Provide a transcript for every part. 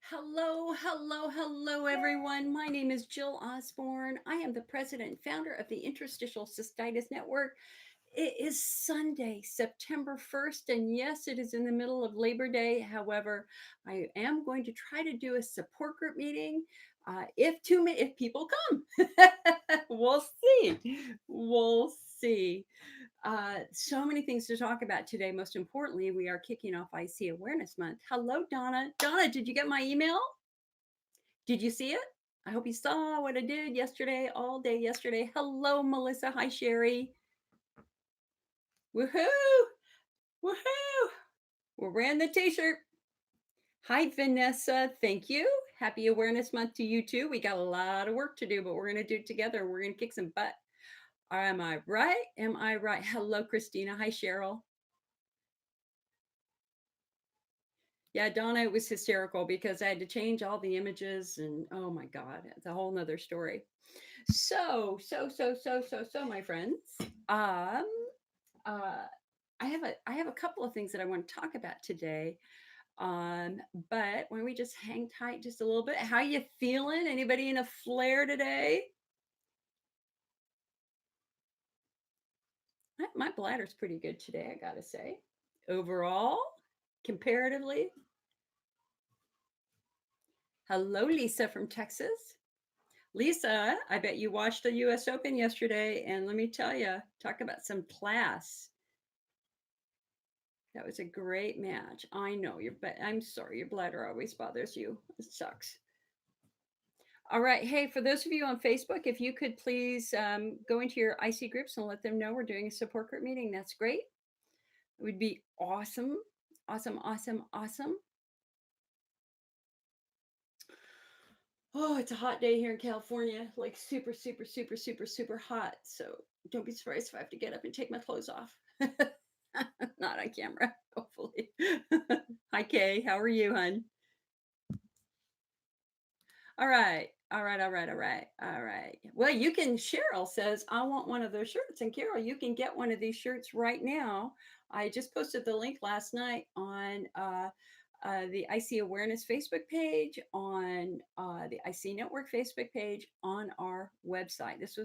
Hello, hello, hello, everyone. My name is Jill Osborne. I am the president and founder of the Interstitial Cystitis Network. It is Sunday, September 1st, and yes, it is in the middle of Labor Day. However, I am going to try to do a support group meeting if people come. We'll see. We'll see. So many things to talk about today. Most importantly, we are kicking off IC Awareness Month. Hello, Donna. Donna, did you get my email? Did you see it? I hope you saw what I did yesterday, all day yesterday. Hello, Melissa. Hi, Sherry. Woohoo! Woohoo! We're wearing the t shirt. Hi, Vanessa. Thank you. Happy Awareness Month to you, too. We got a lot of work to do, but we're going to do it together. We're going to kick some butt. Am I right? Am I right? Hello, Christina. Hi, Cheryl. Yeah, Donna, it was hysterical because I had to change all the images and oh my God, it's a whole nother story. So, my friends. Um, uh, I have a couple of things that I want to talk about today. Um, but when we just hang tight just a little bit, how you feeling? Anybody in a flare today? My bladder's pretty good today, I gotta say. Overall, comparatively. Hello, Lisa from Texas. Lisa, I bet you watched the US Open yesterday, and let me tell you, talk about some class. That was a great match. I know but I'm sorry, your bladder always bothers you. It sucks. All right. Hey, for those of you on Facebook, if you could please go into your IC groups and let them know we're doing a support group meeting, that's great. It would be awesome. Awesome, awesome, awesome. Oh, it's a hot day here in California, like super, super, super, super, super hot. So don't be surprised if I have to get up and take my clothes off. Not on camera, hopefully. Hi, Kay. How are you, hun? All right. All right. All right. All right. All right. Well, you can. Cheryl says, I want one of those shirts. And Carol, you can get one of these shirts right now. I just posted the link last night on the IC Awareness Facebook page, on the IC Network Facebook page, on our website. This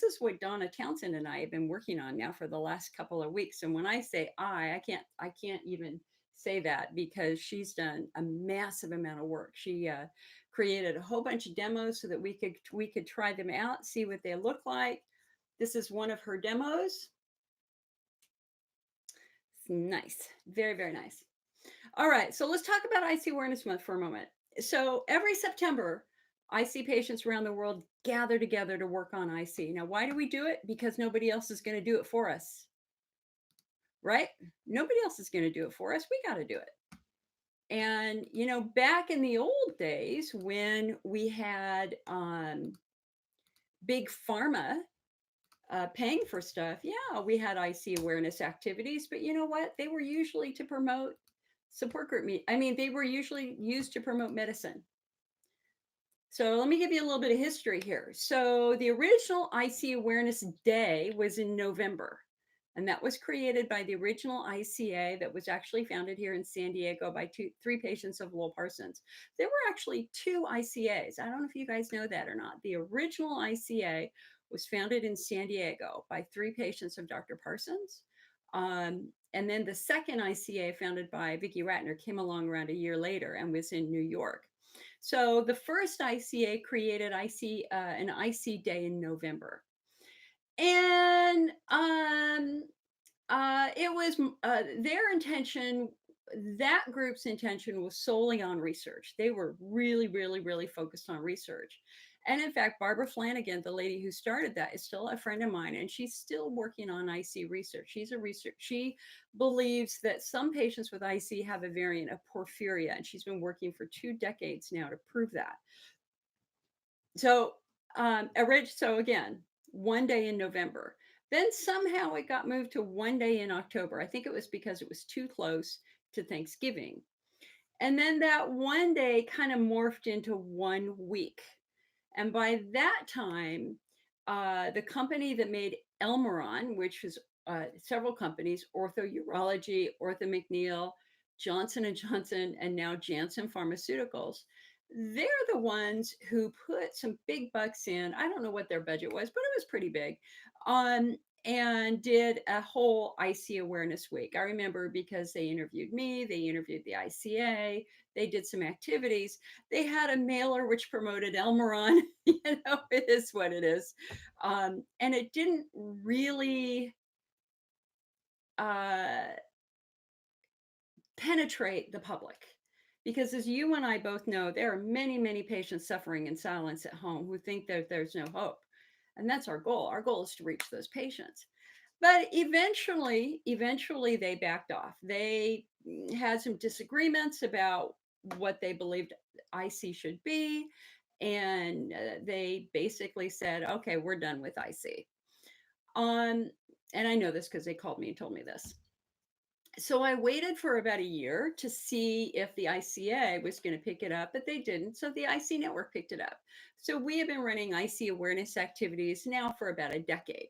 is what Donna Townsend and I have been working on now for the last couple of weeks. And when I say I can't even say that because she's done a massive amount of work. She created a whole bunch of demos so that we could try them out, see what they look like. This is one of her demos. It's nice, very, very nice. All right, so let's talk about IC Awareness Month for a moment. So every September, IC patients around the world gather together to work on IC. Now, why do we do it? Because nobody else is going to do it for us, right? Nobody else is going to do it for us. We got to do it. And, back in the old days when we had big pharma paying for stuff, yeah, we had IC awareness activities, but you know what? They were usually to promote support group I mean, they were usually used to promote medicine. So let me give you a little bit of history here. So the original IC Awareness Day was in November, and that was created by the original ICA that was actually founded here in San Diego by three patients of Lowell Parsons. There were actually two ICAs. I don't know if you guys know that or not. The original ICA was founded in San Diego by three patients of Dr. Parsons. And then the second ICA, founded by Vicki Ratner, came along around a year later and was in New York. So the first ICA created an IC day in November, and it was their intention. That group's intention was solely on research. They were really, really, really focused on research. And in fact, Barbara Flanagan, the lady who started that, is still a friend of mine, and she's still working on IC research. She believes that some patients with IC have a variant of porphyria, and she's been working for 2 decades now to prove that. So, so again, one day in November. Then somehow it got moved to one day in October. I think it was because it was too close to Thanksgiving. And then that one day kind of morphed into 1 week. And by that time, the company that made Elmeron, which was several companies, Ortho Urology, Ortho McNeil, Johnson and Johnson, and now Janssen Pharmaceuticals, they're the ones who put some big bucks in. I don't know what their budget was, but it was pretty big. Um, and did a whole IC awareness week. I remember because they interviewed me, they interviewed the ICA, they did some activities. They had a mailer which promoted Elmeron. It is what it is. And it didn't really uh, penetrate the public. Because as you and I both know, there are many, many patients suffering in silence at home who think that there's no hope. And that's our goal. Our goal is to reach those patients. But eventually they backed off. They had some disagreements about what they believed IC should be. And they basically said, okay, we're done with IC. Um, and I know this because they called me and told me this. So I waited for about a year to see if the ICA was going to pick it up, but they didn't. So the IC network picked it up. So we have been running IC awareness activities now for about a decade.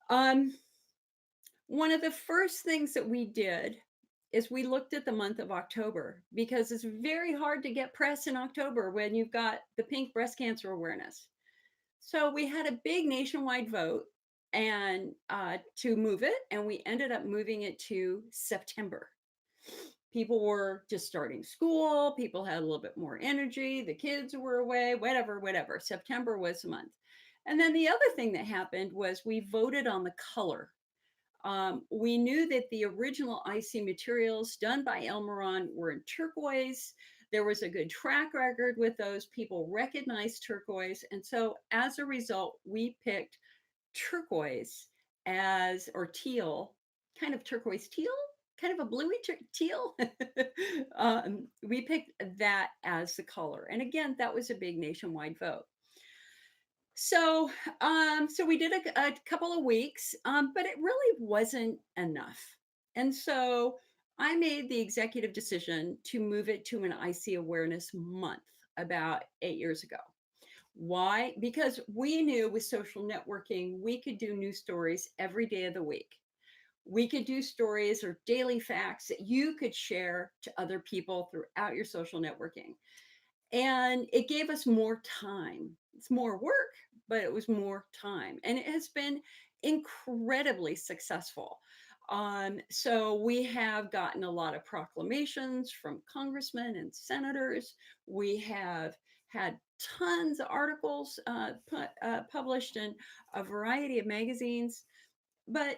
Um, One of the first things that we did is we looked at the month of October because it's very hard to get press in October when you've got the pink breast cancer awareness. So we had a big nationwide vote and to move it, and we ended up moving it to September. People were just starting school, people had a little bit more energy, the kids were away, whatever. September was the month. And then the other thing that happened was we voted on the color. We knew that the original IC materials done by Elmeron were in turquoise. There was a good track record with those. People recognized turquoise. And so as a result, we picked turquoise as, or teal, kind of turquoise teal, kind of a bluey teal. We picked that as the color. And again, that was a big nationwide vote. So, so we did a couple of weeks, but it really wasn't enough. And so I made the executive decision to move it to an IC awareness month about 8 years ago. Why? Because we knew with social networking, we could do news stories every day of the week. We could do stories or daily facts that you could share to other people throughout your social networking. And it gave us more time. It's more work, but it was more time. And it has been incredibly successful. So we have gotten a lot of proclamations from congressmen and senators. We have had tons of articles published in a variety of magazines. But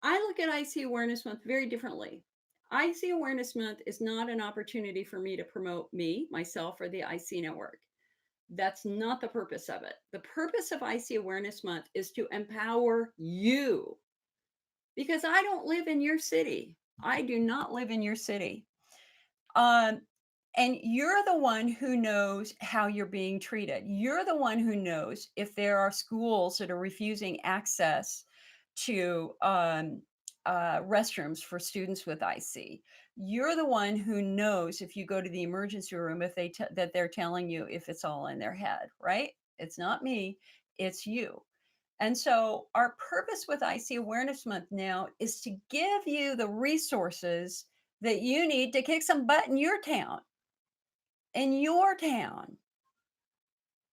I look at IC Awareness Month very differently. IC Awareness Month is not an opportunity for me to promote me, myself, or the IC network. That's not the purpose of it. The purpose of IC Awareness Month is to empower you because I don't live in your city. I do not live in your city. Um, and you're the one who knows how you're being treated. You're the one who knows if there are schools that are refusing access to restrooms for students with IC. You're the one who knows if you go to the emergency room if that they're telling you if it's all in their head, right? It's not me, it's you. And so our purpose with IC Awareness Month now is to give you the resources that you need to kick some butt in your town. In your town.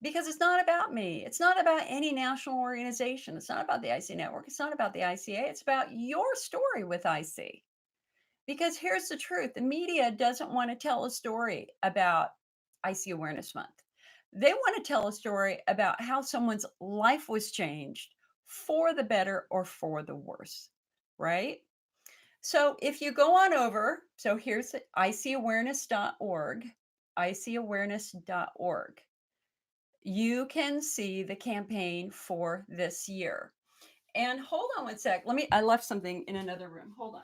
Because it's not about me. It's not about any national organization. It's not about the IC network. It's not about the ICA. It's about your story with IC. Because here's the truth, the media doesn't want to tell a story about IC Awareness Month. They want to tell a story about how someone's life was changed for the better or for the worse, right? So if you go on over, so here's icawareness.org, icawareness.org. You can see the campaign for this year. And hold on one sec. I left something in another room. Hold on.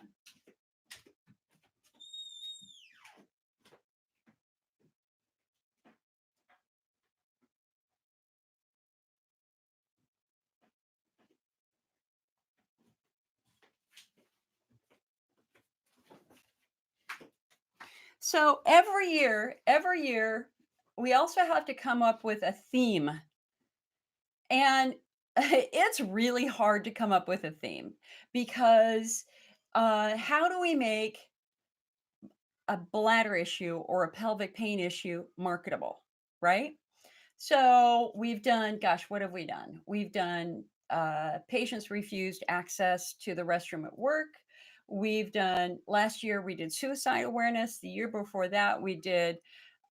So every year, we also have to come up with a theme. And it's really hard to come up with a theme because how do we make a bladder issue or a pelvic pain issue marketable, right? So we've done, gosh, what have we done? We've done patients refused access to the restroom at work. We've done, last year we did suicide awareness. The year before that, we did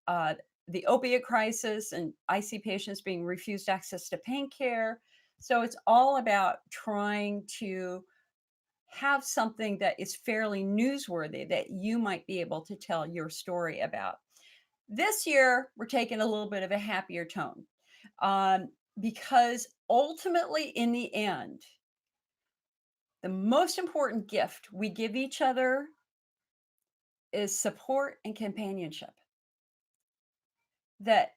uh, the opiate crisis, and I see patients being refused access to pain care. So it's all about trying to have something that is fairly newsworthy that you might be able to tell your story about. This year, we're taking a little bit of a happier tone um, because ultimately, in the end, the most important gift we give each other is support and companionship. That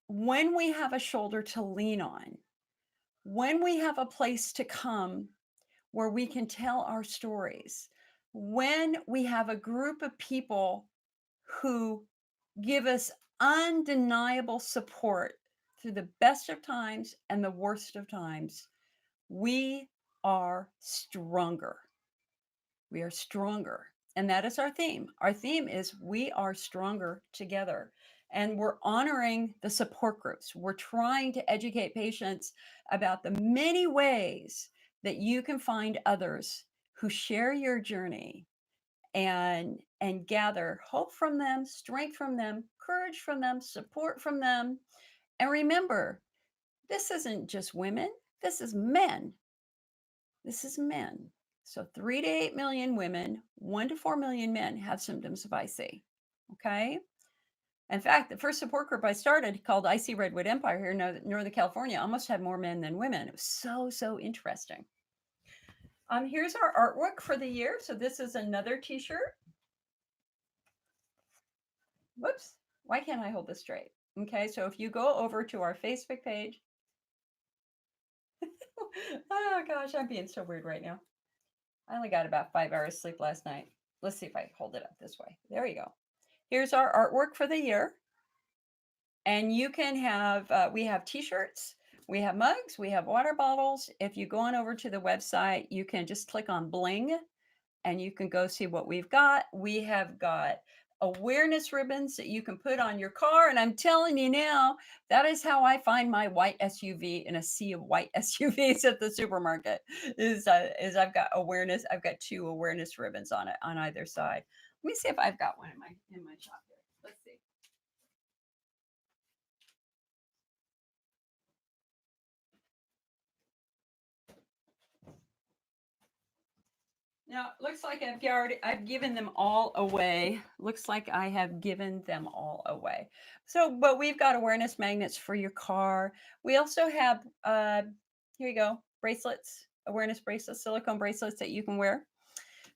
when we have a shoulder to lean on, when we have a place to come where we can tell our stories, when we have a group of people who give us undeniable support through the best of times and the worst of times, we are stronger. We are stronger. And that is our theme. Our theme is we are stronger together. And we're honoring the support groups. We're trying to educate patients about the many ways that you can find others who share your journey and gather hope from them, strength from them, courage from them, support from them. And remember, this isn't just women, this is men. This is men. So 3 to 8 million women, 1 to 4 million men have symptoms of IC. Okay? In fact, the first support group I started called IC Redwood Empire here in Northern California almost had more men than women. It was so interesting. Here's our artwork for the year. So this is another t-shirt. Whoops, why can't I hold this straight? Okay, so if you go over to our Facebook page, oh gosh, I'm being so weird right now. I only got about 5 hours sleep last night. Let's see if I hold it up this way. There you go. Here's our artwork for the year. And you can have, we have t-shirts, we have mugs, we have water bottles. If you go on over to the website, you can just click on bling and you can go see what we've got. We have got awareness ribbons that you can put on your car. And I'm telling you now, that is how I find my white SUV in a sea of white SUVs at the supermarket. Is I've got awareness. I've got 2 awareness ribbons on it on either side. Let me see if I've got one in my shop here. Let's see. Now, looks like I've given them all away. Looks like I have given them all away. So, but we've got awareness magnets for your car. We also have, here you go, bracelets, awareness bracelets, silicone bracelets that you can wear.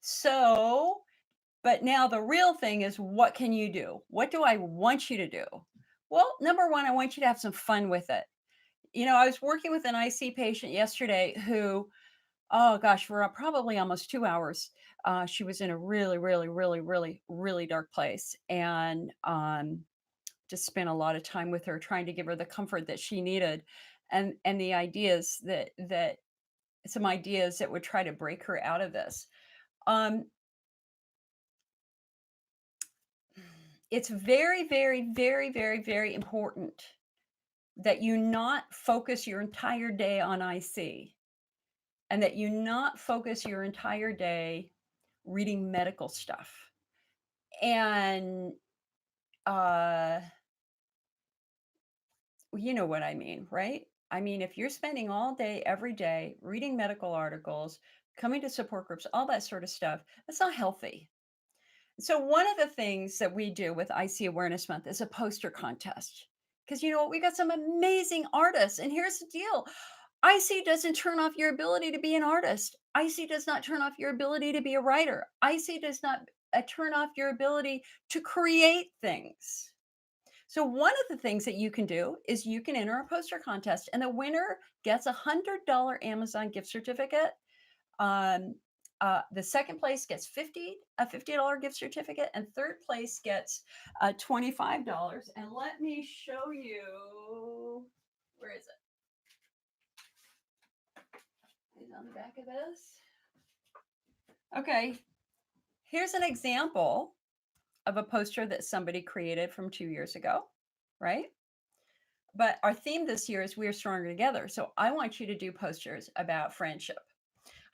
So, but now the real thing is, what can you do? What do I want you to do? Well, number one, I want you to have some fun with it. You know, I was working with an IC patient yesterday who, oh gosh, for probably almost 2 hours, she was in a really dark place, and just spent a lot of time with her, trying to give her the comfort that she needed, and the ideas that some ideas that would try to break her out of this. Um, it's very important that you not focus your entire day on IC, and that you not focus your entire day reading medical stuff. And uh you know what I mean, right? I mean, if you're spending all day every day reading medical articles, coming to support groups, all that sort of stuff, that's not healthy. So one of the things that we do with IC Awareness Month is a poster contest. Because you know what, we got some amazing artists. And here's the deal. IC doesn't turn off your ability to be an artist. IC does not turn off your ability to be a writer. IC does not turn off your ability to create things. So one of the things that you can do is you can enter a poster contest, and the winner gets $100 Amazon gift certificate. Um, the second place gets a $50 gift certificate, and third place gets $25. And let me show you, where is it? It's on the back of this. Okay, here's an example of a poster that somebody created from 2 years ago, right? But our theme this year is We Are Stronger Together. So I want you to do posters about friendship.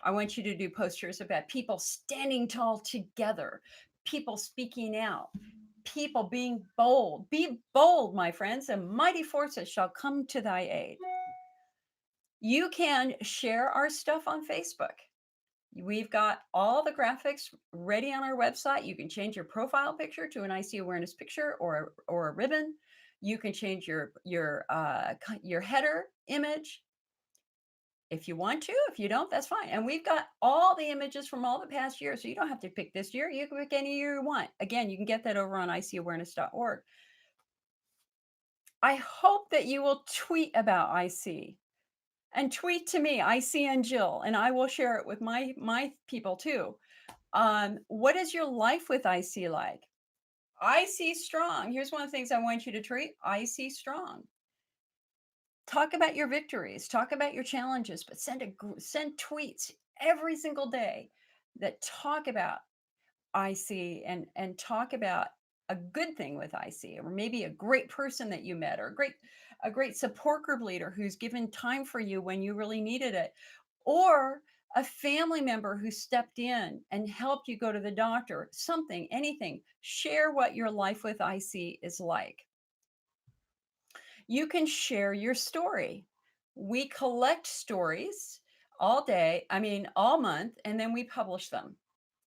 I want you to do posters about people standing tall together, people speaking out, people being bold. Be bold, my friends, and mighty forces shall come to thy aid. You can share our stuff on Facebook. We've got all the graphics ready on our website. You can change your profile picture to an IC awareness picture or a ribbon. You can change your header image if you want to. If you don't, that's fine. And we've got all the images from all the past years, so you don't have to pick this year. You can pick any year you want. Again, you can get that over on icawareness.org. I hope that you will tweet about IC and tweet to me, IC and Jill, and I will share it with my people too. What is your life with IC like? IC strong. Here's one of the things I want you to treat. IC strong. Talk about your victories. Talk about your challenges, but send tweets every single day that talk about IC and talk about a good thing with IC, or maybe a great person that you met, or a great support group leader who's given time for you when you really needed it, or a family member who stepped in and helped you go to the doctor, something, anything. Share what your life with IC is like. You can share your story. We collect stories all day, all month, and then we publish them.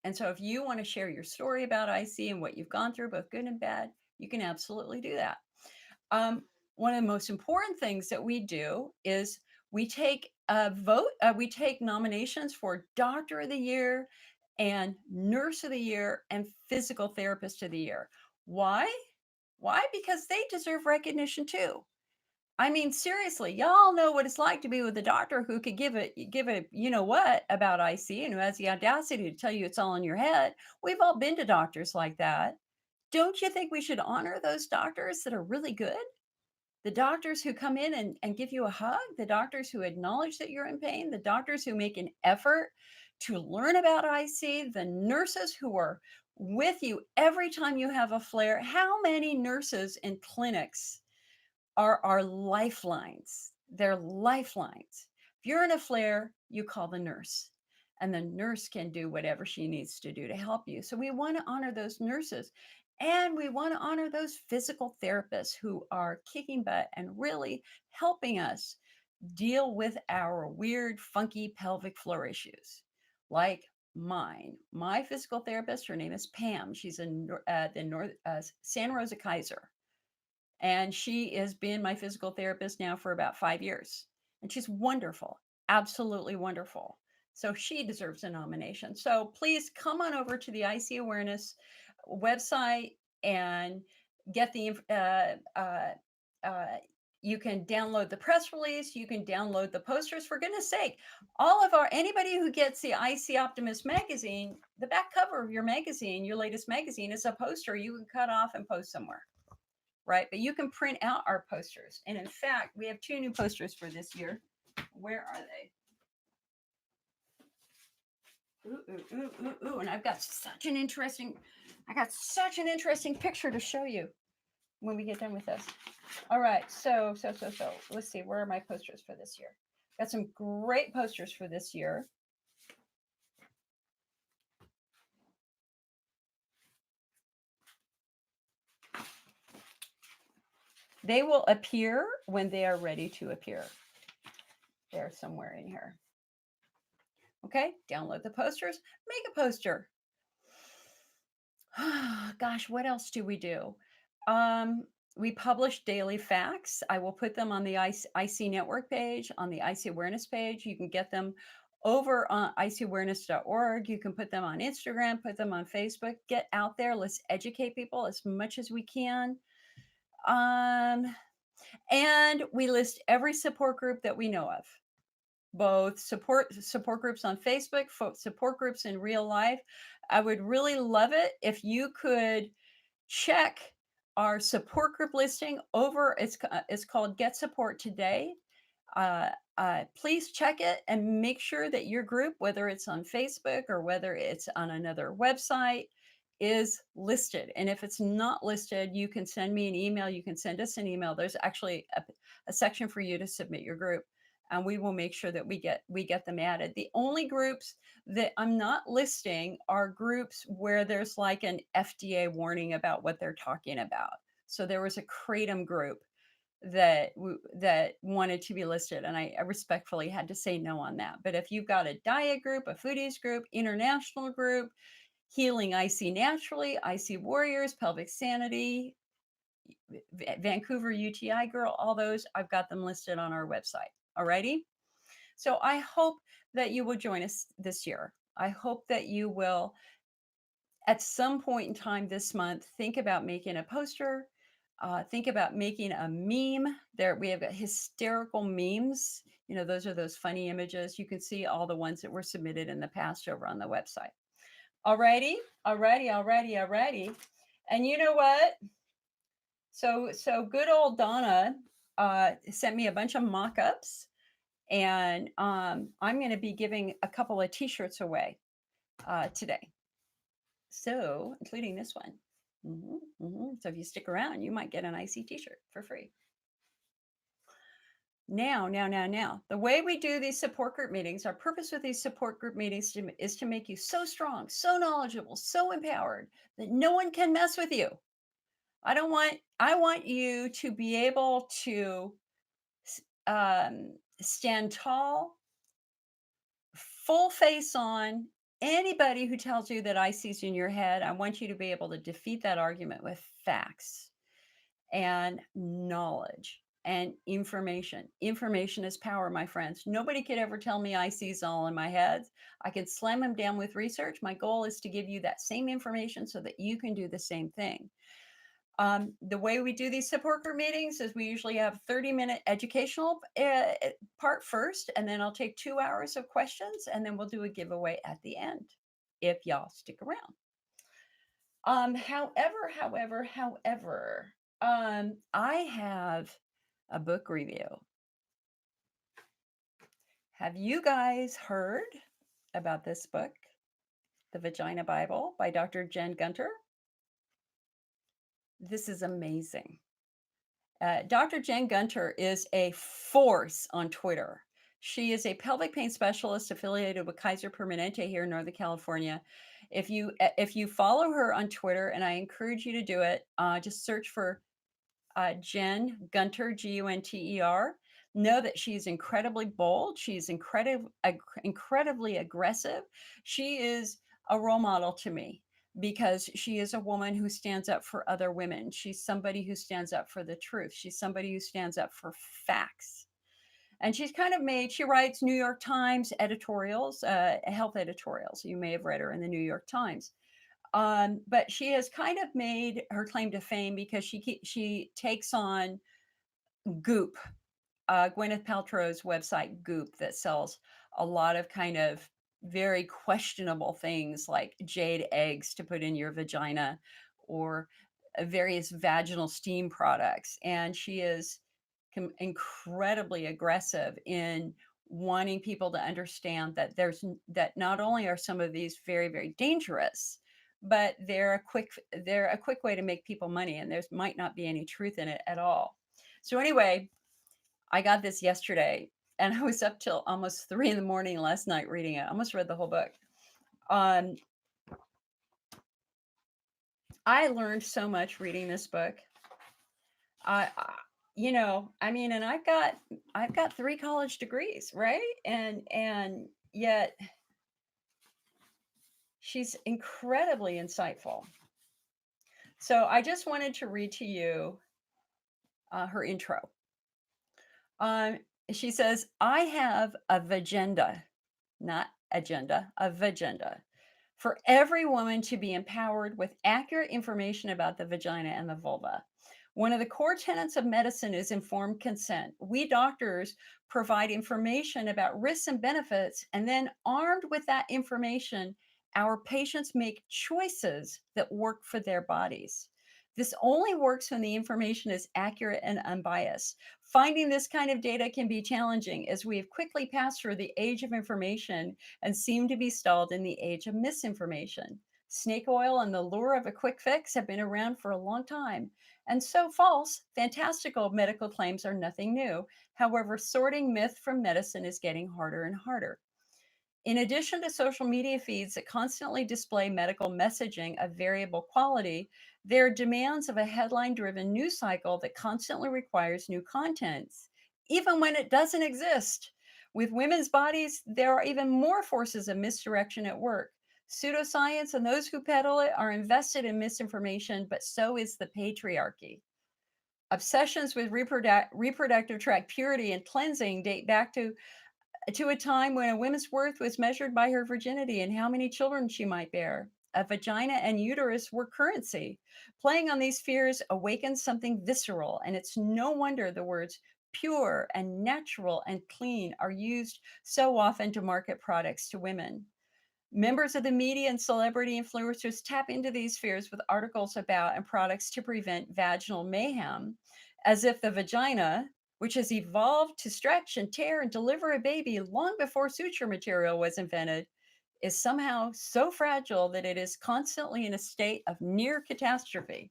And so if you want to share your story about IC and what you've gone through, both good and bad, you can absolutely do that. One of the most important things that we do is we take a vote, we take nominations for Doctor of the Year and Nurse of the Year and Physical Therapist of the Year. Why? Why? Because they deserve recognition too. Seriously, y'all know what it's like to be with a doctor who could give a you know what about IC and who has the audacity to tell you it's all in your head. We've all been to doctors like that. Don't you think we should honor those doctors that are really good? The doctors who come in and give you a hug, the doctors who acknowledge that you're in pain, the doctors who make an effort to learn about IC, the nurses who are with you every time you have a flare. How many nurses in clinics are our lifelines? They're lifelines. If you're in a flare, you call the nurse, and the nurse can do whatever she needs to do to help you. So we want to honor those nurses, and we want to honor those physical therapists who are kicking butt and really helping us deal with our weird, funky pelvic floor issues. Like mine, my physical therapist, her name is Pam. She's in Santa Rosa Kaiser. And she has been my physical therapist now for about 5 years. And she's wonderful, absolutely wonderful. So she deserves a nomination. So please come on over to the IC Awareness website and get the you can download the press release. You can download the posters. For goodness sake, anybody who gets the IC Optimist magazine, the back cover of your magazine, your latest magazine, is a poster you can cut off and post somewhere. Right? But you can print out our posters. And in fact, we have 2 new posters for this year. Where are they? Ooh. And I've got such an interesting picture to show you when we get done with this. All right. So let's see. Where are my posters for this year? Got some great posters for this year. They will appear when they are ready to appear. They're somewhere in here. Okay, download the posters, make a poster. Gosh, what else do we do? We publish daily facts. I will put them on the IC Network page, on the IC Awareness page. You can get them over on icawareness.org. You can put them on Instagram, put them on Facebook. Get out there. Let's educate people as much as we can. And we list every support group that we know of, both support groups on Facebook, support groups in real life. I would really love it if you could check our support group listing over. It's called Get Support Today. Please check it and make sure that your group, whether it's on Facebook or whether it's on another website, is listed. And if it's not listed, you can send me an email. You can send us an email. There's actually a section for you to submit your group, and we will make sure that we get them added. The only groups that I'm not listing are groups where there's like an FDA warning about what they're talking about. So there was a Kratom group that wanted to be listed, and I respectfully had to say no on that. But if you've got a diet group, a foodies group, international group, healing IC naturally, IC warriors, pelvic sanity, Vancouver UTI girl, all those, I've got them listed on our website. Alrighty. So I hope that you will join us this year. I hope that you will, at some point in time this month, think about making a poster. Think about making a meme. There, we have hysterical memes. You know, those are those funny images. You can see all the ones that were submitted in the past over on the website. Alrighty, alrighty. And you know what? So good old Donna sent me a bunch of mock-ups, and I'm going to be giving a couple of T-shirts away today. So, including this one. So if you stick around, you might get an IC T-shirt for free. Now, the way we do these support group meetings, our purpose with these support group meetings is to make you so strong, so knowledgeable, so empowered that no one can mess with you. I want you to be able to stand tall, full face on anybody who tells you that IC's in your head. I want you to be able to defeat that argument with facts and knowledge and information. Information is power, my friends. Nobody could ever tell me IC's all in my head. I can slam them down with research. My goal is to give you that same information so that you can do the same thing. The way we do these support group meetings is we usually have a 30-minute educational part first, and then I'll take 2 hours of questions, and then we'll do a giveaway at the end if y'all stick around. However, I have a book review. Have you guys heard about this book, The Vagina Bible by Dr. Jen Gunter? This is amazing. Dr. Jen Gunter is a force on Twitter. She is a pelvic pain specialist affiliated with Kaiser Permanente here in Northern California. If you follow her on Twitter, and I encourage you to do it, just search for Jen Gunter, Gunter. Know that she's incredibly bold. She's incredibly aggressive. She is a role model to me because she is a woman who stands up for other women. She's somebody who stands up for the truth. She's somebody who stands up for facts. And she writes New York Times editorials, health editorials. You may have read her in the New York Times. But she has kind of made her claim to fame because she takes on Goop, Gwyneth Paltrow's website Goop, that sells a lot of kind of very questionable things like jade eggs to put in your vagina or various vaginal steam products. And she is incredibly aggressive in wanting people to understand that that not only are some of these very, very dangerous, but they're a quick way to make people money, and there might not be any truth in it at all. So anyway, I got this yesterday, and I was up till almost 3 a.m. last night reading it. I almost read the whole book. I learned so much reading this book. And I've got 3 college degrees, right? And yet she's incredibly insightful. So I just wanted to read to you her intro. She says, I have a vagenda, not agenda, a vagenda, for every woman to be empowered with accurate information about the vagina and the vulva. One of the core tenets of medicine is informed consent. We doctors provide information about risks and benefits, and then armed with that information, our patients make choices that work for their bodies. This only works when the information is accurate and unbiased. Finding this kind of data can be challenging as we have quickly passed through the age of information and seem to be stalled in the age of misinformation. Snake oil and the lure of a quick fix have been around for a long time. And so false, fantastical medical claims are nothing new. However, sorting myth from medicine is getting harder and harder. In addition to social media feeds that constantly display medical messaging of variable quality, there are demands of a headline driven news cycle that constantly requires new contents, even when it doesn't exist. With women's bodies, there are even more forces of misdirection at work. Pseudoscience and those who peddle it are invested in misinformation, but so is the patriarchy. Obsessions with reproductive tract purity and cleansing date back to a time when a woman's worth was measured by her virginity and how many children she might bear. A vagina and uterus were currency. Playing on these fears awakens something visceral, and it's no wonder the words pure and natural and clean are used so often to market products to women. Members of the media and celebrity influencers tap into these fears with articles about and products to prevent vaginal mayhem, as if the vagina, which has evolved to stretch and tear and deliver a baby long before suture material was invented, is somehow so fragile that it is constantly in a state of near catastrophe.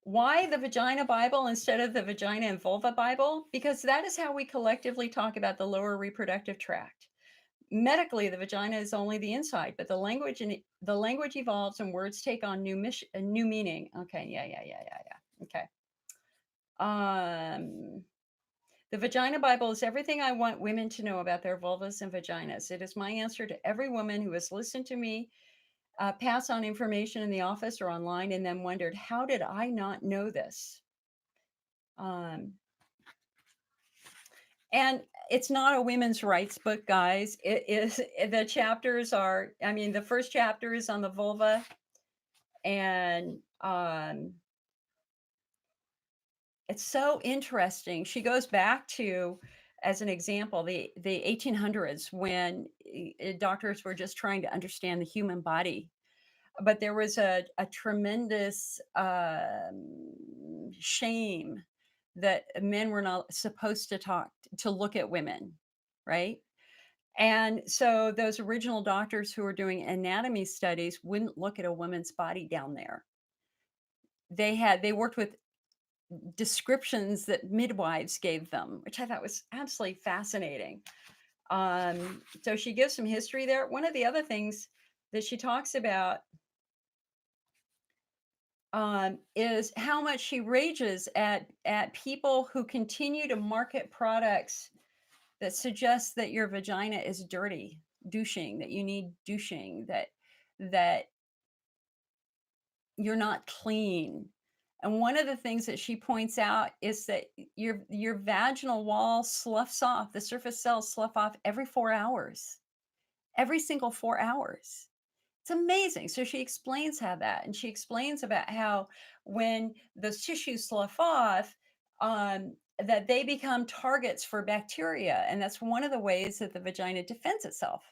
Why the Vagina Bible instead of the Vagina and Vulva Bible? Because that is how we collectively talk about the lower reproductive tract. Medically, the vagina is only the inside, but the language evolves and words take on new meaning. Okay, yeah. Okay. Um, the Vagina Bible is everything I want women to know about their vulvas and vaginas. It is my answer to every woman who has listened to me pass on information in the office or online and then wondered, how did I not know this? Um, And it's not a women's rights book, guys. It is the chapters are, I mean, the first chapter is on the vulva, and it's so interesting. She goes back to, as an example, the 1800s when doctors were just trying to understand the human body. But there was a tremendous shame that men were not supposed to look at women, right? And so those original doctors who were doing anatomy studies wouldn't look at a woman's body down there. They worked with descriptions that midwives gave them, which I thought was absolutely fascinating. So she gives some history there. One of the other things that she talks about is how much she rages at people who continue to market products that suggest that your vagina is dirty, douching, that you need douching, that you're not clean. And one of the things that she points out is that your vaginal wall sloughs off, the surface cells slough off every 4 hours, every single 4 hours. It's amazing. So she explains how that, and she explains about how when those tissues slough off, that they become targets for bacteria, and that's one of the ways that the vagina defends itself.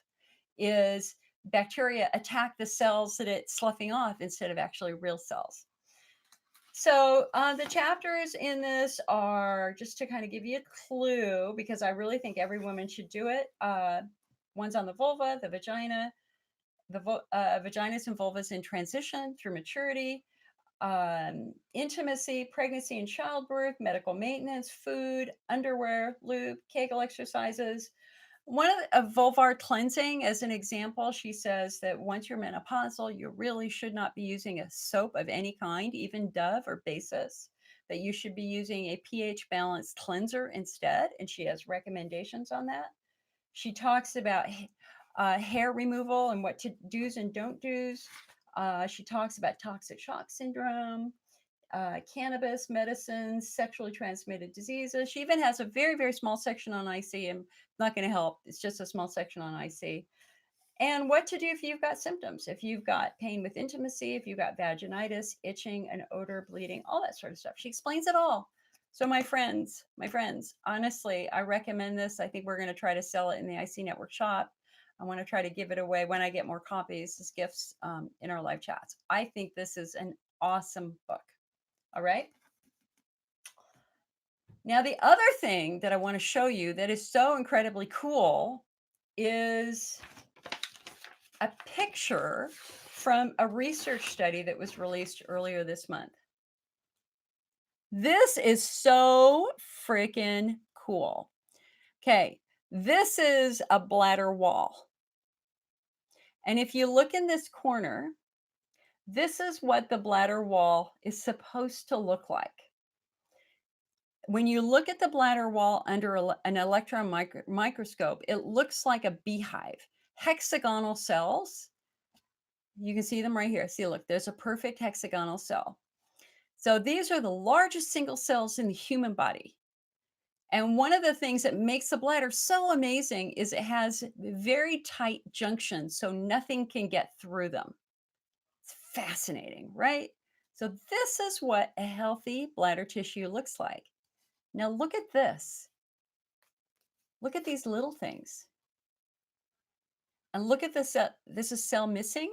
Is bacteria attack the cells that it's sloughing off instead of actually real cells. So the chapters in this are just to kind of give you a clue because I really think every woman should do it. One's on the vulva, the vagina, vaginas and vulvas in transition through maturity, intimacy, pregnancy and childbirth, medical maintenance, food, underwear, lube, Kegel exercises. One of vulvar cleansing, as an example, she says that once you're menopausal, you really should not be using a soap of any kind, even Dove or Basis, that you should be using a pH balanced cleanser instead. And she has recommendations on that. She talks about hair removal and what to do's and don't do's. She talks about toxic shock syndrome, cannabis, medicines, sexually transmitted diseases. She even has a very, very small section on IC. I'm not going to help. It's just a small section on IC. And what to do if you've got symptoms, if you've got pain with intimacy, if you've got vaginitis, itching, an odor, bleeding, all that sort of stuff. She explains it all. So my friends, honestly, I recommend this. I think we're going to try to sell it in the IC Network shop. I want to try to give it away when I get more copies as gifts in our live chats. I think this is an awesome book. All right. Now, the other thing that I want to show you that is so incredibly cool is a picture from a research study that was released earlier this month. This is so freaking cool. Okay, this is a bladder wall. And if you look in this corner, this is what the bladder wall is supposed to look like. When you look at the bladder wall under an electron microscope, it looks like a beehive. Hexagonal cells, you can see them right here. See, look, there's a perfect hexagonal cell. So these are the largest single cells in the human body. And one of the things that makes the bladder so amazing is it has very tight junctions, so nothing can get through them. It's fascinating, right? So this is what a healthy bladder tissue looks like. Now look at this. Look at these little things. And look at this. This is cell missing.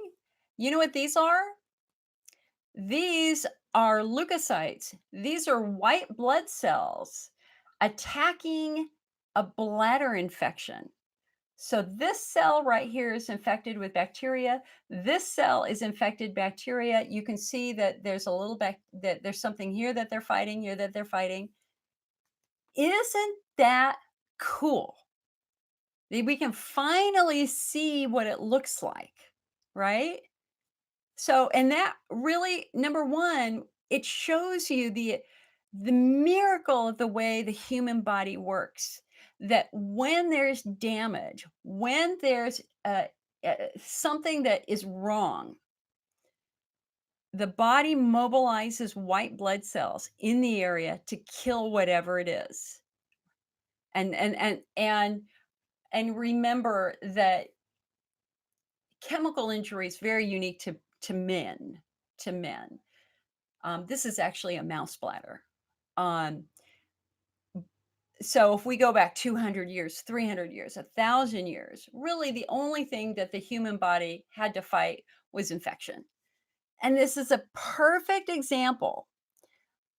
You know what these are? These are leukocytes. These are white blood cells attacking a bladder infection. So this cell right here is infected with bacteria. This cell is infected bacteria. You can see that there's a little that there's something here that they're fighting, here that they're fighting. Isn't that cool? We can finally see what it looks like, right? So, and that really, number one, it shows you the miracle of the way the human body works. That when there's damage, when there's something that is wrong, the body mobilizes white blood cells in the area to kill whatever it is. And remember that chemical injury is very unique to men. To men, this is actually a mouse bladder. Um, so if we go back 200 years, 300 years, 1,000 years, really the only thing that the human body had to fight was infection. And this is a perfect example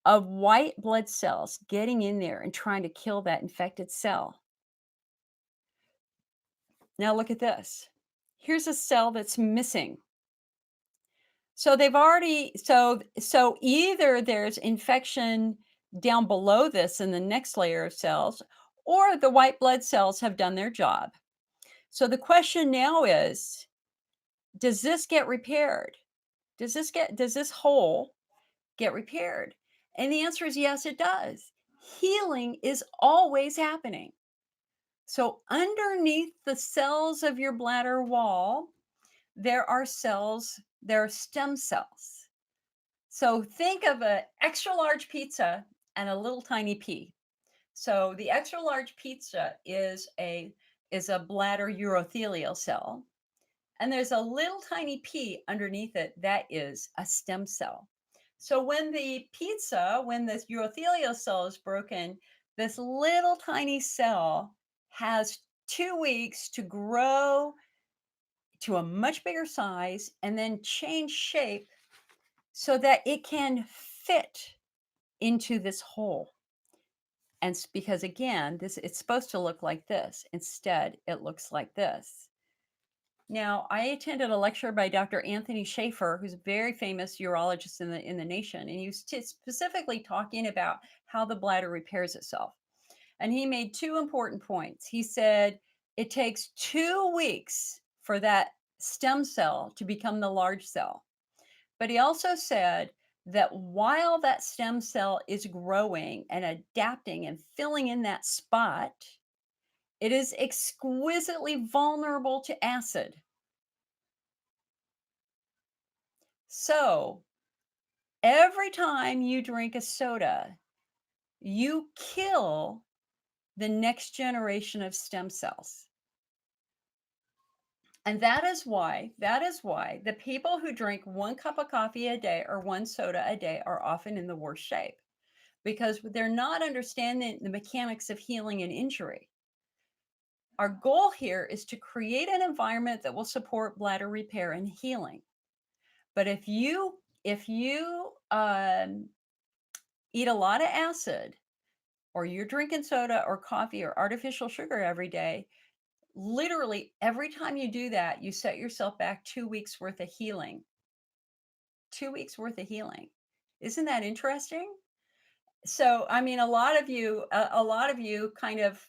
of white blood cells getting in there and trying to kill that infected cell. Now look at this. Here's a cell that's missing. So they've already so either there's infection down below this in the next layer of cells, or the white blood cells have done their job. So the question now is, does this get repaired? Does this hole get repaired? And the answer is yes, it does. Healing is always happening. So underneath the cells of your bladder wall, there are cells, there are stem cells. So think of an extra large pizza and a little tiny pea. So the extra large pizza is a bladder urothelial cell, and there's a little tiny pea underneath it that is a stem cell. So when the urothelial cell is broken, this little tiny cell has 2 weeks to grow to a much bigger size and then change shape so that it can fit into this hole. And because again, it's supposed to look like this. Instead, it looks like this. Now, I attended a lecture by Dr. Anthony Schaefer, who's a very famous urologist in the nation, and he was specifically talking about how the bladder repairs itself. And he made two important points. He said it takes 2 weeks for that stem cell to become the large cell. But he also said that while that stem cell is growing and adapting and filling in that spot, it is exquisitely vulnerable to acid. So every time you drink a soda, you kill the next generation of stem cells. And that is why the people who drink 1 cup of coffee a day or 1 soda a day are often in the worst shape, because they're not understanding the mechanics of healing and injury. Our goal here is to create an environment that will support bladder repair and healing. But if you eat a lot of acid, or you're drinking soda or coffee or artificial sugar every day, literally every time you do that, you set yourself back 2 weeks worth of healing. 2 weeks worth of healing. Isn't that interesting? So, I mean, a lot of you kind of,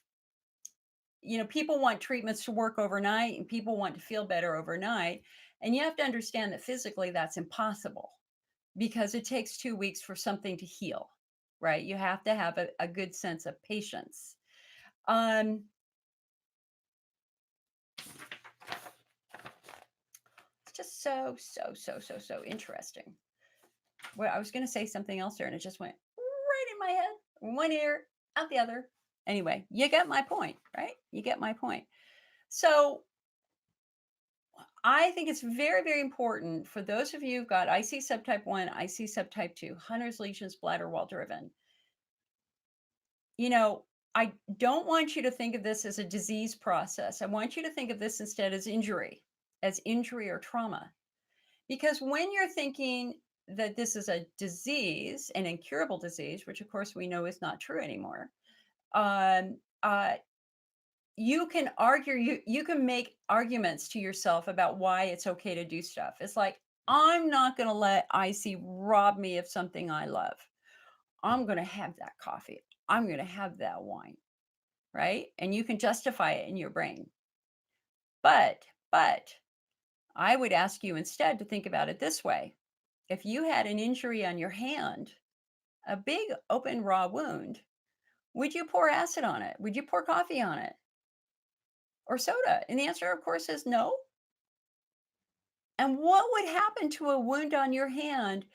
people want treatments to work overnight and people want to feel better overnight. And you have to understand that physically that's impossible because it takes 2 weeks for something to heal, right? You have to have a good sense of patience. Um, it's just so interesting. Well, I was going to say something else there and it just went right in my head, one ear, out the other. Anyway, you get my point, right? You get my point. So I think it's very, very important for those of you who've got IC subtype 1, IC subtype 2, Hunner's lesions, bladder wall driven. You know, I don't want you to think of this as a disease process. I want you to think of this instead as injury or trauma. Because when you're thinking that this is a disease, an incurable disease, which of course we know is not true anymore, um, uh, you can argue, you can make arguments to yourself about why it's okay to do stuff. It's like, I'm not going to let IC rob me of something I love. I'm going to have that coffee. I'm going to have that wine, right? And you can justify it in your brain. But I would ask you instead to think about it this way. If you had an injury on your hand, a big open raw wound, would you pour acid on it? Would you pour coffee on it or soda? And the answer, of course, is no. And what would happen to a wound on your hand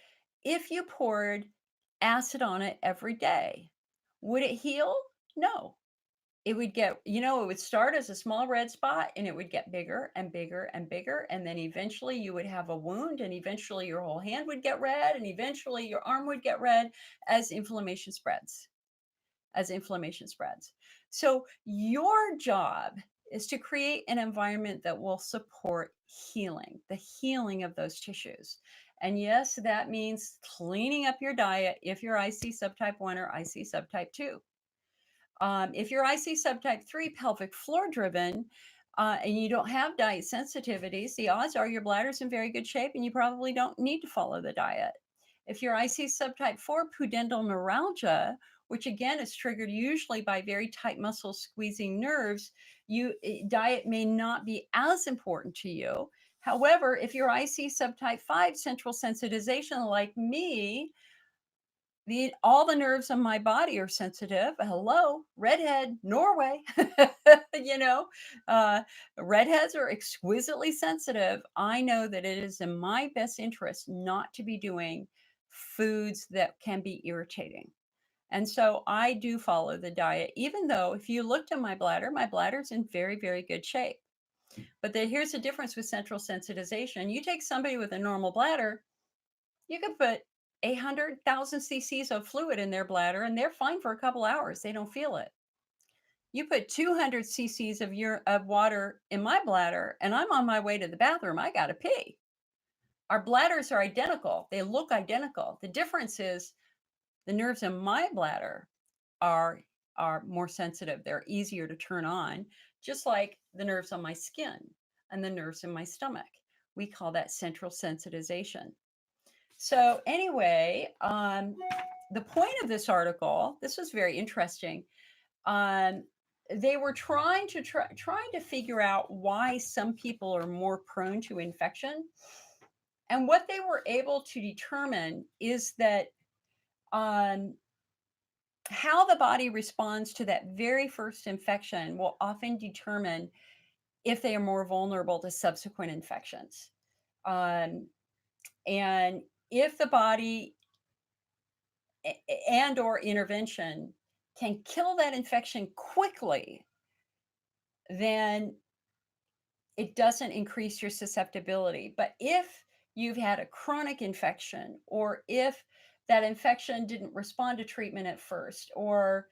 if you poured acid on it every day? Would it heal? No. It would get, it would start as a small red spot and it would get bigger and bigger and bigger. And then eventually you would have a wound and eventually your whole hand would get red and eventually your arm would get red as inflammation spreads. So your job is to create an environment that will support healing, the healing of those tissues. And yes, that means cleaning up your diet if you're IC subtype 1 or IC subtype 2. If you're IC subtype 3 pelvic floor driven, and you don't have diet sensitivities, the odds are your bladder's in very good shape and you probably don't need to follow the diet. If you're IC subtype 4 pudendal neuralgia, which again is triggered usually by very tight muscles squeezing nerves, diet may not be as important to you. However, if you're IC subtype 5 central sensitization like me, all the nerves on my body are sensitive. Hello, redhead, Norway. you know, uh, redheads are exquisitely sensitive. I know that it is in my best interest not to be doing foods that can be irritating. And so I do follow the diet, even though if you looked at my bladder's in very, very good shape. But here's the difference with central sensitization. You take somebody with a normal bladder, you could put 800,000 cc's of fluid in their bladder and they're fine for a couple hours. They don't feel it. You put 200 cc's of water in my bladder and I'm on my way to the bathroom. I got to pee. Our bladders are identical. They look identical. The difference is the nerves in my bladder are more sensitive. They're easier to turn on, just like the nerves on my skin and the nerves in my stomach. We call that central sensitization. So anyway, the point of this article, this was very interesting. They were trying to figure out why some people are more prone to infection. And what they were able to determine is that how the body responds to that very first infection will often determine if they are more vulnerable to subsequent infections. And if the body and or intervention can kill that infection quickly, then it doesn't increase your susceptibility. But if you've had a chronic infection, or if that infection didn't respond to treatment at first, or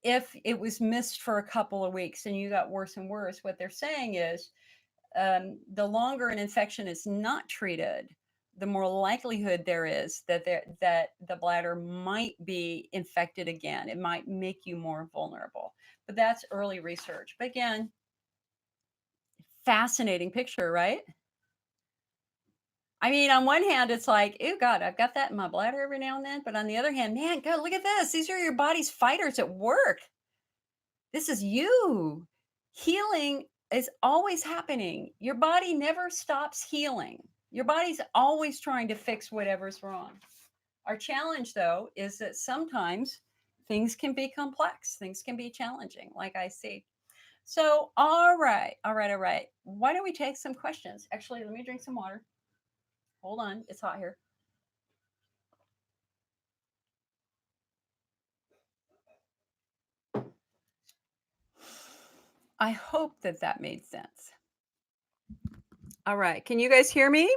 if it was missed for a couple of weeks and you got worse and worse, what they're saying is the longer an infection is not treated, the more likelihood there is that the bladder might be infected again. It might make you more vulnerable. But that's early research. But again, fascinating picture, right? I mean, on one hand, it's like, "Ew, God, I've got that in my bladder every now and then," but on the other hand, man, God, look at this. These are your body's fighters at work. This is you. Healing is always happening. Your body never stops healing. Your body's always trying to fix whatever's wrong. Our challenge, though, is that sometimes things can be complex, things can be challenging, like I see. So, all right, all right, all right. Why don't we take some questions? Actually, let me drink some water. Hold on, it's hot here. I hope that that made sense. All right, can you guys hear me?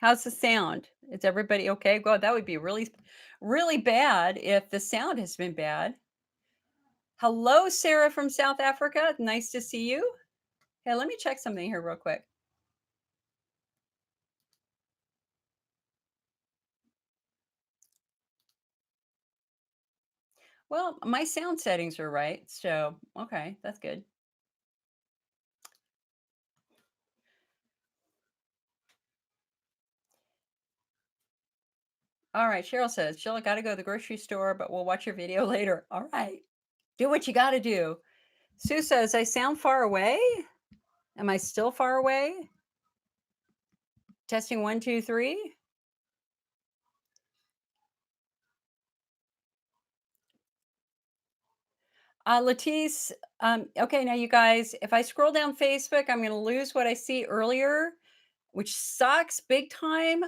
How's the sound? Is everybody okay? God, that would be really, really bad if the sound has been bad. Hello, Sarah from South Africa. Nice to see you. Hey, let me check something here real quick. Well, my sound settings are right. So, okay, that's good. All right, Cheryl says, Jill, I got to go to the grocery store, but we'll watch your video later. All right, do what you got to do. Sue says, I sound far away. Am I still far away? Testing 1, 2, 3. Latisse, okay, now you guys, if I scroll down Facebook, I'm going to lose what I see earlier, which sucks big time.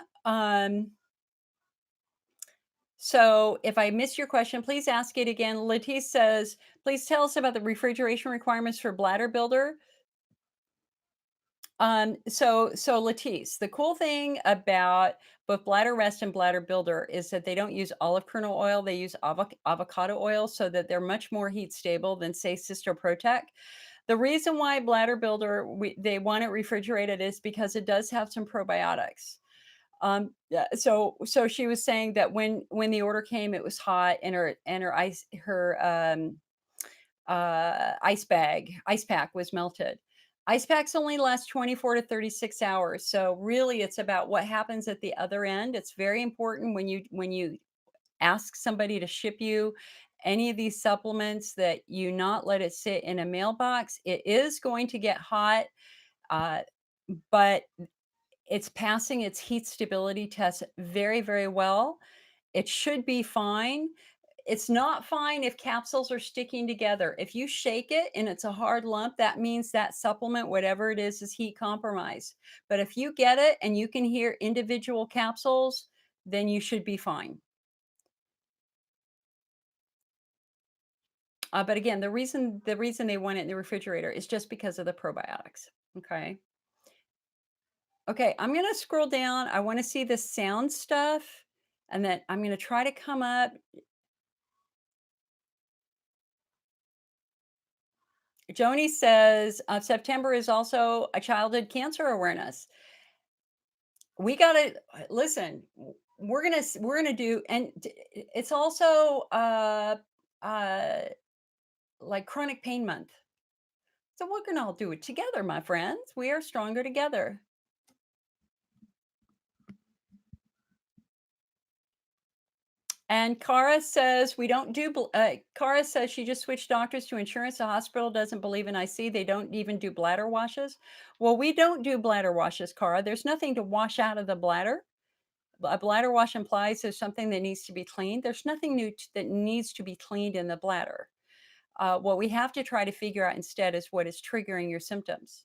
So if I miss your question, please ask it again. Latisse says, please tell us about the refrigeration requirements for Bladder Builder. So Latisse, the cool thing about both Bladder Rest and Bladder Builder is that they don't use olive kernel oil; they use avocado oil, so that they're much more heat stable than say Cysto Protect. The reason why Bladder Builder they want it refrigerated is because it does have some probiotics. Yeah, so she was saying that when the order came, it was hot, and her ice pack was melted. Ice packs only last 24 to 36 hours. So really it's about what happens at the other end. It's very important when you ask somebody to ship you any of these supplements that you not let it sit in a mailbox. It is going to get hot, uh, but it's passing its heat stability test very, very well. It should be fine. It's not fine if capsules are sticking together. If you shake it and it's a hard lump, that means that supplement, whatever it is heat compromised. But if you get it and you can hear individual capsules, then you should be fine. But again, the reason they want it in the refrigerator is just because of the probiotics. Okay. Okay, I'm gonna scroll down. I want to see the sound stuff, and then I'm gonna try to come up. Joni says September is also a childhood cancer awareness. We gotta listen. We're gonna do, and it's also uh, like chronic pain month. So we're gonna all do it together, my friends. We are stronger together. And Cara says we don't do. Cara says she just switched doctors to insurance. The hospital doesn't believe in IC. They don't even do bladder washes. Well, we don't do bladder washes, Cara. There's nothing to wash out of the bladder. A bladder wash implies there's something that needs to be cleaned. There's nothing new that needs to be cleaned in the bladder. What we have to try to figure out instead is what is triggering your symptoms.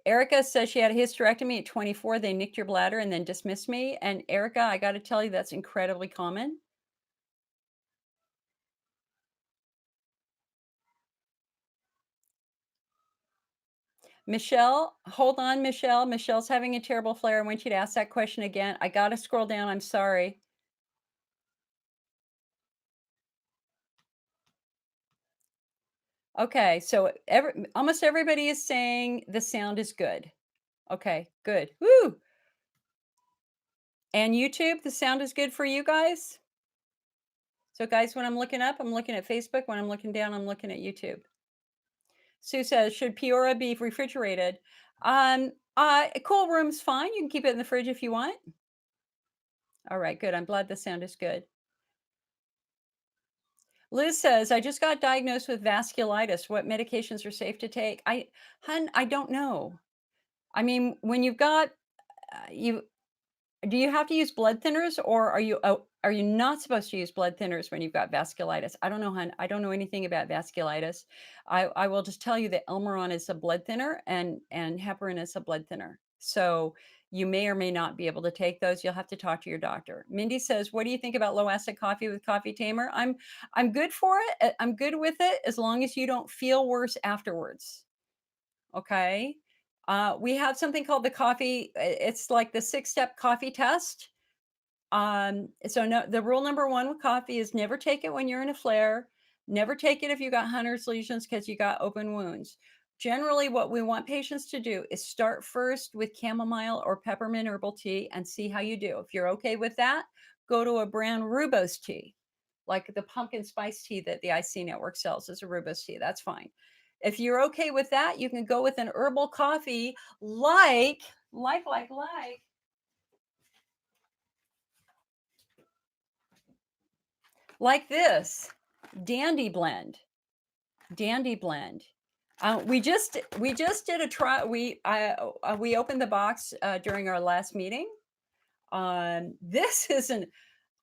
Erica says she had a hysterectomy at 24. They nicked your bladder and then dismissed me. And Erica, I got to tell you, that's incredibly common. Michelle, hold on, Michelle. Michelle's having a terrible flare. I want you to ask that question again. I got to scroll down. I'm sorry. Okay, so almost everybody is saying the sound is good. Okay, good. Woo! And YouTube, the sound is good for you guys? So guys, when I'm looking up, I'm looking at Facebook. When I'm looking down, I'm looking at YouTube. Sue says, should Peora be refrigerated? A cool room's fine. You can keep it in the fridge if you want. All right, good. I'm glad the sound is good. Liz says, I just got diagnosed with vasculitis. What medications are safe to take? I don't know. I mean, when you've got, you do you have to use blood thinners, or are you not supposed to use blood thinners when you've got vasculitis? I don't know, hon. I don't know anything about vasculitis. I will just tell you that Elmeron is a blood thinner and heparin is a blood thinner. So you may or may not be able to take those. You'll have to talk to your doctor. Mindy says, "What do you think about low acid coffee with coffee tamer?" I'm good for it. I'm good with it as long as you don't feel worse afterwards. Okay. We have something called the coffee. It's like the 6-step coffee test. So no, the rule number one with coffee is never take it when you're in a flare. Never take it if you got Hunter's lesions because you got open wounds. Generally, what we want patients to do is start first with chamomile or peppermint herbal tea and see how you do. If you're okay with that, go to a brand rooibos tea, like the pumpkin spice tea that the IC Network sells is a rooibos tea. That's fine. If you're okay with that, you can go with an herbal coffee like this Dandy Blend. Dandy Blend. We just did a try. We opened the box during our last meeting. This is an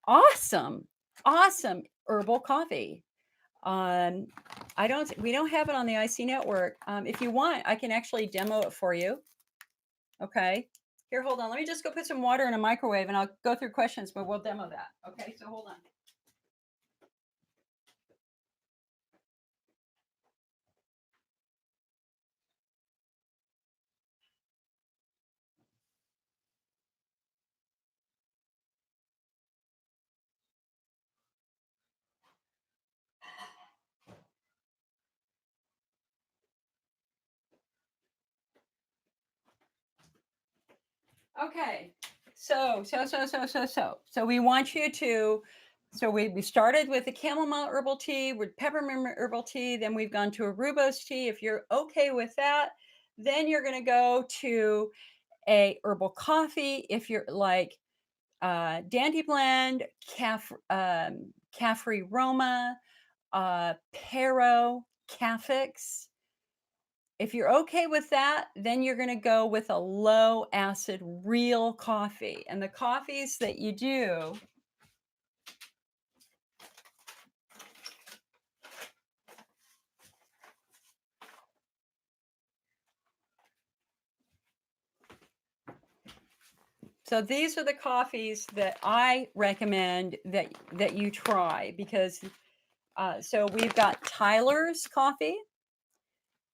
awesome, awesome herbal coffee. We don't have it on the IC Network. If you want, I can actually demo it for you. Okay. Here, hold on. Let me just go put some water in a microwave and I'll go through questions, but we'll demo that. Okay, so hold on. Okay. So we want you to, so we started with the chamomile herbal tea, with peppermint herbal tea, then we've gone to a rooibos tea. If you're okay with that, then you're going to go to a herbal coffee. If you're like Dandy Blend, Caffrey Roma, Pero, Caffix. If you're okay with that, then you're going to go with a low acid real coffee. And the coffees that you do, so these are the coffees that I recommend that you try because so we've got Tyler's coffee,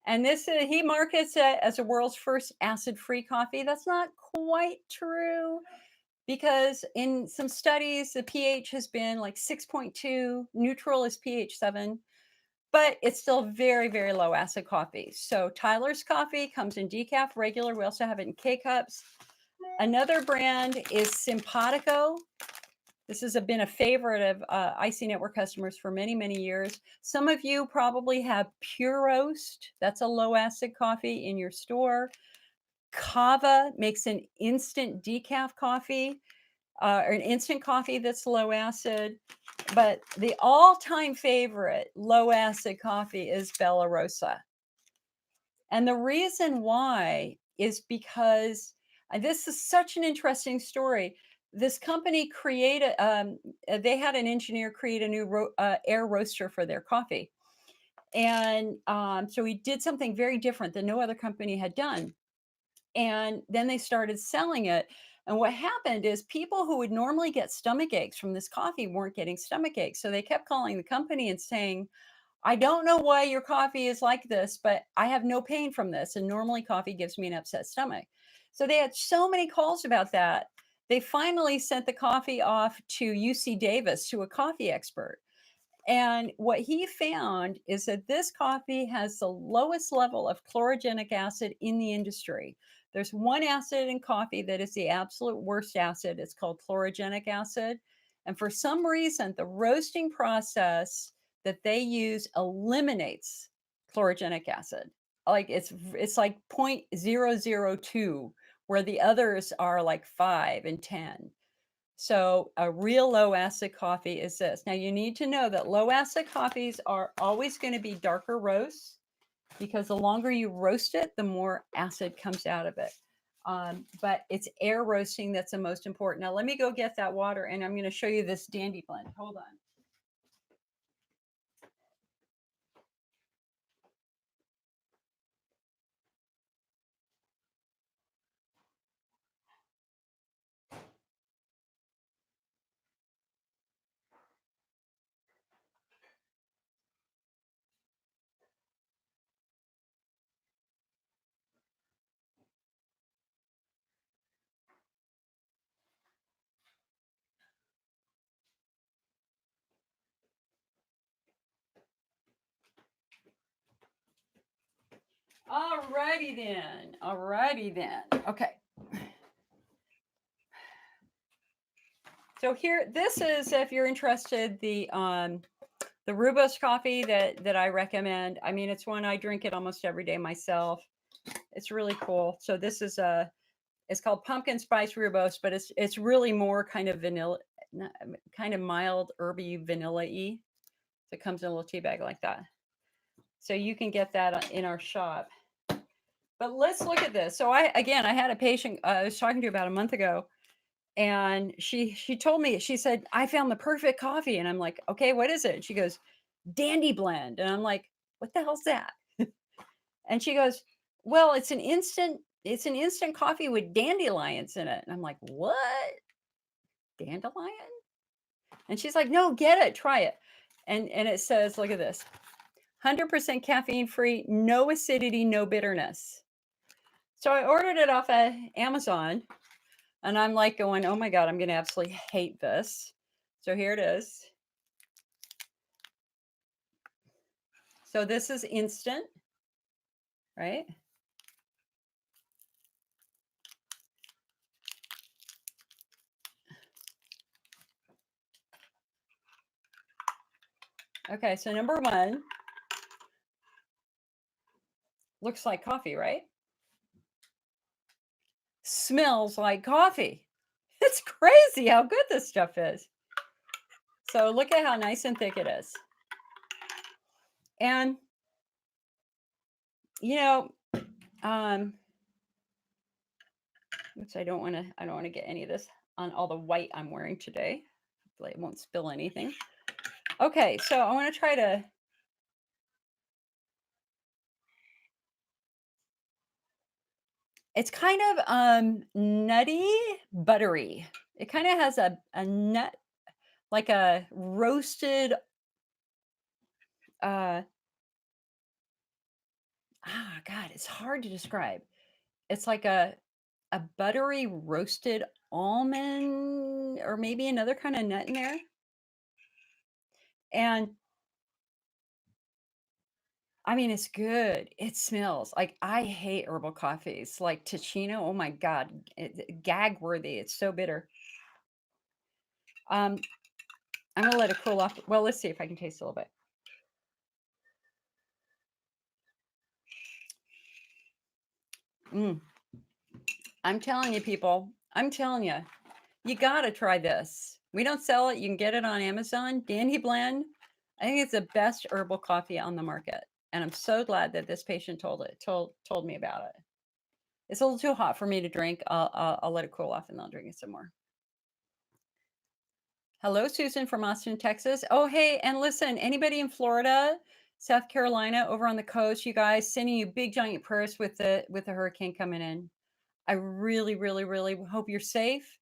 and this he markets it as the world's first acid-free coffee. That's not quite true because in some studies the pH has been like 6.2, neutral is pH 7, but it's still very, very low acid coffee. So Tyler's coffee comes in decaf, regular. We also have it in K cups. Another brand is Simpatico. This has been a favorite of IC Network customers for many, many years. Some of you probably have Pure Roast. That's a low acid coffee in your store. Kava makes an instant decaf coffee or an instant coffee that's low acid. But the all-time favorite low acid coffee is Bella Rosa. And the reason why is because this is such an interesting story. This company created, they had an engineer create a new air roaster for their coffee. And so he did something very different that no other company had done. And then they started selling it. And what happened is people who would normally get stomach aches from this coffee weren't getting stomach aches. So they kept calling the company and saying, I don't know why your coffee is like this, but I have no pain from this. And normally coffee gives me an upset stomach. So they had so many calls about that. They finally sent the coffee off to UC Davis, to a coffee expert. And what he found is that this coffee has the lowest level of chlorogenic acid in the industry. There's one acid in coffee that is the absolute worst acid. It's called chlorogenic acid. And for some reason, the roasting process that they use eliminates chlorogenic acid. like it's like 0.002, where the others are like 5 and 10. So a real low acid coffee is this. Now you need to know that low acid coffees are always going to be darker roasts, because the longer you roast it, the more acid comes out of it. But it's air roasting that's the most important. Now let me go get that water, and I'm going to show you this dandy blend. Hold on. Alrighty then. Alrighty then. Okay. So here, this is, if you're interested, the Rooibos coffee that I recommend. I mean, it's one I drink it almost every day myself. It's really cool. So this is it's called pumpkin spice Rooibos, but it's really more kind of vanilla, kind of mild herby vanilla-y. So it comes in a little tea bag like that. So you can get that in our shop. But let's look at this. So I had a patient I was talking to about a month ago, and she told me, she said, I found the perfect coffee. And I'm like, okay, what is it? And she goes, Dandy Blend. And I'm like, what the hell's that? And she goes, well, it's an instant coffee with dandelions in it. And I'm like, what? Dandelion? And she's like, no, get it, try it. And it says, look at this. 100% caffeine free, no acidity, no bitterness. So I ordered it off of Amazon, and I'm like going, oh my God, I'm going to absolutely hate this. So here it is. So this is instant, right? Okay, so number one, looks like coffee, right? Smells like coffee. It's crazy how good this stuff is. So look at how nice and thick it is. And, you know, which I don't want to get any of this on all the white I'm wearing today. Hopefully it won't spill anything. Okay, so I want to try to, it's kind of nutty, buttery. It kind of has a nut, like a roasted, God, it's hard to describe. It's like a buttery roasted almond, or maybe another kind of nut in there. And I mean, it's good. It smells like, I hate herbal coffees like Ticino. Oh my God, gag worthy. It's so bitter. I'm gonna let it cool off. Well, let's see if I can taste a little bit. I'm telling you, people. I'm telling you, you gotta try this. We don't sell it. You can get it on Amazon. Dandy Blend. I think it's the best herbal coffee on the market, and I'm so glad that this patient told me about it. It's a little too hot for me to drink. I'll let it cool off, and then I'll drink it some more. Hello, Susan from Austin, Texas. Oh, hey, and listen, anybody in Florida, South Carolina, over on the coast, you guys, sending you big giant prayers with the hurricane coming in. I really, really, really hope you're safe.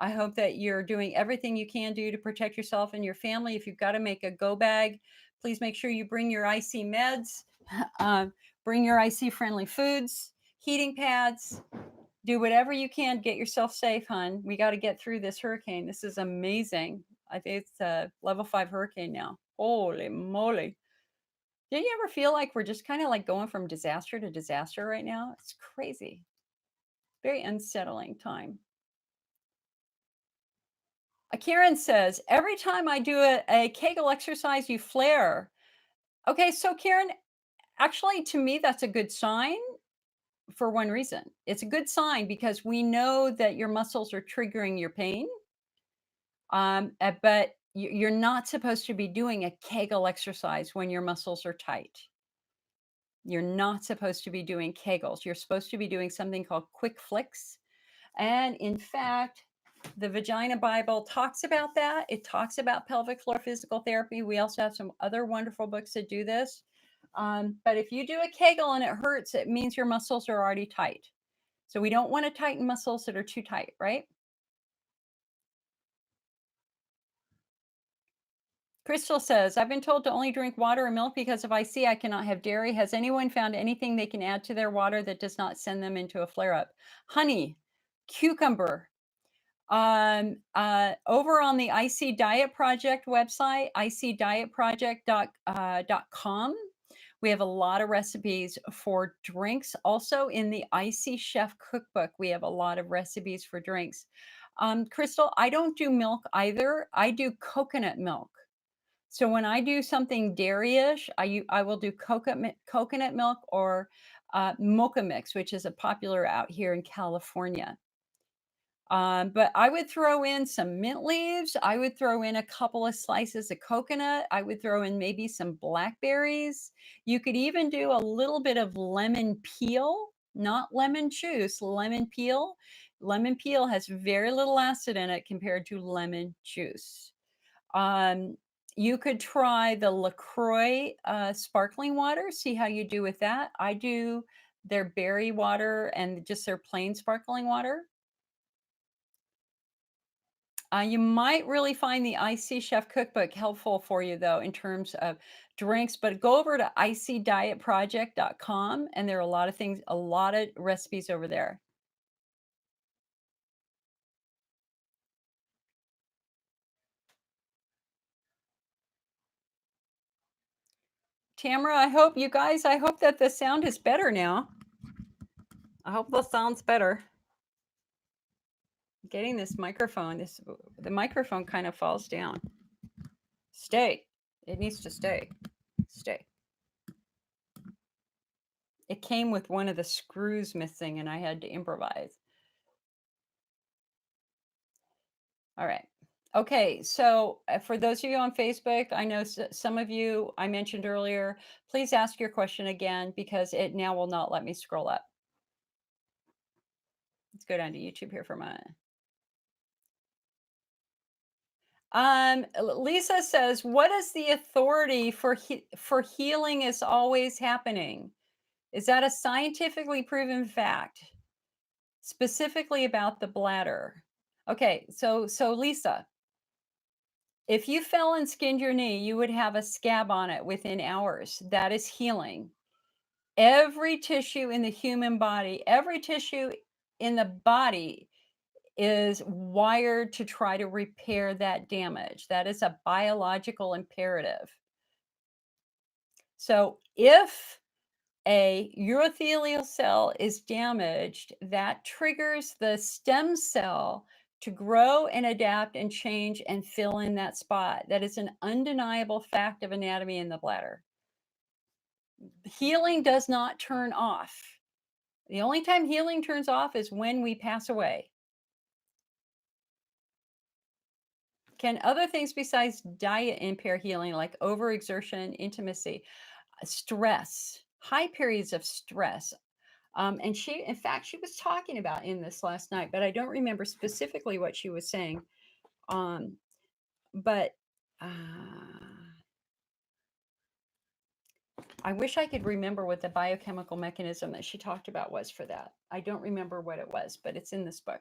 I hope that you're doing everything you can do to protect yourself and your family. If you've got to make a go bag, please make sure you bring your IC meds, bring your IC friendly foods, heating pads. Do whatever you can to get yourself safe, hon. We got to get through this hurricane. This is amazing. I think it's a level 5 hurricane now. Holy moly. Do you ever feel like we're just kind of like going from disaster to disaster right now? It's crazy. Very unsettling time. Karen says, every time I do a Kegel exercise, you flare. Okay, so Karen, Actually, to me, that's a good sign for one reason. It's a good sign because we know that your muscles are triggering your pain. But you're not supposed to be doing a Kegel exercise when your muscles are tight. You're not supposed to be doing Kegels. You're supposed to be doing something called quick flicks. And in fact, the Vagina Bible talks about that. It talks about pelvic floor physical therapy. We also have some other wonderful books that do this. But if you do a Kegel and it hurts, it means your muscles are already tight. So we don't want to tighten muscles that are too tight, right? Crystal says, I've been told to only drink water or milk because if I see I cannot have dairy. Has anyone found anything they can add to their water that does not send them into a flare up? Honey, cucumber. Over on the IC Diet Project website, icdietproject.com, we have a lot of recipes for drinks. Also in the IC Chef Cookbook, we have a lot of recipes for drinks. Crystal, I don't do milk either. I do coconut milk. So when I do something dairy-ish, I will do coconut milk or mocha mix, which is a popular out here in California. But I would throw in some mint leaves. I would throw in a couple of slices of coconut. I would throw in maybe some blackberries. You could even do a little bit of lemon peel, not lemon juice, lemon peel. Lemon peel has very little acid in it compared to lemon juice. Um, you could try the LaCroix sparkling water, see how you do with that. I do their berry water and just their plain sparkling water. You might really find the IC Chef Cookbook helpful for you, though, in terms of drinks. But go over to icdietproject.com, and there are a lot of things, a lot of recipes over there. Tamara, I hope that the sound is better now. I hope the sound's better. Getting this microphone, the microphone kind of falls down. Stay. It needs to stay. Stay. It came with one of the screws missing and I had to improvise. All right. Okay, so for those of you on Facebook, I know some of you I mentioned earlier, please ask your question again because it now will not let me scroll up. Let's go down to YouTube here for a moment. Lisa says, what is the authority for healing is always happening? Is that a scientifically proven fact? Specifically about the bladder. Okay, so Lisa, if you fell and skinned your knee, you would have a scab on it within hours. That is healing. Every tissue in the human body, every tissue in the body is wired to try to repair that damage. That is a biological imperative. So if a urothelial cell is damaged, that triggers the stem cell to grow and adapt and change and fill in that spot. That is an undeniable fact of anatomy in the bladder. Healing does not turn off. The only time healing turns off is when we pass away. Can other things besides diet impair healing, like overexertion, intimacy, stress, high periods of stress? And she, in fact, she was talking about in this last night, but I don't remember specifically what she was saying. But I wish I could remember what the biochemical mechanism that she talked about was for that. I don't remember what it was, but it's in this book.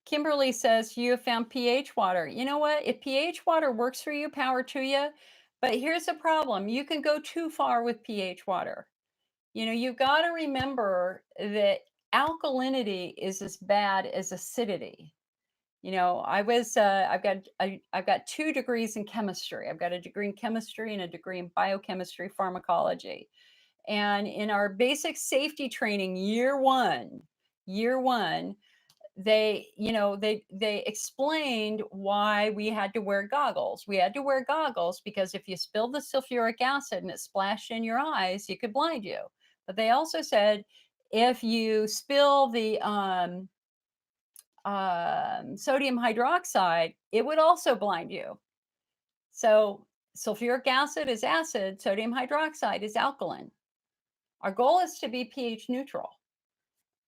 Kimberly says, you have found pH water. You know what? If pH water works for you, power to you. But here's the problem. You can go too far with pH water. You know, you've got to remember that alkalinity is as bad as acidity. You know, I've got 2 degrees in chemistry. I've got a degree in chemistry and a degree in biochemistry pharmacology. And in our basic safety training, year one, they explained why we had to wear goggles. We had to wear goggles because if you spilled the sulfuric acid and it splashed in your eyes, it could blind you. But they also said if you spill the sodium hydroxide, it would also blind you. So sulfuric acid is acid, sodium hydroxide is alkaline. Our goal is to be pH neutral.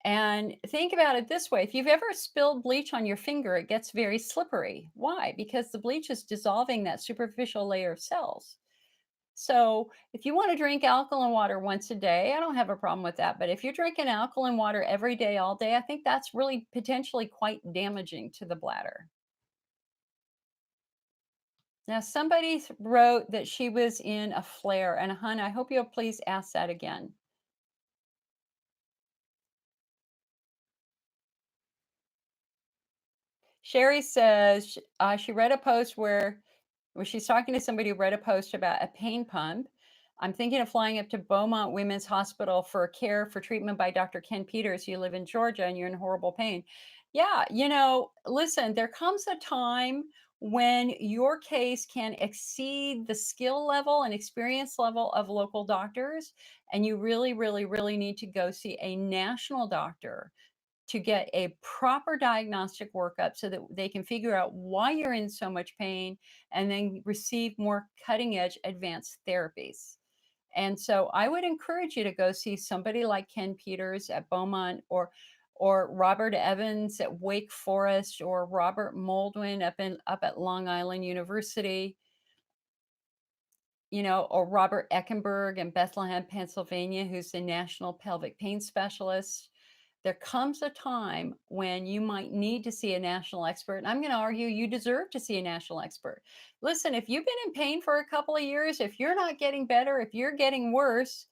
And think about it this way, if you've ever spilled bleach on your finger, it gets very slippery. Why? Because the bleach is dissolving that superficial layer of cells. So if you want to drink alkaline water once a day, I don't have a problem with that. But if you're drinking alkaline water every day, all day, I think that's really potentially quite damaging to the bladder. Now, somebody wrote that she was in a flare, and hun, I hope you'll please ask that again. Sherry says she read a post where she's talking to somebody who read a post about a pain pump. I'm thinking of flying up to Beaumont Women's Hospital for care for treatment by Dr. Ken Peters. You live in Georgia and you're in horrible pain. Yeah, listen, there comes a time when your case can exceed the skill level and experience level of local doctors, and you really, really, really need to go see a national doctor to get a proper diagnostic workup so that they can figure out why you're in so much pain and then receive more cutting edge advanced therapies. And so I would encourage you to go see somebody like Ken Peters at Beaumont or Robert Evans at Wake Forest or Robert Moldwin up at Long Island University, or Robert Eckenberg in Bethlehem, Pennsylvania, who's the national pelvic pain specialist. There comes a time when you might need to see a national expert. And I'm going to argue you deserve to see a national expert. Listen, if you've been in pain for a couple of years, if you're not getting better, if you're getting worse,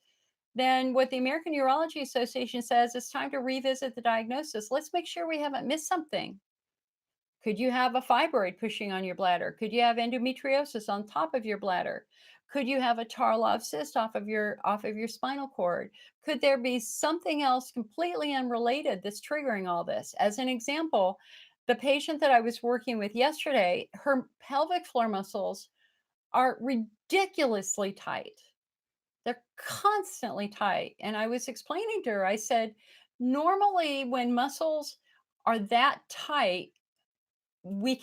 then what the American Urology Association says it's time to revisit the diagnosis. Let's make sure we haven't missed something. Could you have a fibroid pushing on your bladder? Could you have endometriosis on top of your bladder? Could you have a Tarlov cyst off of your spinal cord? Could there be something else completely unrelated that's triggering all this? As an example, the patient that I was working with yesterday, her pelvic floor muscles are ridiculously tight. They're constantly tight. And I was explaining to her, I said, normally when muscles are that tight, we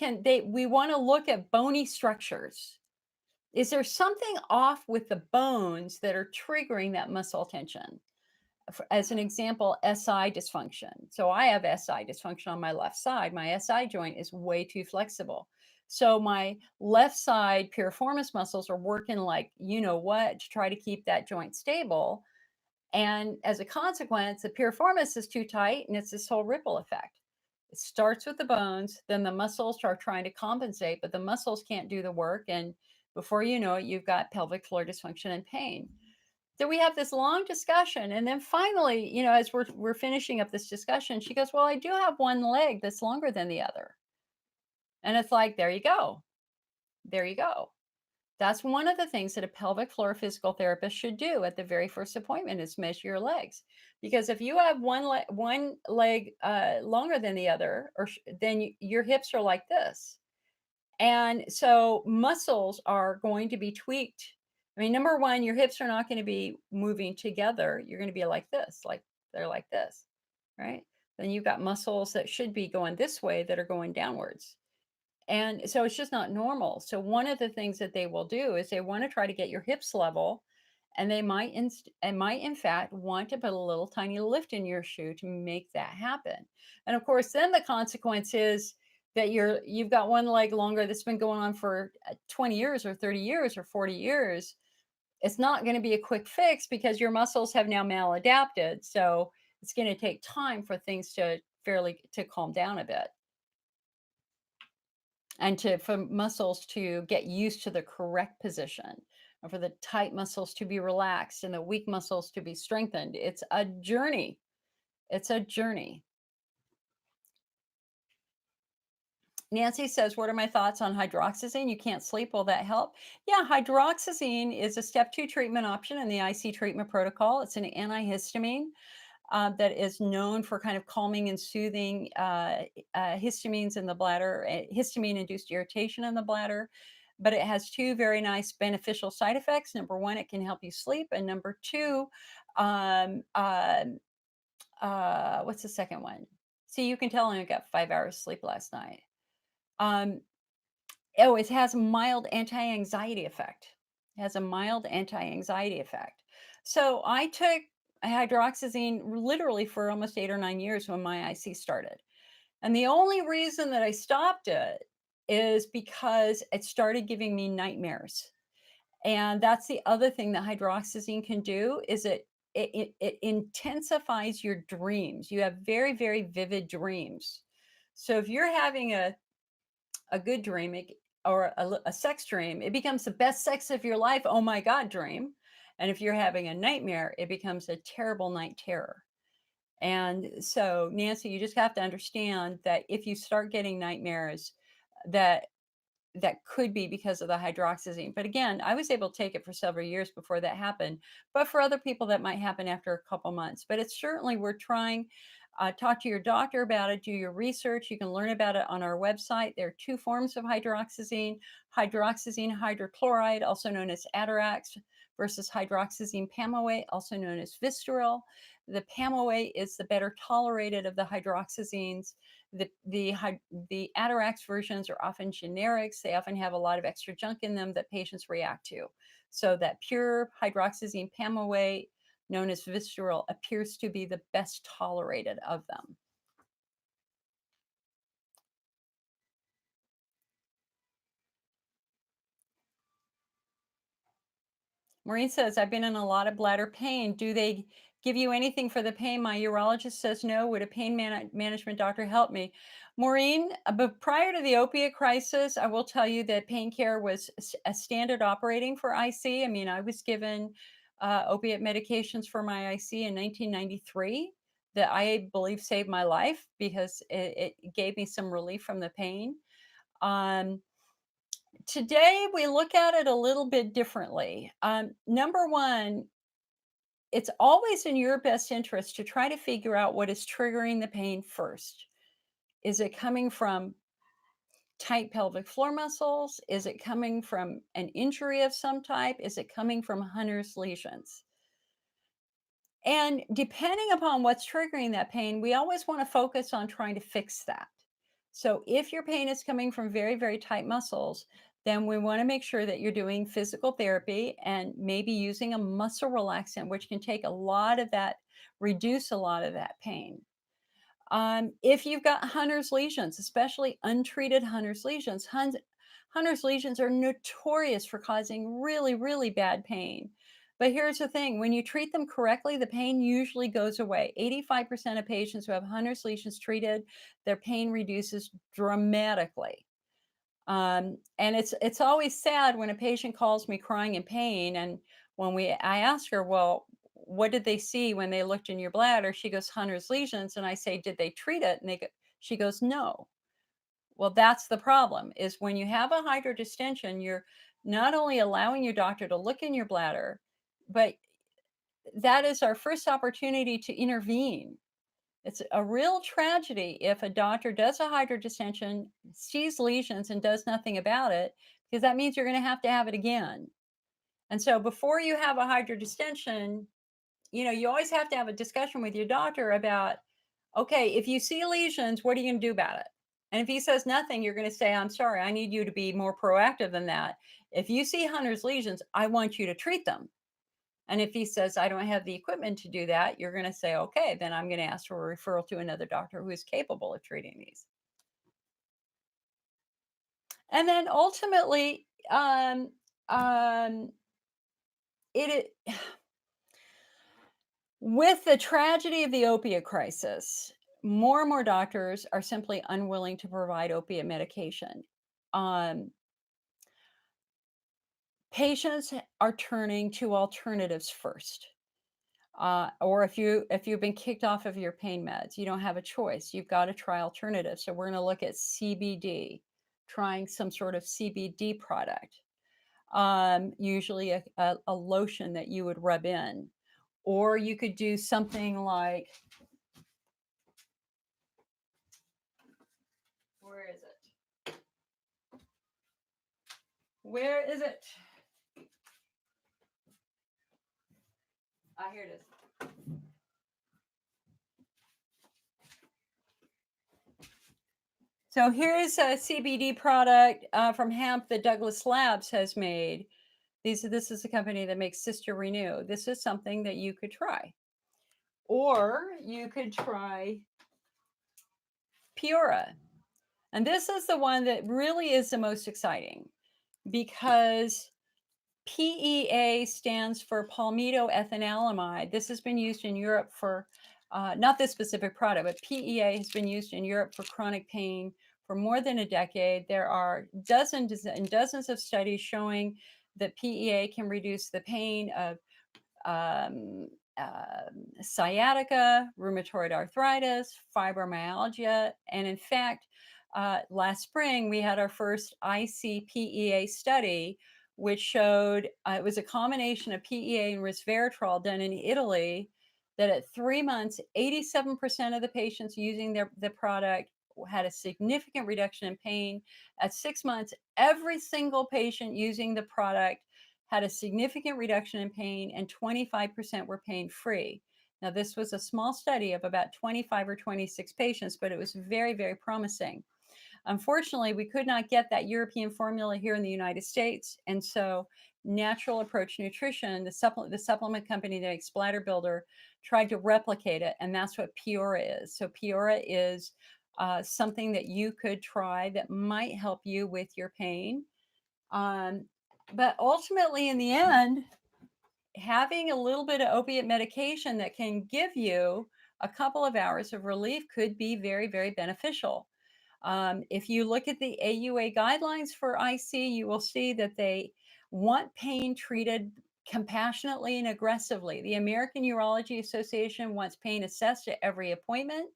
want to look at bony structures. Is there something off with the bones that are triggering that muscle tension? As an example, SI dysfunction. So I have SI dysfunction on my left side. My SI joint is way too flexible. So my left side piriformis muscles are working like you know what to try to keep that joint stable. And as a consequence, the piriformis is too tight and it's this whole ripple effect. It starts with the bones, then the muscles start trying to compensate, but the muscles can't do the work. And before you know it, you've got pelvic floor dysfunction and pain. So we have this long discussion. And then finally, as we're finishing up this discussion, she goes, well, I do have one leg that's longer than the other. And it's like, there you go. There you go. That's one of the things that a pelvic floor physical therapist should do at the very first appointment is measure your legs. Because if you have one leg longer than the other, then your hips are like this. And so muscles are going to be tweaked. I mean, number one, your hips are not going to be moving together. You're going to be like this, like they're like this, right? Then you've got muscles that should be going this way that are going downwards. And so it's just not normal. So one of the things that they will do is they want to try to get your hips level, and they might in fact want to put a little tiny lift in your shoe to make that happen. And of course, then the consequence is that you've got one leg longer that's been going on for 20 years or 30 years or 40 years. It's not going to be a quick fix because your muscles have now maladapted. So it's going to take time for things to calm down a bit, and for muscles to get used to the correct position, and for the tight muscles to be relaxed and the weak muscles to be strengthened. It's a journey. It's a journey. Nancy says, what are my thoughts on hydroxyzine? You can't sleep. Will that help? Yeah, hydroxyzine is a step 2 treatment option in the IC treatment protocol. It's an antihistamine. that is known for kind of calming and soothing histamines in the bladder, histamine-induced irritation in the bladder. But it has two very nice beneficial side effects. Number one, it can help you sleep, and number two, um, uh, what's the second one? See, you can tell I got 5 hours sleep last night. Um, oh, it has a mild anti-anxiety effect. It has a mild anti-anxiety effect. So I took hydroxyzine literally for almost 8 or 9 years when my IC started. And the only reason that I stopped it is because it started giving me nightmares. And that's the other thing that hydroxyzine can do is it intensifies your dreams. You have very, very vivid dreams. So if you're having a good dream or a sex dream, it becomes the best sex of your life. Oh my God, dream. And if you're having a nightmare, it becomes a terrible night terror. And so, Nancy, you just have to understand that if you start getting nightmares, that that could be because of the hydroxyzine. But again, I was able to take it for several years before that happened. But for other people, that might happen after a couple months. But it's certainly worth trying. Talk to your doctor about it, do your research. You can learn about it on our website. There are two forms of hydroxyzine hydrochloride, also known as Atarax, versus hydroxyzine pamoate, also known as Vistaril. The pamoate is the better tolerated of the hydroxyzines. The Atarax versions are often generics. They often have a lot of extra junk in them that patients react to. So that pure hydroxyzine pamoate, known as Vistaril, appears to be the best tolerated of them. Maureen says, I've been in a lot of bladder pain. Do they give you anything for the pain? My urologist says no. Would a pain management doctor help me? Maureen, but prior to the opiate crisis, I will tell you that pain care was a standard operating for IC. I mean, I was given opiate medications for my IC in 1993 that I believe saved my life because it gave me some relief from the pain. Today, we look at it a little bit differently. Number one, it's always in your best interest to try to figure out what is triggering the pain first. Is it coming from tight pelvic floor muscles? Is it coming from an injury of some type? Is it coming from Hunner's lesions? And depending upon what's triggering that pain, we always want to focus on trying to fix that. So if your pain is coming from very, very tight muscles, then we want to make sure that you're doing physical therapy and maybe using a muscle relaxant, which can take a lot of that, reduce a lot of that pain. If you've got Hunner's lesions, especially untreated Hunner's lesions, Hunner's lesions are notorious for causing really, really bad pain. But here's the thing, when you treat them correctly, the pain usually goes away. 85% of patients who have Hunner's lesions treated, their pain reduces dramatically. And it's always sad when a patient calls me crying in pain, and I ask her, well, what did they see when they looked in your bladder? She goes, Hunner's lesions, and I say, did they treat it? And she goes, no. Well, that's the problem. Is when you have a hydrodistension, you're not only allowing your doctor to look in your bladder, but that is our first opportunity to intervene. It's a real tragedy if a doctor does a hydrodistension, sees lesions, and does nothing about it, because that means you're going to have it again. And so before you have a hydrodistension, you always have to have a discussion with your doctor about, okay, if you see lesions, what are you going to do about it? And if he says nothing, you're going to say, I'm sorry, I need you to be more proactive than that. If you see Hunner's lesions, I want you to treat them. And if he says, I don't have the equipment to do that, you're going to say, okay, then I'm going to ask for a referral to another doctor who is capable of treating these. And then ultimately, it with the tragedy of the opiate crisis, more and more doctors are simply unwilling to provide opiate medication. Patients are turning to alternatives first. Or if you've been kicked off of your pain meds, you don't have a choice. You've got to try alternatives. So we're going to look at CBD, trying some sort of CBD product. Usually a lotion that you would rub in, or you could do something like Where is it? Ah, here it is. So here's a CBD product from hemp that Douglas Labs has made. This is a company that makes Sister Renew. This is something that you could try. Or you could try Piora. And this is the one that really is the most exciting because PEA stands for palmitoethanolamide. This has been used in Europe for, not this specific product, but PEA has been used in Europe for chronic pain for more than a decade. There are dozens and dozens of studies showing that PEA can reduce the pain of um, sciatica, rheumatoid arthritis, fibromyalgia, and in fact, last spring we had our first ICPEA study, which showed it was a combination of PEA and resveratrol done in Italy. That at 3 months, 87% of the patients using the product had a significant reduction in pain. At 6 months, every single patient using the product had a significant reduction in pain, and 25% were pain free. Now, this was a small study of about 25 or 26 patients, but it was very, very promising. Unfortunately, we could not get that European formula here in the United States. And so Natural Approach Nutrition, the supplement company that makes Bladder Builder, tried to replicate it. And that's what Piora is. So Piora is something that you could try that might help you with your pain. But ultimately, in the end, having a little bit of opiate medication that can give you a couple of hours of relief could be very, very beneficial. If you look at the AUA guidelines for IC, you will see that they want pain treated compassionately and aggressively. The American Urology Association wants pain assessed at every appointment,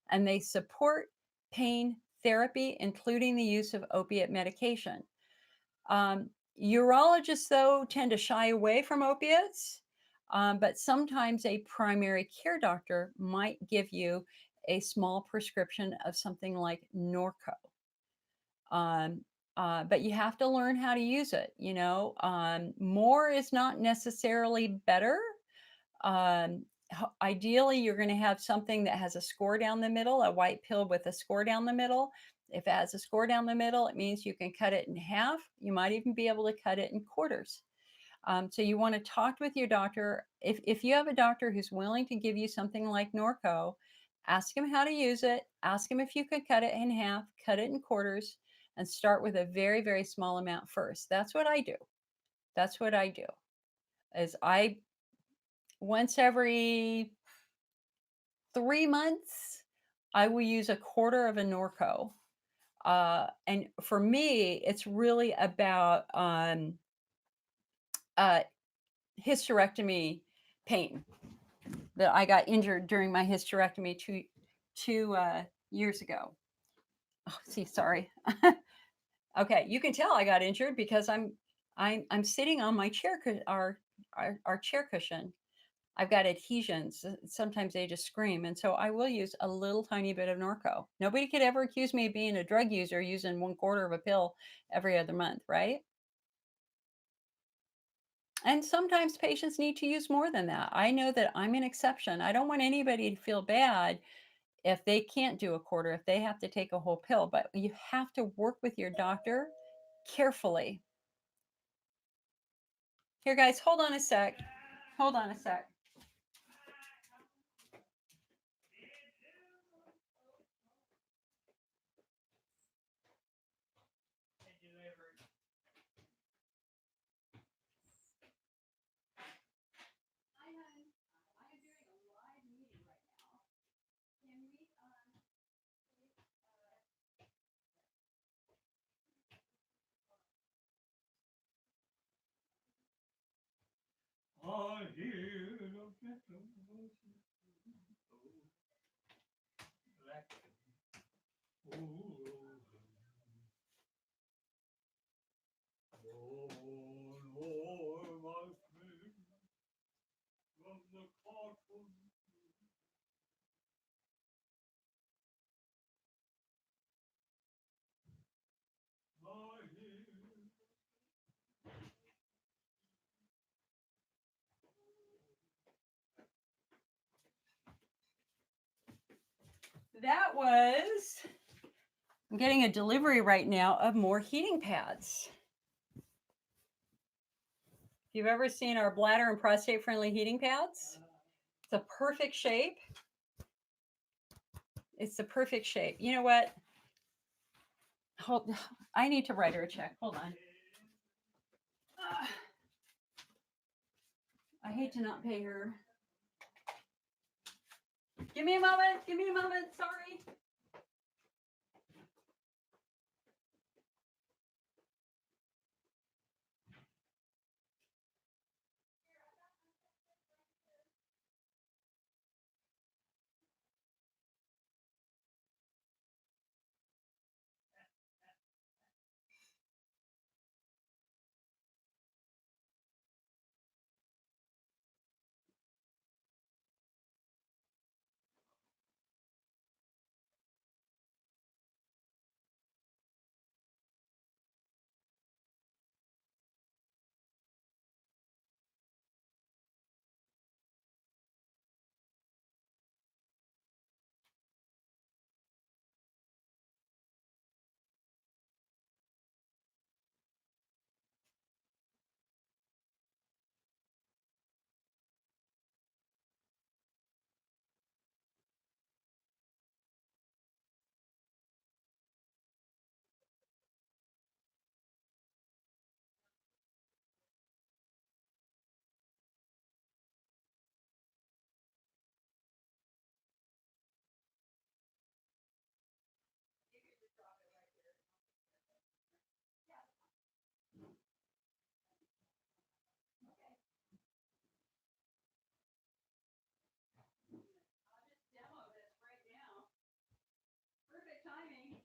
and they support pain therapy, including the use of opiate medication. Urologists, though, tend to shy away from opiates, but sometimes a primary care doctor might give you a small prescription of something like Norco. But you have to learn how to use it. More is not necessarily better. Ideally, you're going to have something that has a score down the middle, a white pill with a score down the middle. If it has a score down the middle, it means you can cut it in half. You might even be able to cut it in quarters. So you want to talk with your doctor. If you have a doctor who's willing to give you something like Norco, ask him how to use it. Ask him if you could cut it in half, cut it in quarters, and start with a very, very small amount first. That's what I do. That's what I do. Is I once every 3 months, I will use a quarter of a Norco. And for me, it's really about hysterectomy pain. That I got injured during my hysterectomy two years ago. Oh, see, sorry. Okay, you can tell I got injured because I'm sitting on my chair, our chair cushion. I've got adhesions. Sometimes they just scream. And so I will use a little tiny bit of Norco. Nobody could ever accuse me of being a drug user using 1/4 of a pill every other month, right? And sometimes patients need to use more than that. I know that I'm an exception. I don't want anybody to feel bad if they can't do a quarter, if they have to take a whole pill, but you have to work with your doctor carefully. Here, guys, hold on a sec. Hold on a sec. I hear that was, I'm getting a delivery right now of more heating pads. If you've ever seen our bladder and prostate friendly heating pads, it's a perfect shape. It's the perfect shape. You know what? Hold, I need to write her a check. Hold on. I hate to not pay her. Give me a moment. Give me a moment. Sorry. Demo this right now. Perfect timing.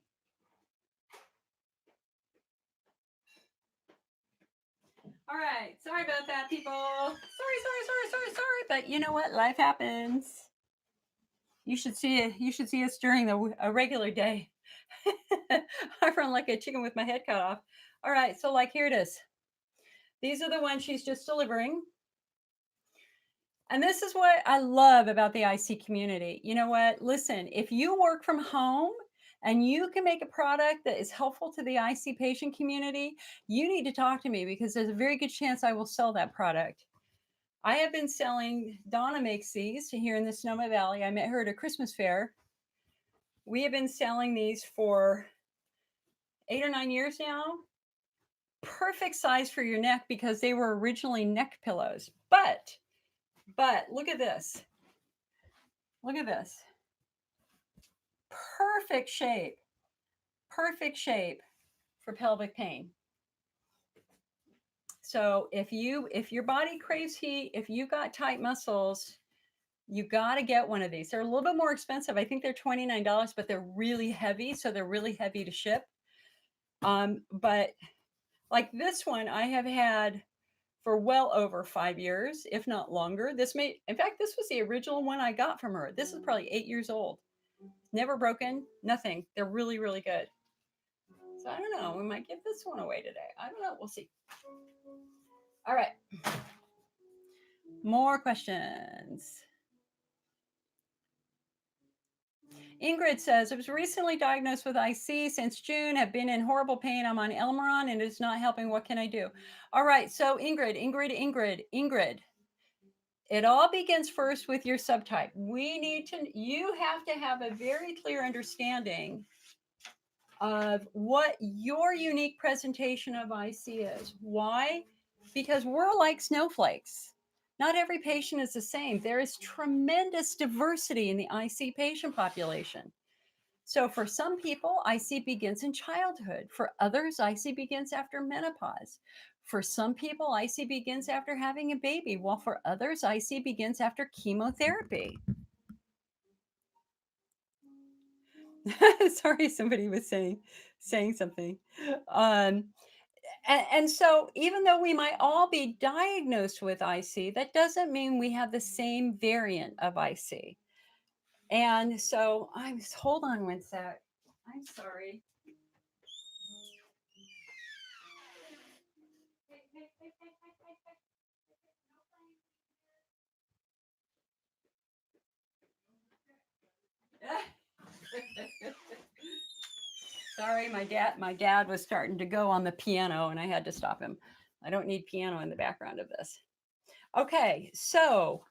All right. Sorry about that, people. Sorry. But you know what? Life happens. You should see it. You should see us during a regular day. I run like a chicken with my head cut off. All right. So, like, here it is. These are the ones she's just delivering. And this is what I love about the IC community. You know what? Listen, if you work from home and you can make a product that is helpful to the IC patient community, you need to talk to me because there's a very good chance I will sell that product. I have been selling, Donna makes these here in the Sonoma Valley. I met her at a Christmas fair. We have been selling these for 8 or 9 years now. Perfect size for your neck because they were originally neck pillows. But look at this. Look at this. Perfect shape. Perfect shape for pelvic pain. So if your body craves heat, if you got tight muscles, you got to get one of these. They're a little bit more expensive. I think they're $29, but they're really heavy. So they're really heavy to ship. But like this one, I have had for well over 5 years, if not longer. In fact, this was the original one I got from her. This is probably 8 years old. Never broken, nothing. They're really, really good. So I don't know. We might give this one away today. I don't know. We'll see. All right. More questions. Ingrid says, I was recently diagnosed with IC since June, have been in horrible pain. I'm on Elmeron and it's not helping. What can I do? All right. So Ingrid, it all begins first with your subtype. You have to have a very clear understanding of what your unique presentation of IC is. Why? Because we're like snowflakes. Not every patient is the same. There is tremendous diversity in the IC patient population. So for some people, IC begins in childhood. For others, IC begins after menopause. For some people, IC begins after having a baby, while for others, IC begins after chemotherapy. Sorry, somebody was saying something. And so even though we might all be diagnosed with IC, that doesn't mean we have the same variant of IC. And so hold on one sec. I'm sorry. Sorry, my dad was starting to go on the piano and I had to stop him. I don't need piano in the background of this. Okay, so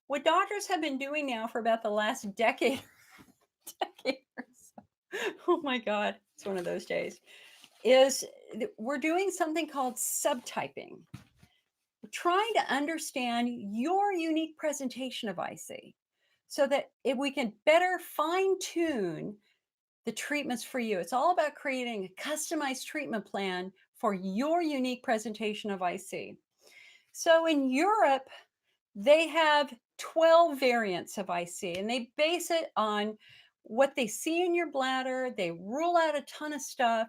what doctors have been doing now for about the last decade, decade or so, oh my God, it's one of those days, is we're doing something called subtyping. We're trying to understand your unique presentation of IC so that if we can better fine tune the treatments for you. It's all about creating a customized treatment plan for your unique presentation of IC. So in Europe, they have 12 variants of IC and they base it on what they see in your bladder. They rule out a ton of stuff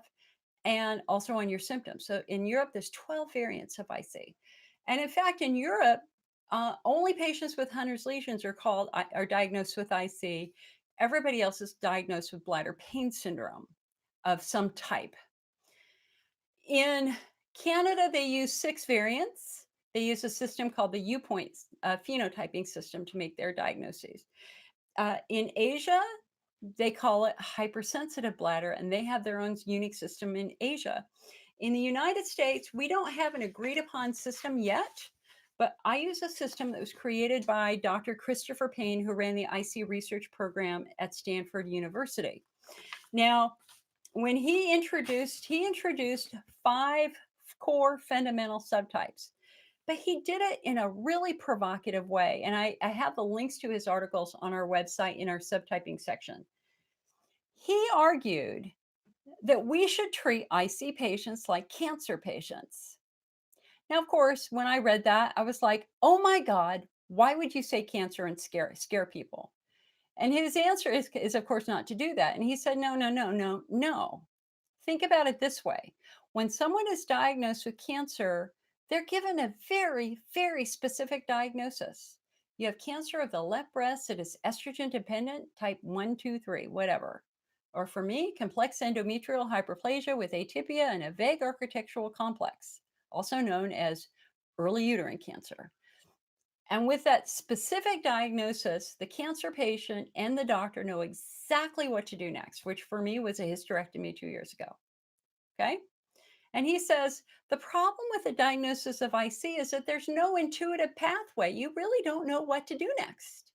and also on your symptoms. So in Europe, there's 12 variants of IC. And in fact, in Europe, only patients with Hunner's lesions are diagnosed with IC. Everybody else is diagnosed with bladder pain syndrome of some type. In Canada, they use 6 variants. They use a system called the U-Point phenotyping system to make their diagnoses. In Asia, they call it hypersensitive bladder, and they have their own unique system in Asia. In the United States, we don't have an agreed upon system yet, but I use a system that was created by Dr. Christopher Payne, who ran the IC research program at Stanford University. Now, when he introduced 5 core fundamental subtypes, but he did it in a really provocative way. And I have the links to his articles on our website in our subtyping section. He argued that we should treat IC patients like cancer patients. Now, of course, when I read that, I was like, oh my God, why would you say cancer and scare people? And his answer is, of course, not to do that. And he said, no, no, no, no, no. Think about it this way. When someone is diagnosed with cancer, they're given a very, very specific diagnosis. You have cancer of the left breast that is estrogen dependent, type 1, 2, 3, whatever. Or for me, complex endometrial hyperplasia with atypia and a vague architectural complex, also known as early uterine cancer. And with that specific diagnosis, the cancer patient and the doctor know exactly what to do next, which for me was a hysterectomy 2 years ago. Okay. And he says the problem with the diagnosis of IC is that there's no intuitive pathway. You really don't know what to do next.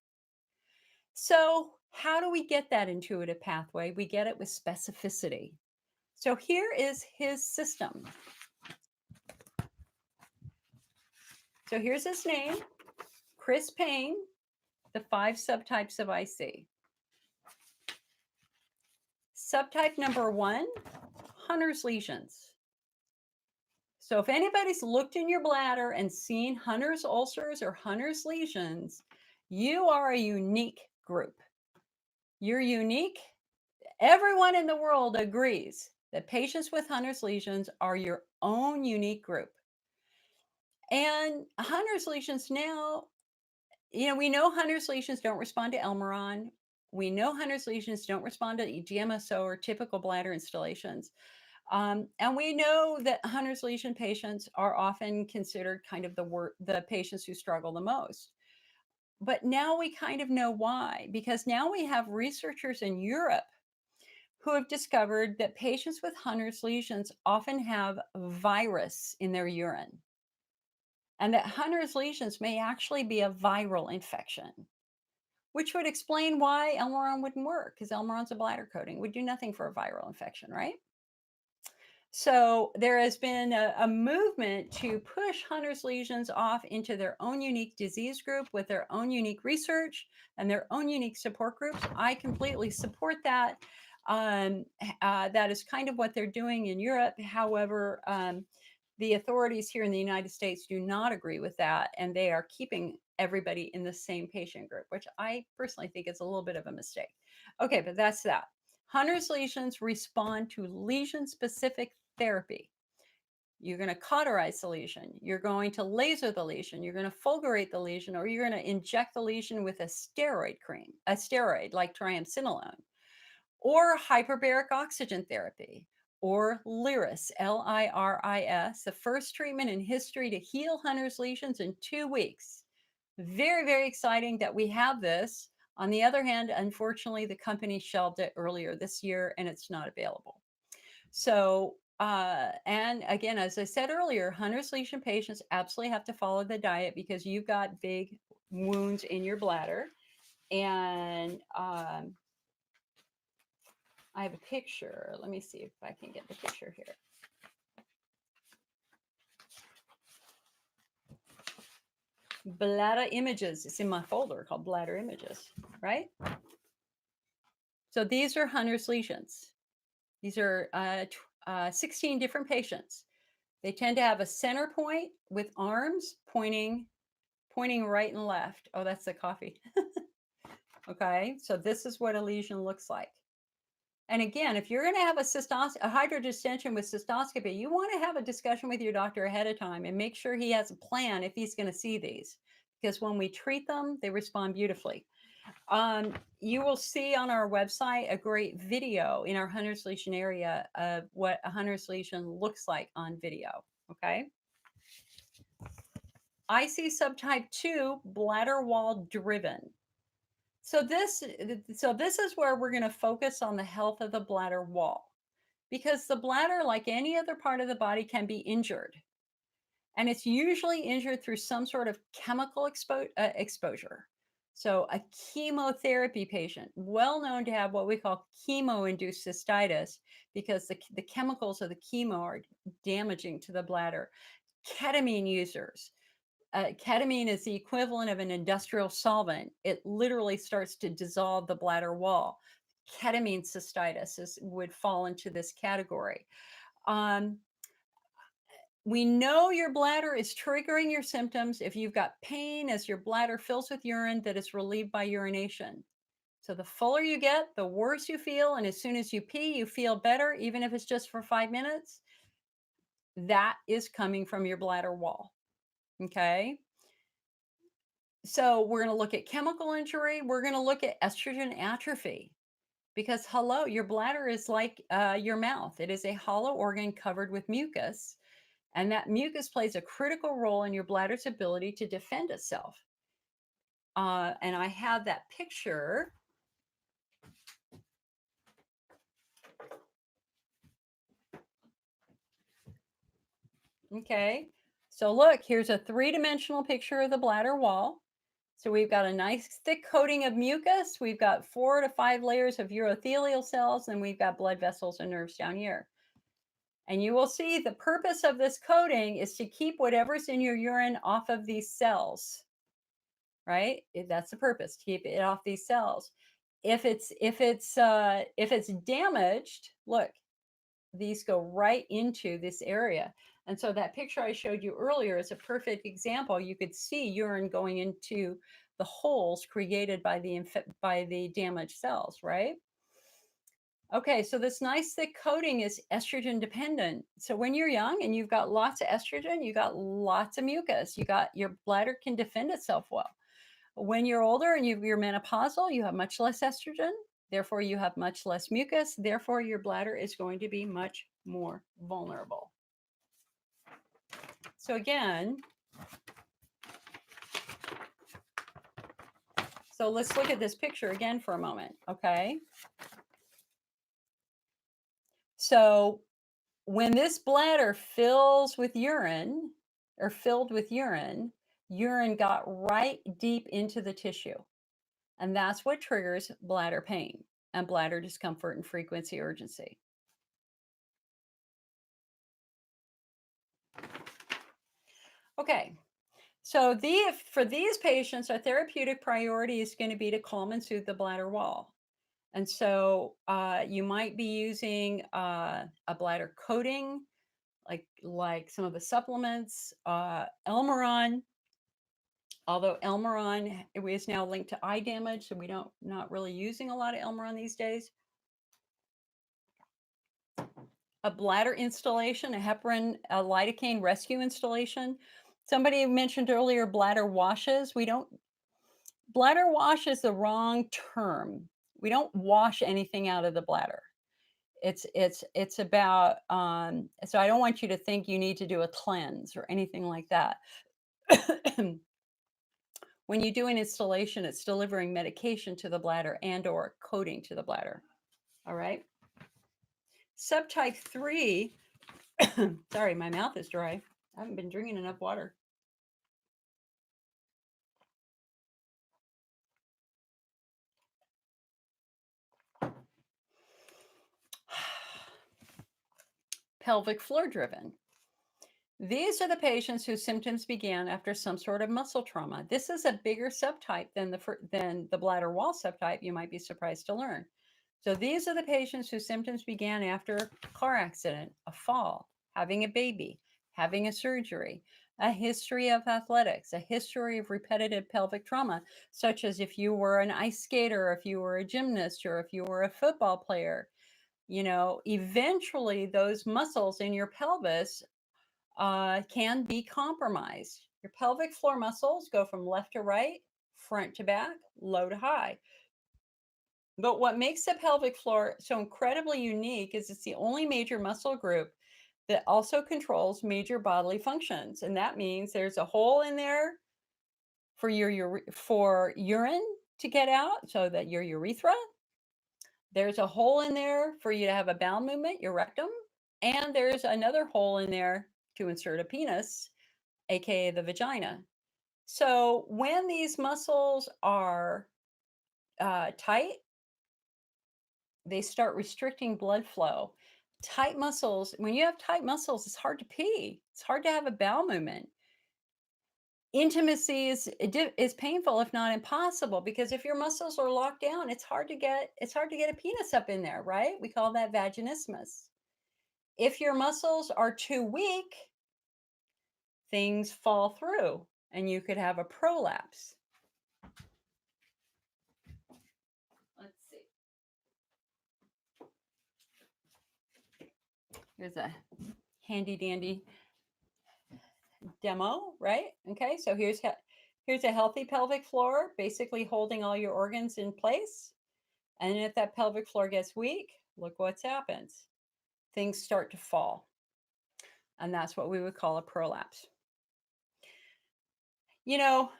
So, how do we get that intuitive pathway? We get it with specificity. So, here is his system. So, here's his name, Chris Payne, the 5 subtypes of IC. Subtype number 1, Hunner's lesions. So if anybody's looked in your bladder and seen Hunner's ulcers or Hunner's lesions, you are a unique group. You're unique. Everyone in the world agrees that patients with Hunner's lesions are your own unique group. And Hunner's lesions now, we know Hunner's lesions don't respond to Elmeron. We know Hunner's lesions don't respond to DMSO or typical bladder installations. And we know that Hunner's lesion patients are often considered kind of the patients who struggle the most. But now we kind of know why, because now we have researchers in Europe who have discovered that patients with Hunner's lesions often have virus in their urine, and that Hunner's lesions may actually be a viral infection, which would explain why Elmeron wouldn't work, because Elmeron's a bladder coating, would do nothing for a viral infection, right? So there has been a movement to push Hunner's lesions off into their own unique disease group with their own unique research and their own unique support groups. I completely support that. That is kind of what they're doing in Europe. However, the authorities here in the United States do not agree with that, and they are keeping everybody in the same patient group, which I personally think is a little bit of a mistake. Okay, but that's that. Hunner's lesions respond to lesion-specific therapy. You're going to cauterize the lesion. You're going to laser the lesion. You're going to fulgurate the lesion, or you're going to inject the lesion with a steroid cream, a steroid like triamcinolone, or hyperbaric oxygen therapy, or Liris, Liris, the first treatment in history to heal Hunner's lesions in 2 weeks. Very, very exciting that we have this. On the other hand, unfortunately, the company shelved it earlier this year and it's not available. So, and again, as I said earlier, Hunter's lesion patients absolutely have to follow the diet because you've got big wounds in your bladder. And I have a picture. Let me see if I can get the picture here. Bladder images. It's in my folder called Bladder Images, right? So these are Hunter's lesions. These are 16 different patients. They tend to have a center point with arms pointing right and left. Oh, that's the coffee. Okay, so this is what a lesion looks like. And again, if you're going to have a hydrodistension with cystoscopy, you want to have a discussion with your doctor ahead of time and make sure he has a plan if he's going to see these, because when we treat them, they respond beautifully. You will see on our website a great video in our Hunter's lesion area of what a Hunter's lesion looks like on video. Okay. IC subtype 2, bladder wall driven. So this is where we're going to focus on the health of the bladder wall, because the bladder, like any other part of the body, can be injured. And it's usually injured through some sort of chemical exposure. So a chemotherapy patient, well known to have what we call chemo-induced cystitis, because the chemicals of the chemo are damaging to the bladder. Ketamine users. Ketamine is the equivalent of an industrial solvent. It literally starts to dissolve the bladder wall. Ketamine cystitis would fall into this category. We know your bladder is triggering your symptoms if you've got pain as your bladder fills with urine that is relieved by urination. So the fuller you get, the worse you feel. And as soon as you pee, you feel better, even if it's just for 5 minutes. That is coming from your bladder wall. Okay. So we're going to look at chemical injury. We're going to look at estrogen atrophy, because hello, your bladder is like your mouth. It is a hollow organ covered with mucus. And that mucus plays a critical role in your bladder's ability to defend itself. And I have that picture. Okay. So look, here's a 3-dimensional picture of the bladder wall. So we've got a nice thick coating of mucus. We've got 4 to 5 layers of urothelial cells, and we've got blood vessels and nerves down here. And you will see the purpose of this coating is to keep whatever's in your urine off of these cells, right? That's the purpose, to keep it off these cells. If it's damaged, look, these go right into this area. And so that picture I showed you earlier is a perfect example. You could see urine going into the holes created by the damaged cells, right? Okay, so this nice thick coating is estrogen dependent. So when you're young and you've got lots of estrogen, you got lots of mucus, your bladder can defend itself well. When you're older and you're menopausal, you have much less estrogen, therefore you have much less mucus, therefore your bladder is going to be much more vulnerable. So again, so let's look at this picture again for a moment, okay? So when this bladder filled with urine, urine got right deep into the tissue. And that's what triggers bladder pain and bladder discomfort and frequency urgency. Okay, so for these patients, our therapeutic priority is going to be to calm and soothe the bladder wall. And so you might be using a bladder coating, like some of the supplements, Elmeron. Although Elmeron is now linked to eye damage, so not really using a lot of Elmeron these days. A bladder installation, a heparin, a lidocaine rescue installation. Somebody mentioned earlier bladder washes. Bladder wash is the wrong term. We don't wash anything out of the bladder. It's about, so I don't want you to think you need to do a cleanse or anything like that. When you do an installation, it's delivering medication to the bladder and or coating to the bladder. All right. Subtype 3, sorry, my mouth is dry. I haven't been drinking enough water. Pelvic floor driven. These are the patients whose symptoms began after some sort of muscle trauma. This is a bigger subtype than the bladder wall subtype, you might be surprised to learn. So these are the patients whose symptoms began after a car accident, a fall, having a baby, having a surgery, a history of athletics, a history of repetitive pelvic trauma, such as if you were an ice skater, or if you were a gymnast, or if you were a football player. Eventually those muscles in your pelvis can be compromised. Your pelvic floor muscles go from left to right, front to back, low to high. But what makes the pelvic floor so incredibly unique is it's the only major muscle group that also controls major bodily functions. And that means there's a hole in there for for urine to get out, so that your urethra. There's a hole in there for you to have a bowel movement, your rectum. And there's another hole in there to insert a penis, aka the vagina. So when these muscles are tight, they start restricting blood flow. Tight muscles, when you have tight muscles, it's hard to pee. It's hard to have a bowel movement. Intimacy is painful, if not impossible, because if your muscles are locked down, it's hard to get a penis up in there, right? We call that vaginismus. If your muscles are too weak, things fall through and you could have a prolapse. Let's see. Here's a handy dandy demo, right? Okay, so here's a healthy pelvic floor, basically holding all your organs in place. And if that pelvic floor gets weak, look what happens. Things start to fall. And that's what we would call a prolapse. So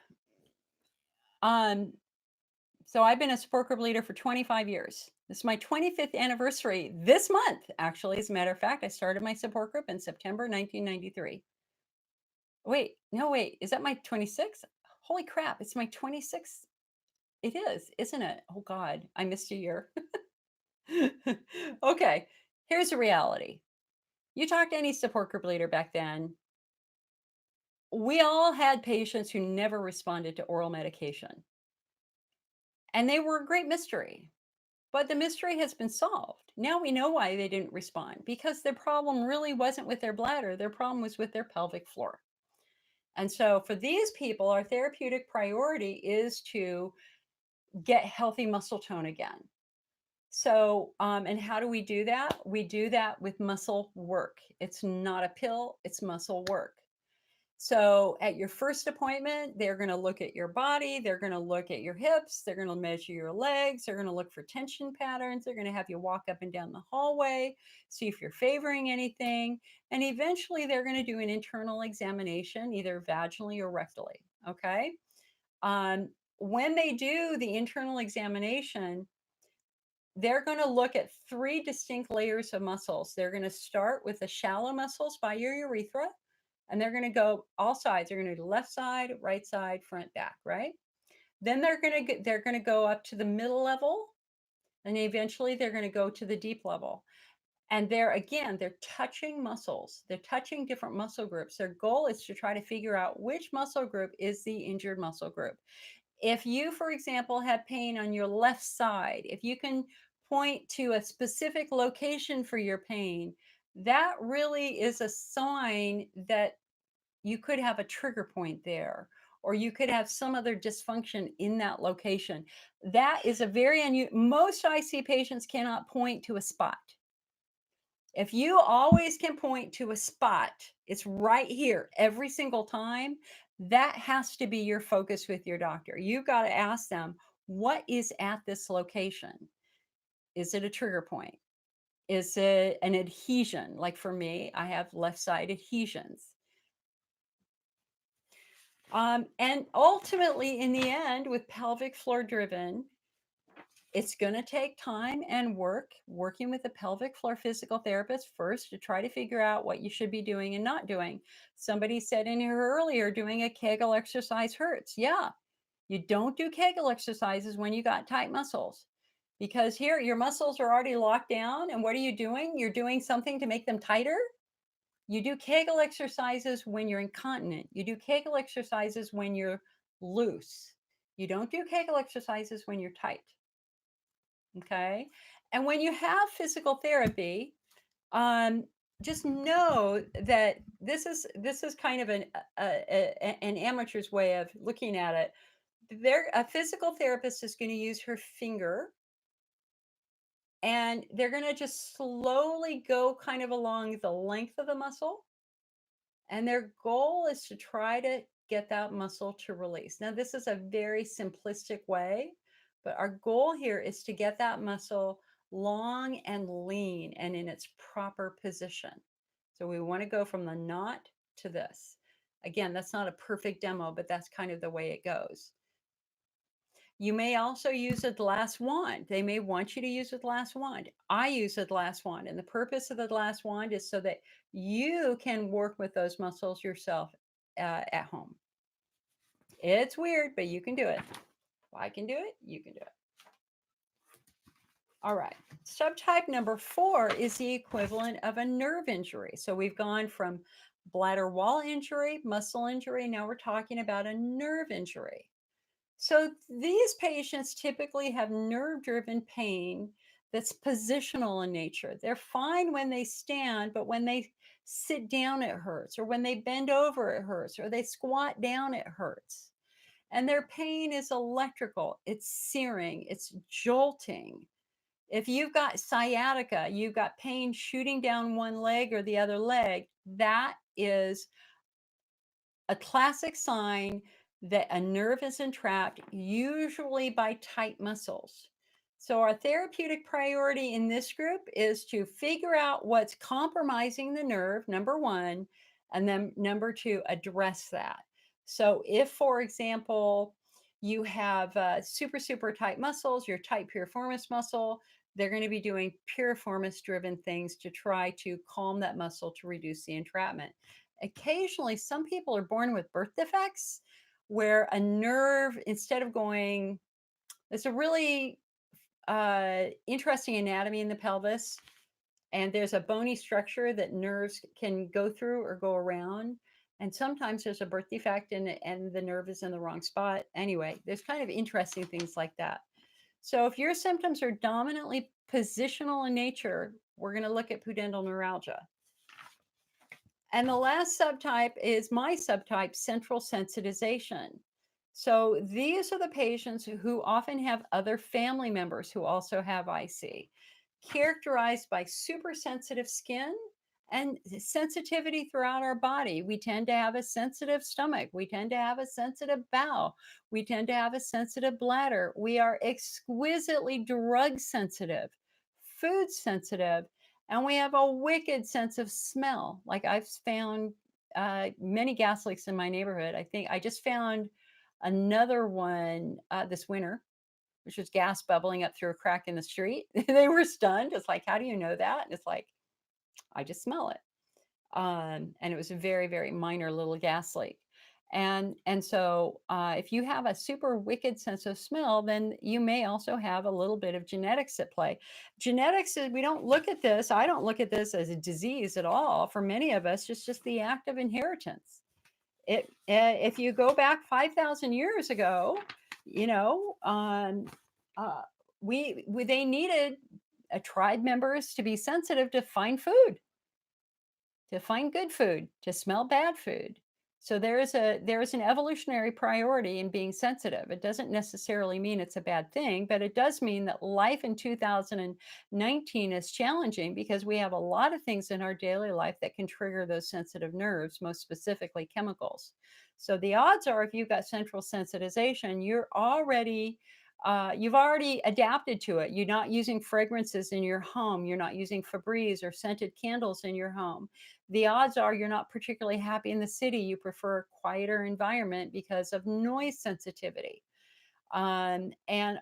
I've been a support group leader for 25 years. This is my 25th anniversary this month, actually. As a matter of fact, I started my support group in September 1993. Wait, is that my 26th? Holy crap, it's my 26th. It is, isn't it? Oh God, I missed a year. Okay, here's the reality. You talk to any support group leader back then, we all had patients who never responded to oral medication. And they were a great mystery. But the mystery has been solved. Now we know why they didn't respond, because their problem really wasn't with their bladder. Their problem was with their pelvic floor. And so for these people, our therapeutic priority is to get healthy muscle tone again. So, and how do we do that? We do that with muscle work. It's not a pill, it's muscle work. So at your first appointment, they're going to look at your body, they're going to look at your hips, they're going to measure your legs, they're going to look for tension patterns, they're going to have you walk up and down the hallway, see if you're favoring anything, and eventually they're going to do an internal examination, either vaginally or rectally, okay? When they do the internal examination, they're going to look at 3 distinct layers of muscles. They're going to start with the shallow muscles by your urethra, and they're going to go all sides. They're going to do left side, right side, front, back, right? Then they're going to go up to the middle level, and eventually they're going to go to the deep level. And they're touching muscles. They're touching different muscle groups. Their goal is to try to figure out which muscle group is the injured muscle group. If you, for example, have pain on your left side, if you can point to a specific location for your pain, that really is a sign that you could have a trigger point there, or you could have some other dysfunction in that location. That is a very unusual. Most IC patients cannot point to a spot. If you always can point to a spot, it's right here every single time, that has to be your focus with your doctor. You've got to ask them, what is at this location? Is it a trigger point? Is it an adhesion? Like for me, I have left side adhesions. And ultimately, in the end, with pelvic floor driven, it's going to take time and work working with a pelvic floor physical therapist first to try to figure out what you should be doing and not doing. Somebody said in here earlier, doing a Kegel exercise hurts. Yeah, you don't do Kegel exercises when you got tight muscles because here your muscles are already locked down. And what are you doing? You're doing something to make them tighter. You do Kegel exercises when you're incontinent. You do Kegel exercises when you're loose. You don't do Kegel exercises when you're tight. Okay. And when you have physical therapy, um, just know that this is kind of an amateur's way of looking at it. A physical therapist is going to use her finger and they're going to just slowly go kind of along the length of the muscle. And their goal is to try to get that muscle to release. Now, this is a very simplistic way, but our goal here is to get that muscle long and lean and in its proper position. So we want to go from the knot to this. Again, that's not a perfect demo, but that's kind of the way it goes. You may also use a glass wand. They may want you to use a glass wand. I use a glass wand, and the purpose of the glass wand is so that you can work with those muscles yourself at home. It's weird, but you can do it. If I can do it, you can do it. All right. Subtype number 4 is the equivalent of a nerve injury. So we've gone from bladder wall injury, muscle injury. Now we're talking about a nerve injury. So these patients typically have nerve-driven pain that's positional in nature. They're fine when they stand, but when they sit down, it hurts, or when they bend over, it hurts, or they squat down, it hurts. And their pain is electrical, it's searing, it's jolting. If you've got sciatica, you've got pain shooting down one leg or the other leg, that is a classic sign that a nerve is entrapped, usually by tight muscles. So, our therapeutic priority in this group is to figure out what's compromising the nerve, number one, and then number two, address that. So, if, for example, you have super, super tight muscles, your tight piriformis muscle, they're going to be doing piriformis driven things to try to calm that muscle to reduce the entrapment. Occasionally, some people are born with birth defects where a nerve, instead of going, it's a really interesting anatomy in the pelvis, and there's a bony structure that nerves can go through or go around. And sometimes there's a birth defect and the nerve is in the wrong spot. Anyway, there's kind of interesting things like that. So if your symptoms are dominantly positional in nature, we're going to look at pudendal neuralgia. And the last subtype is my subtype, central sensitization. So these are the patients who often have other family members who also have IC, characterized by super sensitive skin and sensitivity throughout our body. We tend to have a sensitive stomach. We tend to have a sensitive bowel. We tend to have a sensitive bladder. We are exquisitely drug sensitive, food sensitive, and we have a wicked sense of smell. Like I've found many gas leaks in my neighborhood. I think I just found another one this winter, which was gas bubbling up through a crack in the street. They were stunned. It's like, how do you know that? And it's like, I just smell it. And it was a very, very minor little gas leak. And so if you have a super wicked sense of smell, then you may also have a little bit of genetics at play. Genetics is, we don't look at this, I don't look at this as a disease at all. For many of us, it's just the act of inheritance. If you go back 5,000 years ago, you know, they needed tribe members to be sensitive to find food, to find good food, to smell bad food. So there is an evolutionary priority in being sensitive. It doesn't necessarily mean it's a bad thing, but it does mean that life in 2019 is challenging because we have a lot of things in our daily life that can trigger those sensitive nerves, most specifically chemicals. So the odds are if you've got central sensitization, you're already You've already adapted to it. You're not using fragrances in your home. You're not using Febreze or scented candles in your home. The odds are you're not particularly happy in the city. You prefer a quieter environment because of noise sensitivity. And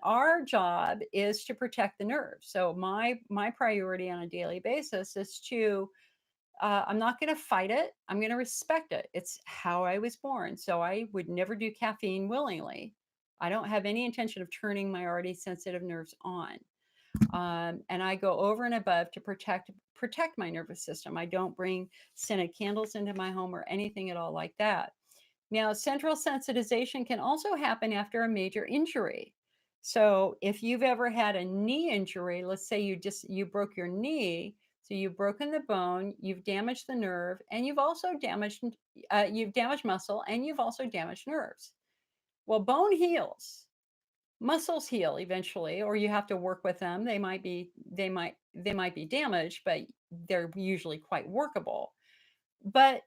our job is to protect the nerves. So my priority on a daily basis is to I'm not going to fight it. I'm going to respect it. It's how I was born. So I would never do caffeine willingly. I don't have any intention of turning my already sensitive nerves on. And I go over and above to protect my nervous system. I don't bring scented candles into my home or anything at all like that. Now, central sensitization can also happen after a major injury. So, if you've ever had a knee injury, let's say you broke your knee, so you've broken the bone, you've damaged the nerve, and you've damaged muscle, and you've also damaged nerves. Well, bone heals, muscles heal eventually, or you have to work with them. They might be damaged, but they're usually quite workable. But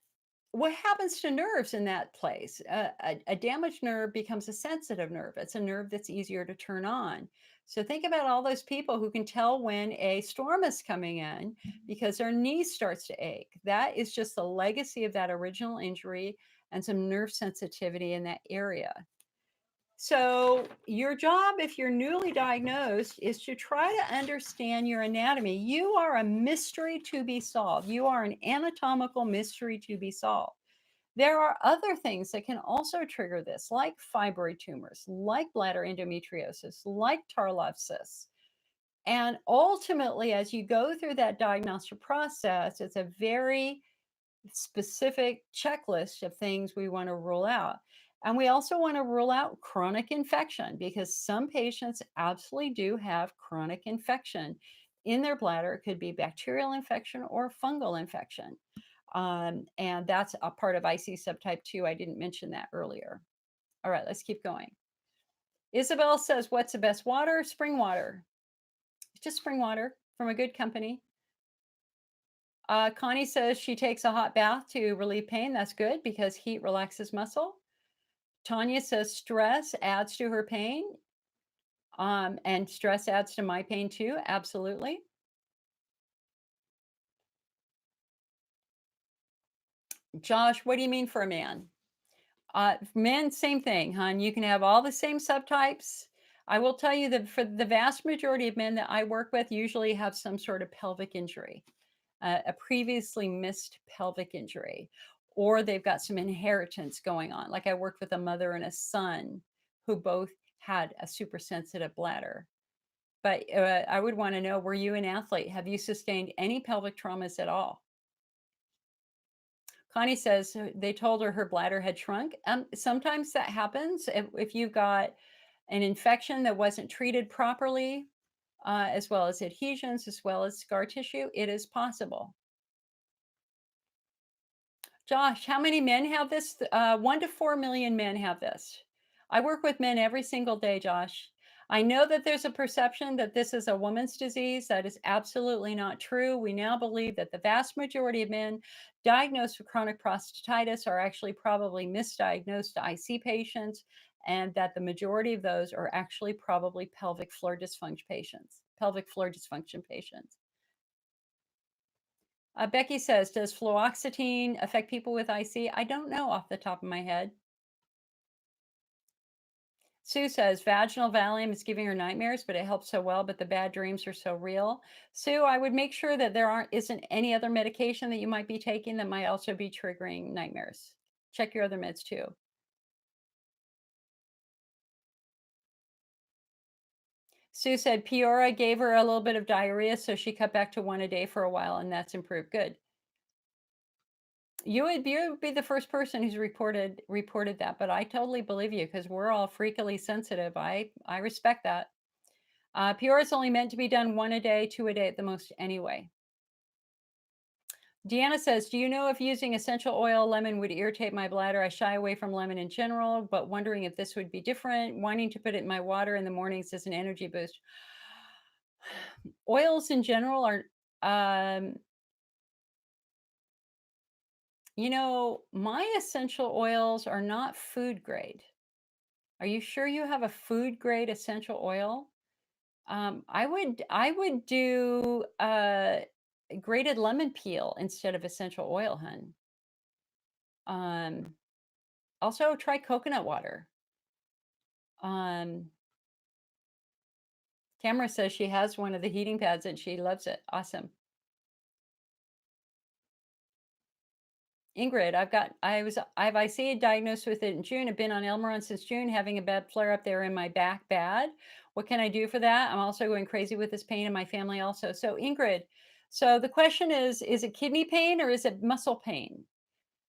what happens to nerves in that place? A damaged nerve becomes a sensitive nerve. It's a nerve that's easier to turn on. So think about all those people who can tell when a storm is coming in because their knee starts to ache. That is just the legacy of that original injury and some nerve sensitivity in that area. So, your job, if you're newly diagnosed, is to try to understand your anatomy. You are a mystery to be solved. You are an anatomical mystery to be solved. There are other things that can also trigger this, like fibroid tumors, like bladder endometriosis, like Tarlov cysts. And ultimately, as you go through that diagnostic process, it's a very specific checklist of things we want to rule out. And we also want to rule out chronic infection because some patients absolutely do have chronic infection in their bladder. It could be bacterial infection or fungal infection. And that's a part of IC subtype 2. I didn't mention that earlier. All right, let's keep going. Isabel says, what's the best water? Spring water. Just spring water from a good company. Connie says she takes a hot bath to relieve pain. That's good because heat relaxes muscle. Tanya says stress adds to her pain. And stress adds to my pain too. Absolutely. Josh, what do you mean for a man? Men, same thing, hon. You can have all the same subtypes. I will tell you that for the vast majority of men that I work with, usually have some sort of pelvic injury, a previously missed pelvic injury, or they've got some inheritance going on. Like I worked with a mother and a son who both had a super sensitive bladder. But I would want to know, were you an athlete? Have you sustained any pelvic traumas at all? Connie says they told her bladder had shrunk. Sometimes that happens if you've got an infection that wasn't treated properly, as well as adhesions, as well as scar tissue. It is possible. Josh, how many men have this? 1 to 4 million men have this. I work with men every single day, Josh. I know that there's a perception that this is a woman's disease. That is absolutely not true. We now believe that the vast majority of men diagnosed with chronic prostatitis are actually probably misdiagnosed IC patients, and that the majority of those are actually probably pelvic floor dysfunction patients. Becky says, does fluoxetine affect people with IC? I don't know off the top of my head. Sue says, vaginal Valium is giving her nightmares, but it helps so well, but the bad dreams are so real. Sue, I would make sure that isn't any other medication that you might be taking that might also be triggering nightmares. Check your other meds too. Sue said Peora gave her a little bit of diarrhea, so she cut back to one a day for a while, and that's improved. Good. You would be the first person who's reported that, but I totally believe you because we're all freakily sensitive. I respect that. Pure is only meant to be done one a day, two a day at the most anyway. Deanna says, do you know if using essential oil lemon would irritate my bladder? I shy away from lemon in general, but wondering if this would be different. Wanting to put it in my water in the mornings as an energy boost. Oils in general are, um, my essential oils are not food grade. Are you sure you have a food grade essential oil? I would do grated lemon peel instead of essential oil, hun. Um, Also try coconut water. Um, Tamara says she has one of the heating pads and she loves it. Awesome. Ingrid, I've IC diagnosed with it in June. I've been on Elmeron since June, having a bad flare up there in my back bad. What can I do for that? I'm also going crazy with this pain in my family also. So Ingrid, so the question is it kidney pain or is it muscle pain?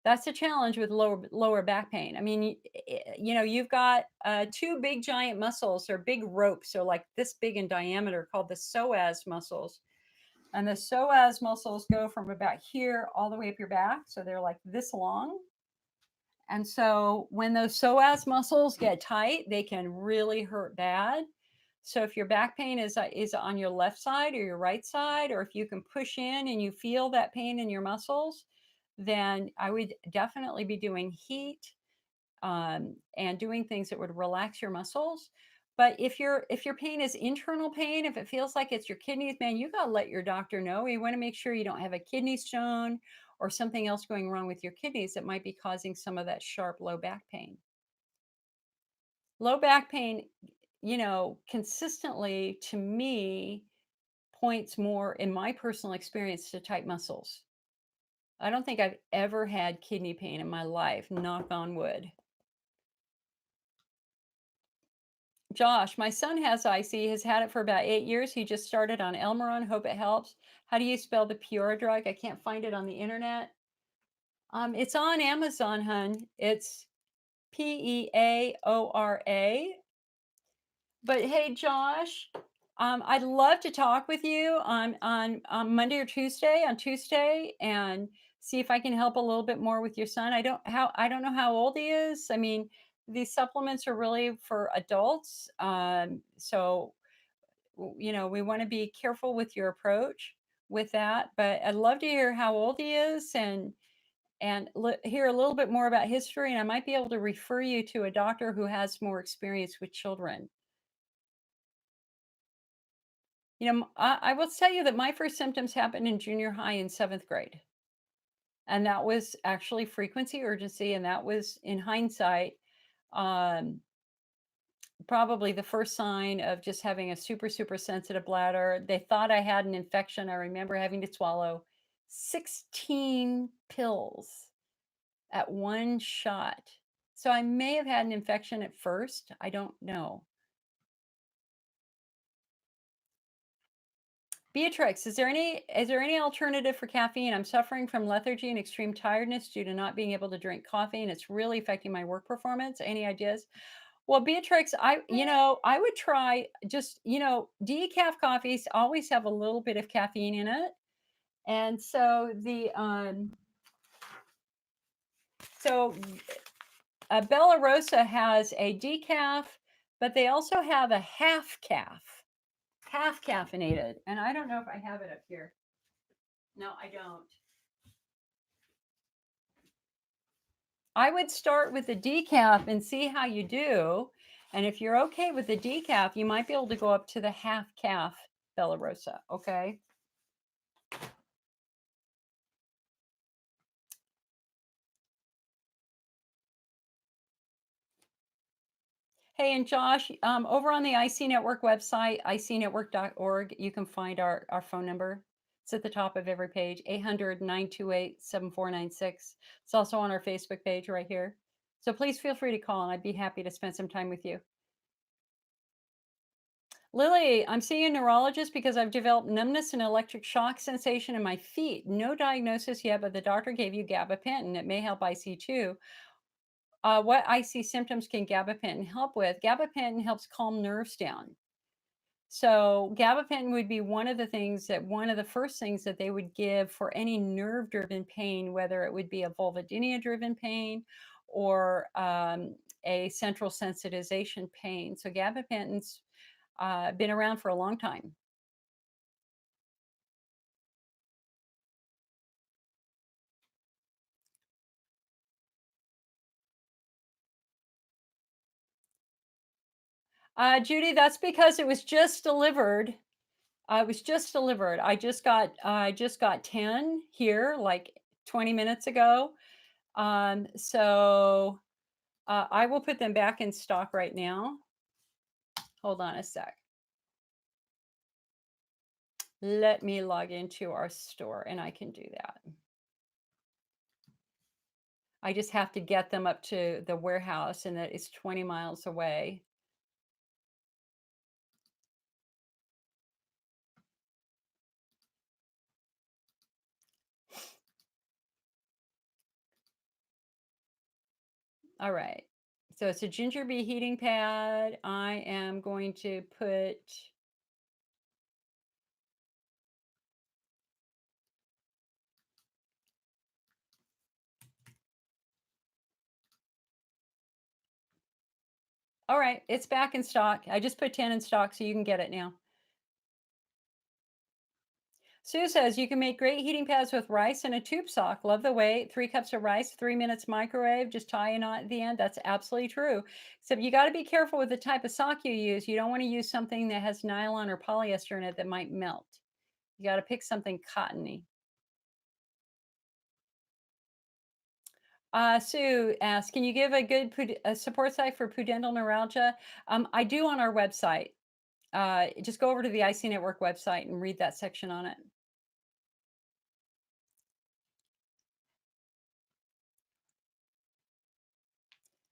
That's a challenge with lower back pain. I mean, you know, you've got two big giant muscles or big ropes, so like this big in diameter, called the psoas muscles. And the psoas muscles go from about here all the way up your back. So they're like this long. And so when those psoas muscles get tight, they can really hurt bad. So if your back pain is on your left side or your right side, or if you can push in and you feel that pain in your muscles, then I would definitely be doing heat and doing things that would relax your muscles. But if your pain is internal pain, if it feels like it's your kidneys, man, you got to let your doctor know. You want to make sure you don't have a kidney stone or something else going wrong with your kidneys that might be causing some of that sharp low back pain. Low back pain, you know, consistently to me points more in my personal experience to tight muscles. I don't think I've ever had kidney pain in my life, knock on wood. Josh, my son has IC, has had it for about 8 years. He just started on Elmeron. Hope it helps. How do you spell the Peora drug? I can't find it on the internet. It's on Amazon, hun. It's Peora. But hey, Josh, I'd love to talk with you on Monday or Tuesday. On Tuesday, and see if I can help a little bit more with your son. I don't know how old he is. I mean, these supplements are really for adults. So you know, we want to be careful with your approach with that. But I'd love to hear how old he is and hear a little bit more about history. And I might be able to refer you to a doctor who has more experience with children. You know, I will tell you that my first symptoms happened in junior high in seventh grade. And that was actually frequency urgency. And that was, in hindsight, um, probably the first sign of just having a super, super sensitive bladder. They thought I had an infection. I remember having to swallow 16 pills at one shot. So I may have had an infection at first. I don't know. Beatrix, is there any alternative for caffeine? I'm suffering from lethargy and extreme tiredness due to not being able to drink coffee, and it's really affecting my work performance. Any ideas? Well, Beatrix, I would try just, decaf coffees always have a little bit of caffeine in it. And so Bella Rosa has a decaf, but they also have a half caffeinated. And I don't know if I have it up here. No, I don't. I would start with the decaf and see how you do. And if you're okay with the decaf, you might be able to go up to the half calf Bella Rosa. Okay. Hey, and Josh, over on the IC Network website, icnetwork.org, you can find our phone number. It's at the top of every page, 800-928-7496. It's also on our Facebook page right here. So please feel free to call, and I'd be happy to spend some time with you. Lily, I'm seeing a neurologist because I've developed numbness and electric shock sensation in my feet. No diagnosis yet, but the doctor gave you gabapentin. It may help IC too. What IC symptoms can gabapentin help with? Gabapentin helps calm nerves down. So gabapentin would be one of the first things that they would give for any nerve-driven pain, whether it would be a vulvodynia-driven pain or a central sensitization pain. So gabapentin's been around for a long time. Judy, that's because it was just delivered. It was just delivered. I just got 10 here like 20 minutes ago. So I will put them back in stock right now. Hold on a sec. Let me log into our store and I can do that. I just have to get them up to the warehouse and that is 20 miles away. All right. So it's a ginger bee heating pad. I am going to put all right, it's back in stock. I just put 10 in stock so you can get it now. Sue says you can make great heating pads with rice and a tube sock. Love the weight. 3 cups of rice, 3 minutes microwave, just tie a knot at the end. That's absolutely true. Except you got to be careful with the type of sock you use. You don't want to use something that has nylon or polyester in it that might melt. You got to pick something cottony. Sue asks, can you give a good support site for pudendal neuralgia? I do on our website. Just go over to the IC Network website and read that section on it.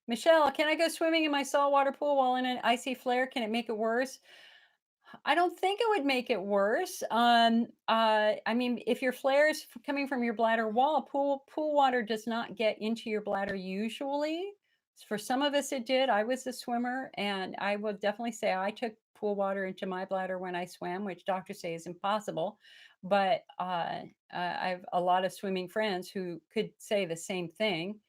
Michelle, can I go swimming in my saltwater pool while in an icy flare? Can it make it worse? I don't think it would make it worse. I mean, if your flare is coming from your bladder wall, pool water does not get into your bladder usually. For some of us, it did. I was a swimmer, and I will definitely say I took pool water into my bladder when I swam, which doctors say is impossible. But I have a lot of swimming friends who could say the same thing.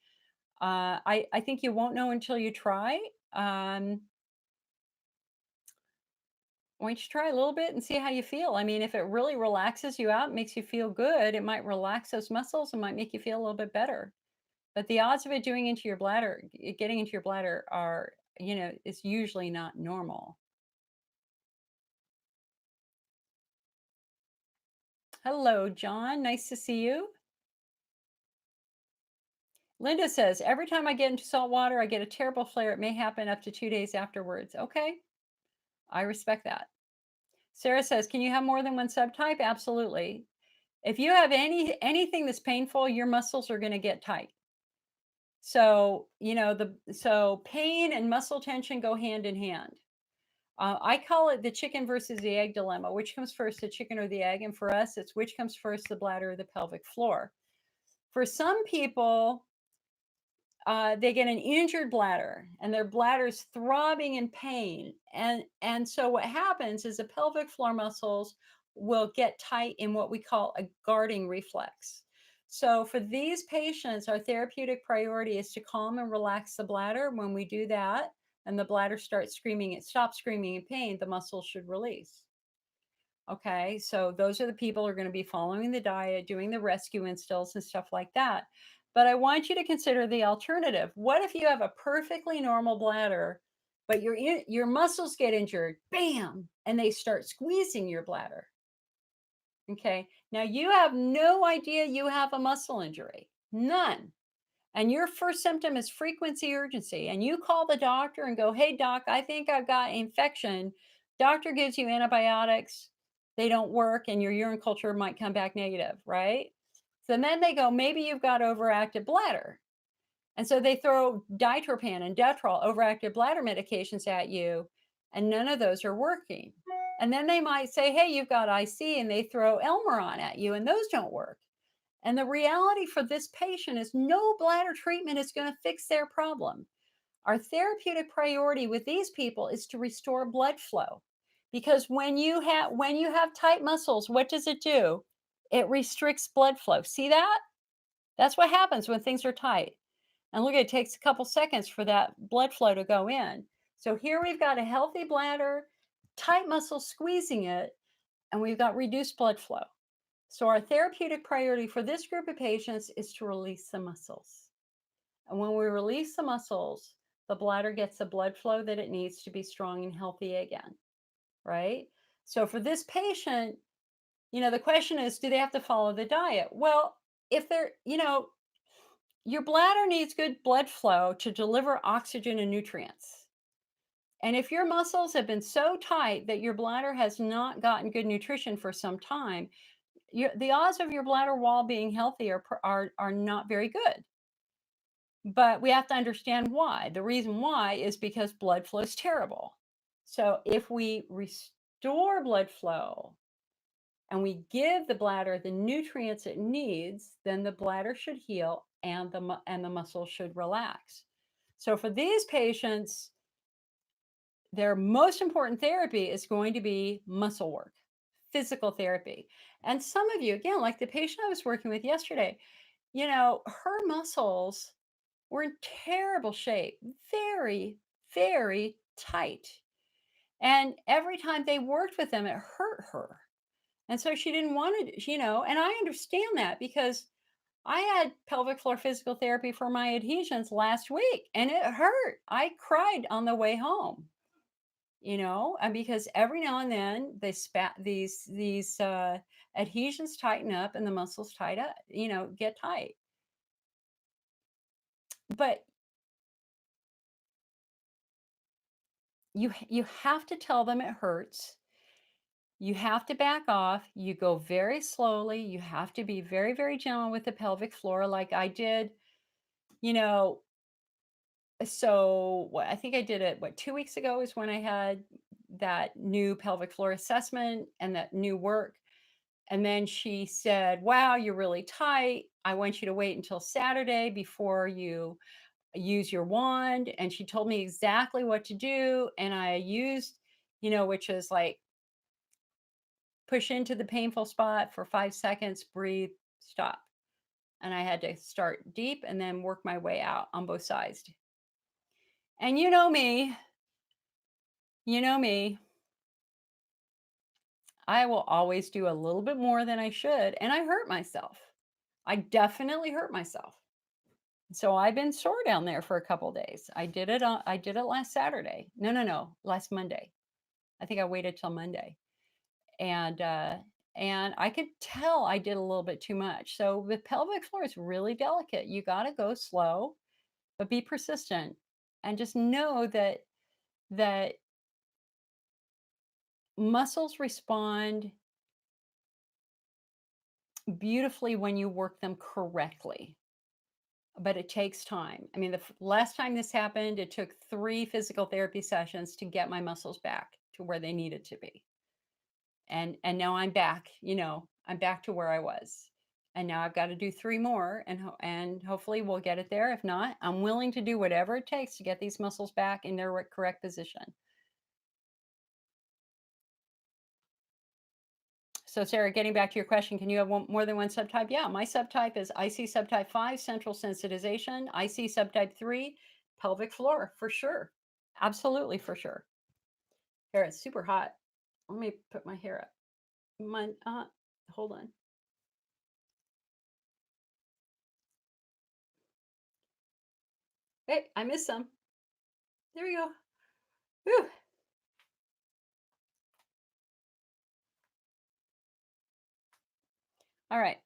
I think you won't know until you try. Why don't you try a little bit and see how you feel? I mean, if it really relaxes you out, makes you feel good, it might relax those muscles and might make you feel a little bit better. But the odds of it doing into your bladder, getting into your bladder are, it's usually not normal. Hello, John. Nice to see you. Linda says, every time I get into salt water, I get a terrible flare. It may happen up to 2 days afterwards. Okay. I respect that. Sarah says, can you have more than one subtype? Absolutely. If you have anything that's painful, your muscles are going to get tight. So, so pain and muscle tension go hand in hand. I call it the chicken versus the egg dilemma. Which comes first, the chicken or the egg? And for us, it's which comes first, the bladder or the pelvic floor. For some people, they get an injured bladder and their bladder's throbbing in pain. And so what happens is the pelvic floor muscles will get tight in what we call a guarding reflex. So for these patients, our therapeutic priority is to calm and relax the bladder. When we do that and the bladder starts screaming, it stops screaming in pain, the muscles should release. Okay, so those are the people who are going to be following the diet, doing the rescue instills and stuff like that. But I want you to consider the alternative. What if you have a perfectly normal bladder, but your muscles get injured, bam, and they start squeezing your bladder? Okay, now you have no idea you have a muscle injury, none. And your first symptom is frequency urgency. And you call the doctor and go, hey, doc, I think I've got infection. Doctor gives you antibiotics. They don't work, and your urine culture might come back negative, right? So then they go, maybe you've got overactive bladder. And so they throw ditropan and Detrol, overactive bladder medications at you, and none of those are working. And then they might say, hey, you've got IC, and they throw Elmeron at you, and those don't work. And the reality for this patient is no bladder treatment is going to fix their problem. Our therapeutic priority with these people is to restore blood flow. Because when you have tight muscles, what does it do? It restricts blood flow. See that? That's what happens when things are tight. And look, it takes a couple seconds for that blood flow to go in. So here we've got a healthy bladder, tight muscles squeezing it, and we've got reduced blood flow. So our therapeutic priority for this group of patients is to release the muscles. And when we release the muscles, the bladder gets the blood flow that it needs to be strong and healthy again, right? So for this patient, the question is, do they have to follow the diet? Well, if they're, your bladder needs good blood flow to deliver oxygen and nutrients. And if your muscles have been so tight that your bladder has not gotten good nutrition for some time, the odds of your bladder wall being healthy are not very good. But we have to understand why. The reason why is because blood flow is terrible. So if we restore blood flow and we give the bladder the nutrients it needs, then the bladder should heal and the muscles should relax. So for these patients, their most important therapy is going to be muscle work, physical therapy. And some of you, again, like the patient I was working with yesterday, her muscles were in terrible shape, very, very tight. And every time they worked with them, it hurt her. And so she didn't want to, and I understand that because I had pelvic floor physical therapy for my adhesions last week and it hurt. I cried on the way home, and because every now and then these adhesions tighten up and the muscles tight up, get tight. But you have to tell them it hurts. You have to back off. You go very slowly. You have to be very, very gentle with the pelvic floor, like I did. You know, so I think I did it. 2 weeks ago is when I had that new pelvic floor assessment and that new work. And then she said, "Wow, you're really tight. I want you to wait until Saturday before you use your wand." And she told me exactly what to do. And I used, which is like push into the painful spot for 5 seconds, breathe, stop. And I had to start deep and then work my way out on both sides. And you know me, I will always do a little bit more than I should. And I hurt myself. I definitely hurt myself. So I've been sore down there for a couple days. I did it last Saturday. No, last Monday. I think I waited till Monday. And I could tell I did a little bit too much. So the pelvic floor is really delicate. You got to go slow, but be persistent, and just know that muscles respond beautifully when you work them correctly. But it takes time. I mean, the last time this happened, it took 3 physical therapy sessions to get my muscles back to where they needed to be. And now I'm back, I'm back to where I was. And now I've got to do 3 more and hopefully we'll get it there. If not, I'm willing to do whatever it takes to get these muscles back in their correct position. So Sarah, getting back to your question, can you have more than one subtype? Yeah, my subtype is IC subtype 5, central sensitization, IC subtype 3, pelvic floor, for sure. Absolutely, for sure. Here, it's super hot. Let me put my hair up. Hold on. Hey, I missed some. There we go. Whew. All right.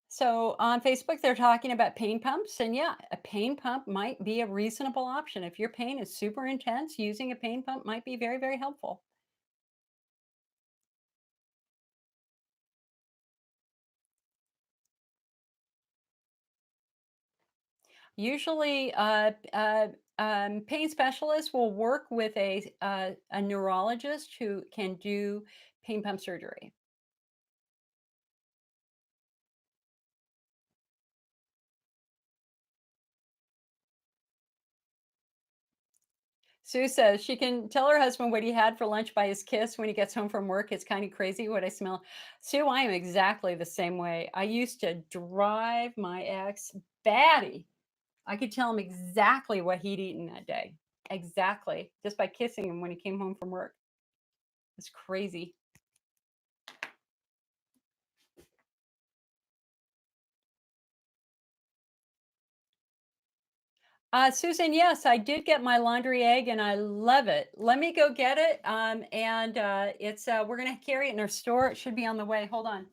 So on Facebook, they're talking about pain pumps. And yeah, a pain pump might be a reasonable option. If your pain is super intense, using a pain pump might be very, very helpful. Usually, pain specialists will work with a neurologist who can do pain pump surgery. Sue says she can tell her husband what he had for lunch by his kiss when he gets home from work. It's kind of crazy what I smell. Sue, I am exactly the same way. I used to drive my ex batty. I could tell him exactly what he'd eaten that day. Exactly. Just by kissing him when he came home from work. It's crazy. Susan, yes, I did get my laundry egg and I love it. Let me go get it. And it's we're gonna carry it in our store. It should be on the way. Hold on.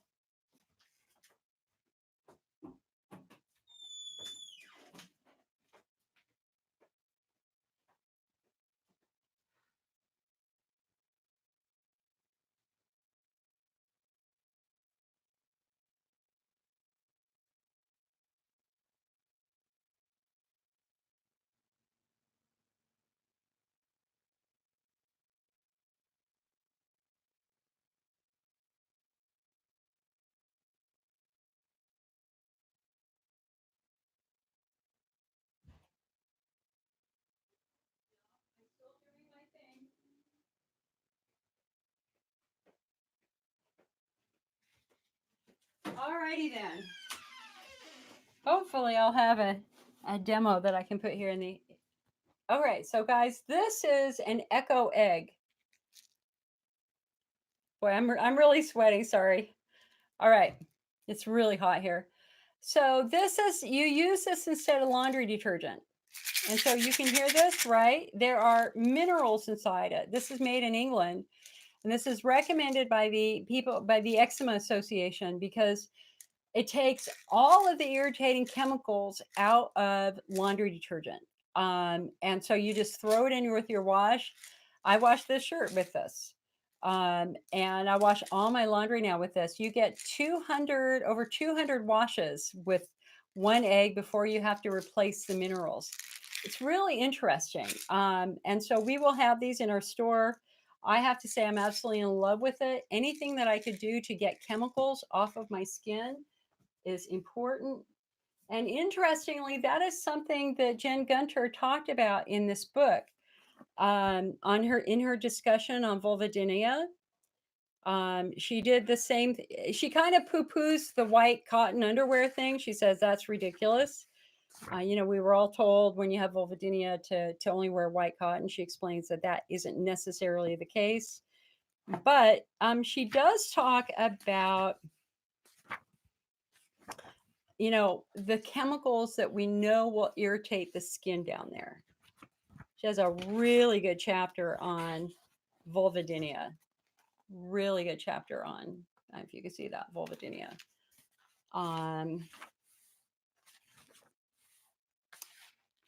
All righty then. Hopefully, I'll have a demo that I can put here in the. All right, so guys, this is an Echo egg. Boy, I'm really sweating. Sorry. All right, it's really hot here. So this is you use this instead of laundry detergent. And so you can hear this, right? There are minerals inside it. This is made in England, and this is recommended by the people by the Eczema Association because it takes all of the irritating chemicals out of laundry detergent. And so you just throw it in with your wash. I wash this shirt with this. And I wash all my laundry now with this. You get 200, over 200 washes with one egg before you have to replace the minerals. It's really interesting. And so we will have these in our store. I have to say, I'm absolutely in love with it. Anything that I could do to get chemicals off of my skin is important. And interestingly, that is something that Jen Gunter talked about in this book on her in her discussion on vulvodynia. She did the same. She kind of poo-poos the white cotton underwear thing. She says that's ridiculous. We were all told when you have vulvodynia to only wear white cotton. She explains that that isn't necessarily the case. But she does talk about the chemicals that we know will irritate the skin down there. She has a really good chapter on vulvodynia. Really good chapter on, if you can see that, vulvodynia.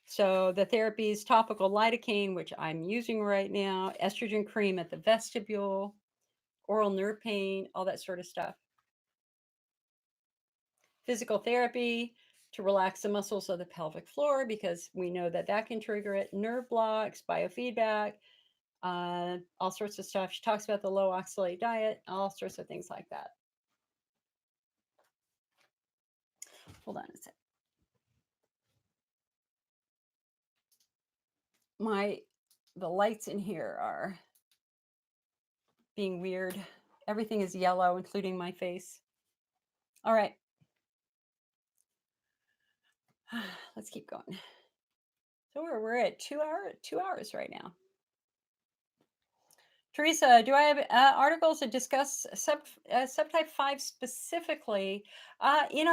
So the therapy is topical lidocaine, which I'm using right now, estrogen cream at the vestibule, oral nerve pain, all that sort of stuff. Physical therapy to relax the muscles of the pelvic floor because we know that that can trigger it. Nerve blocks, biofeedback, all sorts of stuff. She talks about the low oxalate diet, all sorts of things like that. Hold on a sec. The lights in here are being weird. Everything is yellow, including my face. All right. Let's keep going. So we're at 2 hours right now. Teresa, do I have articles that discuss subtype 5 specifically? In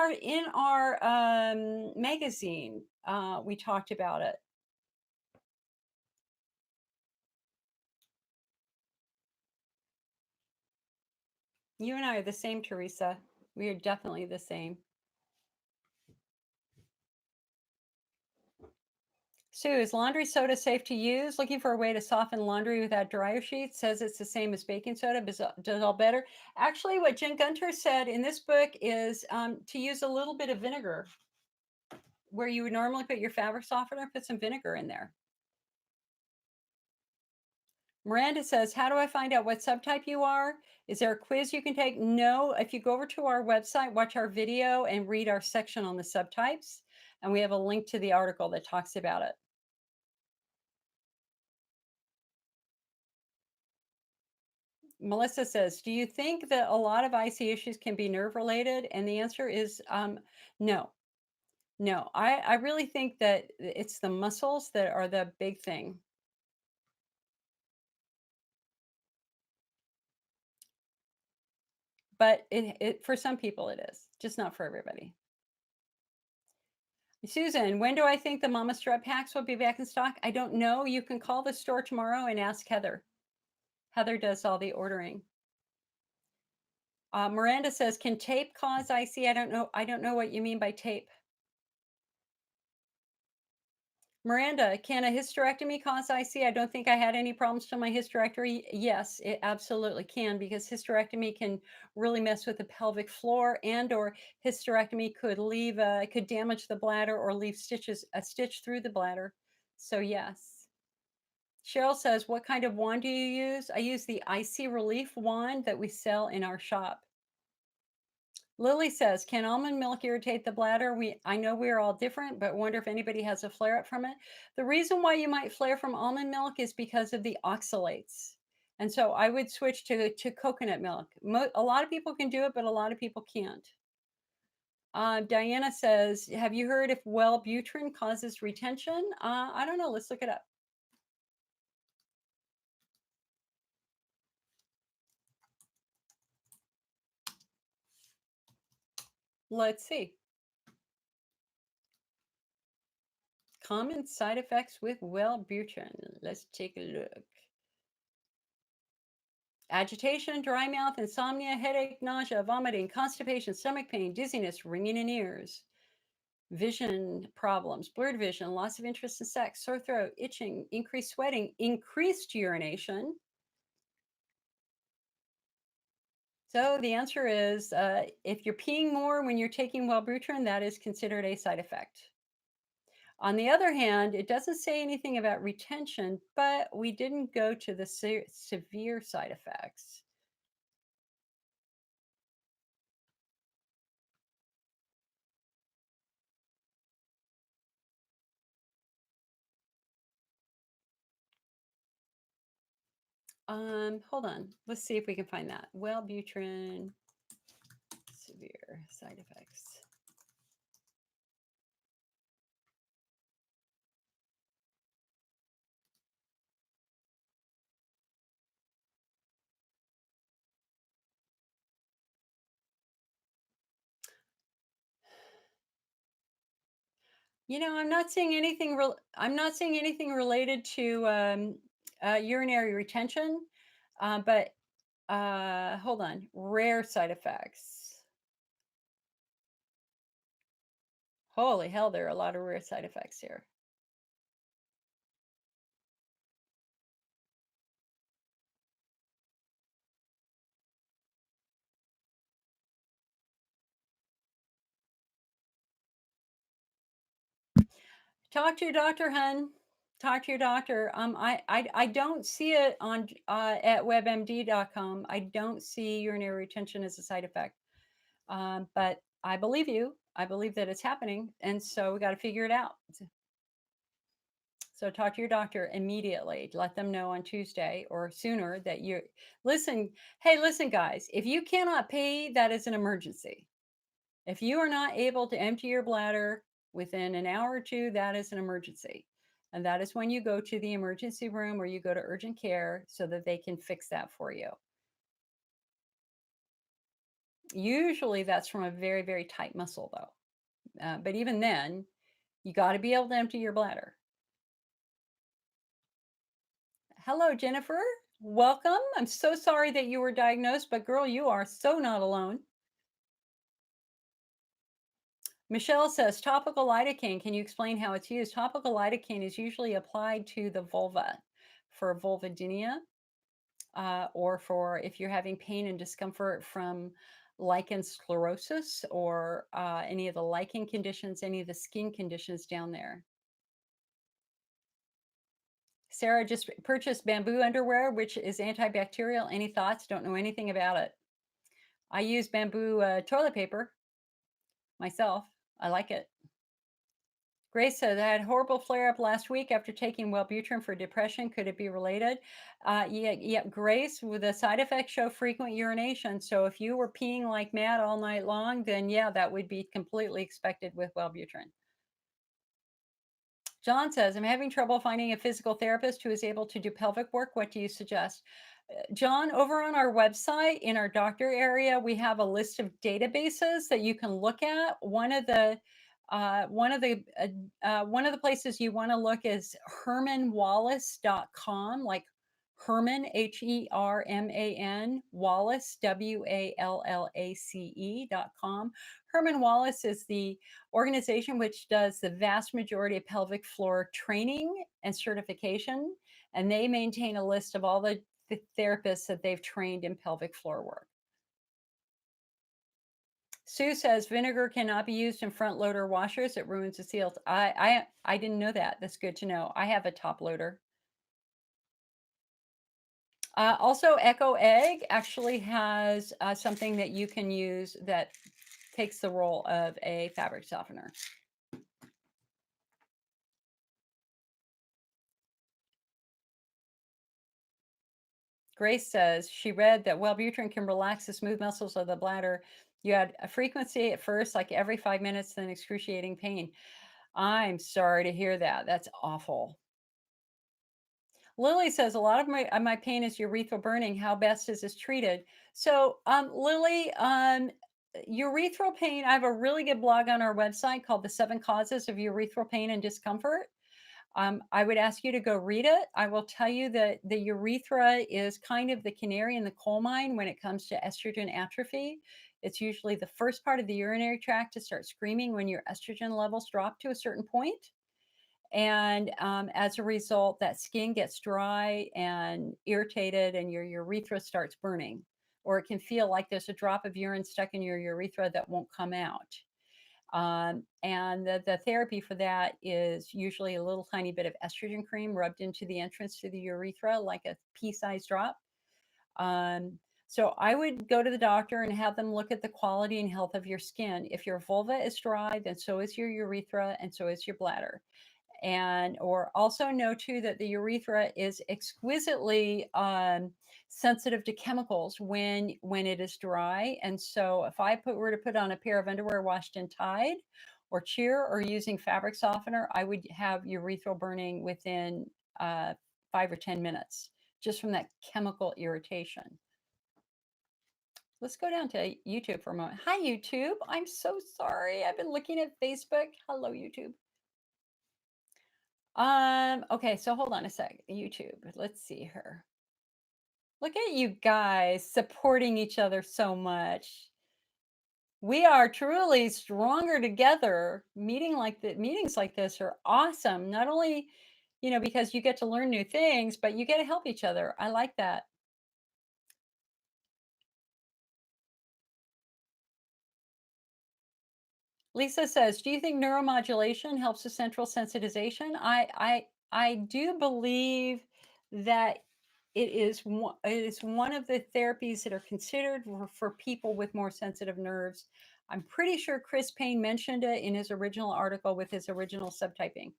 our magazine, we talked about it. You and I are the same, Teresa. We are definitely the same. Sue, is laundry soda safe to use? Looking for a way to soften laundry without dryer sheets. Says it's the same as baking soda, but does all better. Actually, what Jen Gunter said in this book is to use a little bit of vinegar. Where you would normally put your fabric softener, put some vinegar in there. Miranda says, how do I find out what subtype you are? Is there a quiz you can take? No, if you go over to our website, watch our video and read our section on the subtypes. And we have a link to the article that talks about it. Melissa says, do you think that a lot of IC issues can be nerve related? And the answer is no. No, I really think that it's the muscles that are the big thing. But it for some people it is, just not for everybody. Susan, when do I think the Mama Strap packs will be back in stock? I don't know. You can call the store tomorrow and ask Heather. Heather does all the ordering. Miranda says, "Can tape cause IC?" I don't know. I don't know what you mean by tape. Miranda, can a hysterectomy cause IC? I don't think I had any problems till my hysterectomy. Yes, it absolutely can, because hysterectomy can really mess with the pelvic floor, and or hysterectomy could leave could damage the bladder or leave a stitch through the bladder. So yes. Cheryl says, "What kind of wand do you use?" I use the IC Relief wand that we sell in our shop. Lily says, "Can almond milk irritate the bladder? I know we're all different, but wonder if anybody has a flare up from it." The reason why you might flare from almond milk is because of the oxalates. And so I would switch to coconut milk. A lot of people can do it, but a lot of people can't. Diana says, "Have you heard if Wellbutrin causes retention?" I don't know. Let's look it up. Let's see. Common side effects with Wellbutrin. Let's take a look. Agitation, dry mouth, insomnia, headache, nausea, vomiting, constipation, stomach pain, dizziness, ringing in ears, vision problems, blurred vision, loss of interest in sex, sore throat, itching, increased sweating, increased urination. So the answer is, if you're peeing more when you're taking Wellbutrin, that is considered a side effect. On the other hand, it doesn't say anything about retention, but we didn't go to the severe side effects. Hold on. Let's see if we can find that. Wellbutrin severe side effects. I'm not seeing anything. I'm not seeing anything related to urinary retention. But hold on. Rare side effects. Holy hell, there are a lot of rare side effects here. Talk to your doctor, hun. Talk to your doctor. I don't see it on at webmd.com. I don't see urinary retention as a side effect. But I believe you. I believe that it's happening, and so we got to figure it out. So talk to your doctor immediately. Let them know on Tuesday or sooner that you listen. Hey, listen, guys. If you cannot pay, that is an emergency. If you are not able to empty your bladder within an hour or two, that is an emergency. And that is when you go to the emergency room or you go to urgent care so that they can fix that for you. Usually that's from a very, very tight muscle, though. But even then, you got to be able to empty your bladder. Hello, Jennifer. Welcome. I'm so sorry that you were diagnosed, but girl, you are so not alone. Michelle says, topical lidocaine, can you explain how it's used? Topical lidocaine is usually applied to the vulva for vulvodynia, or for if you're having pain and discomfort from lichen sclerosis, or any of the lichen conditions, any of the skin conditions down there. Sarah just purchased bamboo underwear, which is antibacterial. Any thoughts? Don't know anything about it. I use bamboo toilet paper myself. I like it. Grace says, I had horrible flare up last week after taking Wellbutrin for depression. Could it be related? Yeah, Grace, with the side effects show frequent urination. So if you were peeing like mad all night long, then yeah, that would be completely expected with Wellbutrin. John says, I'm having trouble finding a physical therapist who is able to do pelvic work. What do you suggest? John, over on our website in our doctor area, we have a list of databases that you can look at. One of the One of the places you want to look is hermanwallace.com, like Herman, Herman, Wallace, Wallace.com. Herman Wallace is the organization which does the vast majority of pelvic floor training and certification, and they maintain a list of all the therapists that they've trained in pelvic floor work. Sue says vinegar cannot be used in front loader washers. It ruins the seals. I didn't know that. That's good to know. I have a top loader. Also, Echo Egg actually has something that you can use that takes the role of a fabric softener. Grace says she read that Wellbutrin can relax the smooth muscles of the bladder. You had a frequency at first, like every 5 minutes, then excruciating pain. I'm sorry to hear that. That's awful. Lily says a lot of my pain is urethral burning. How best is this treated? So, Lily, urethral pain. I have a really good blog on our website called "The 7 Causes of Urethral Pain and Discomfort." I would ask you to go read it. I will tell you that the urethra is kind of the canary in the coal mine when it comes to estrogen atrophy. It's usually the first part of the urinary tract to start screaming when your estrogen levels drop to a certain point. And as a result, that skin gets dry and irritated, and your urethra starts burning. Or it can feel like there's a drop of urine stuck in your urethra that won't come out. And the therapy for that is usually a little tiny bit of estrogen cream rubbed into the entrance to the urethra, like a pea-sized drop. Um, so I would go to the doctor and have them look at the quality and health of your skin. If your vulva is dry, then so is your urethra and so is your bladder. And or also know too that the urethra is exquisitely sensitive to chemicals when it is dry. And so if I were to put on a pair of underwear washed in Tide or Cheer or using fabric softener, I would have urethral burning within 5 or 10 minutes just from that chemical irritation. Let's go down to YouTube for a moment. Hi, YouTube. I'm so sorry. I've been looking at Facebook. Hello, YouTube. Okay, so hold on a sec. YouTube. Let's see here. Look at you guys supporting each other so much. We are truly stronger together. Meetings like this are awesome. Not only, because you get to learn new things, but you get to help each other. I like that. Lisa says, "Do you think neuromodulation helps with central sensitization?" I do believe that it is one of the therapies that are considered for people with more sensitive nerves. I'm pretty sure Chris Payne mentioned it in his original article with his original subtyping.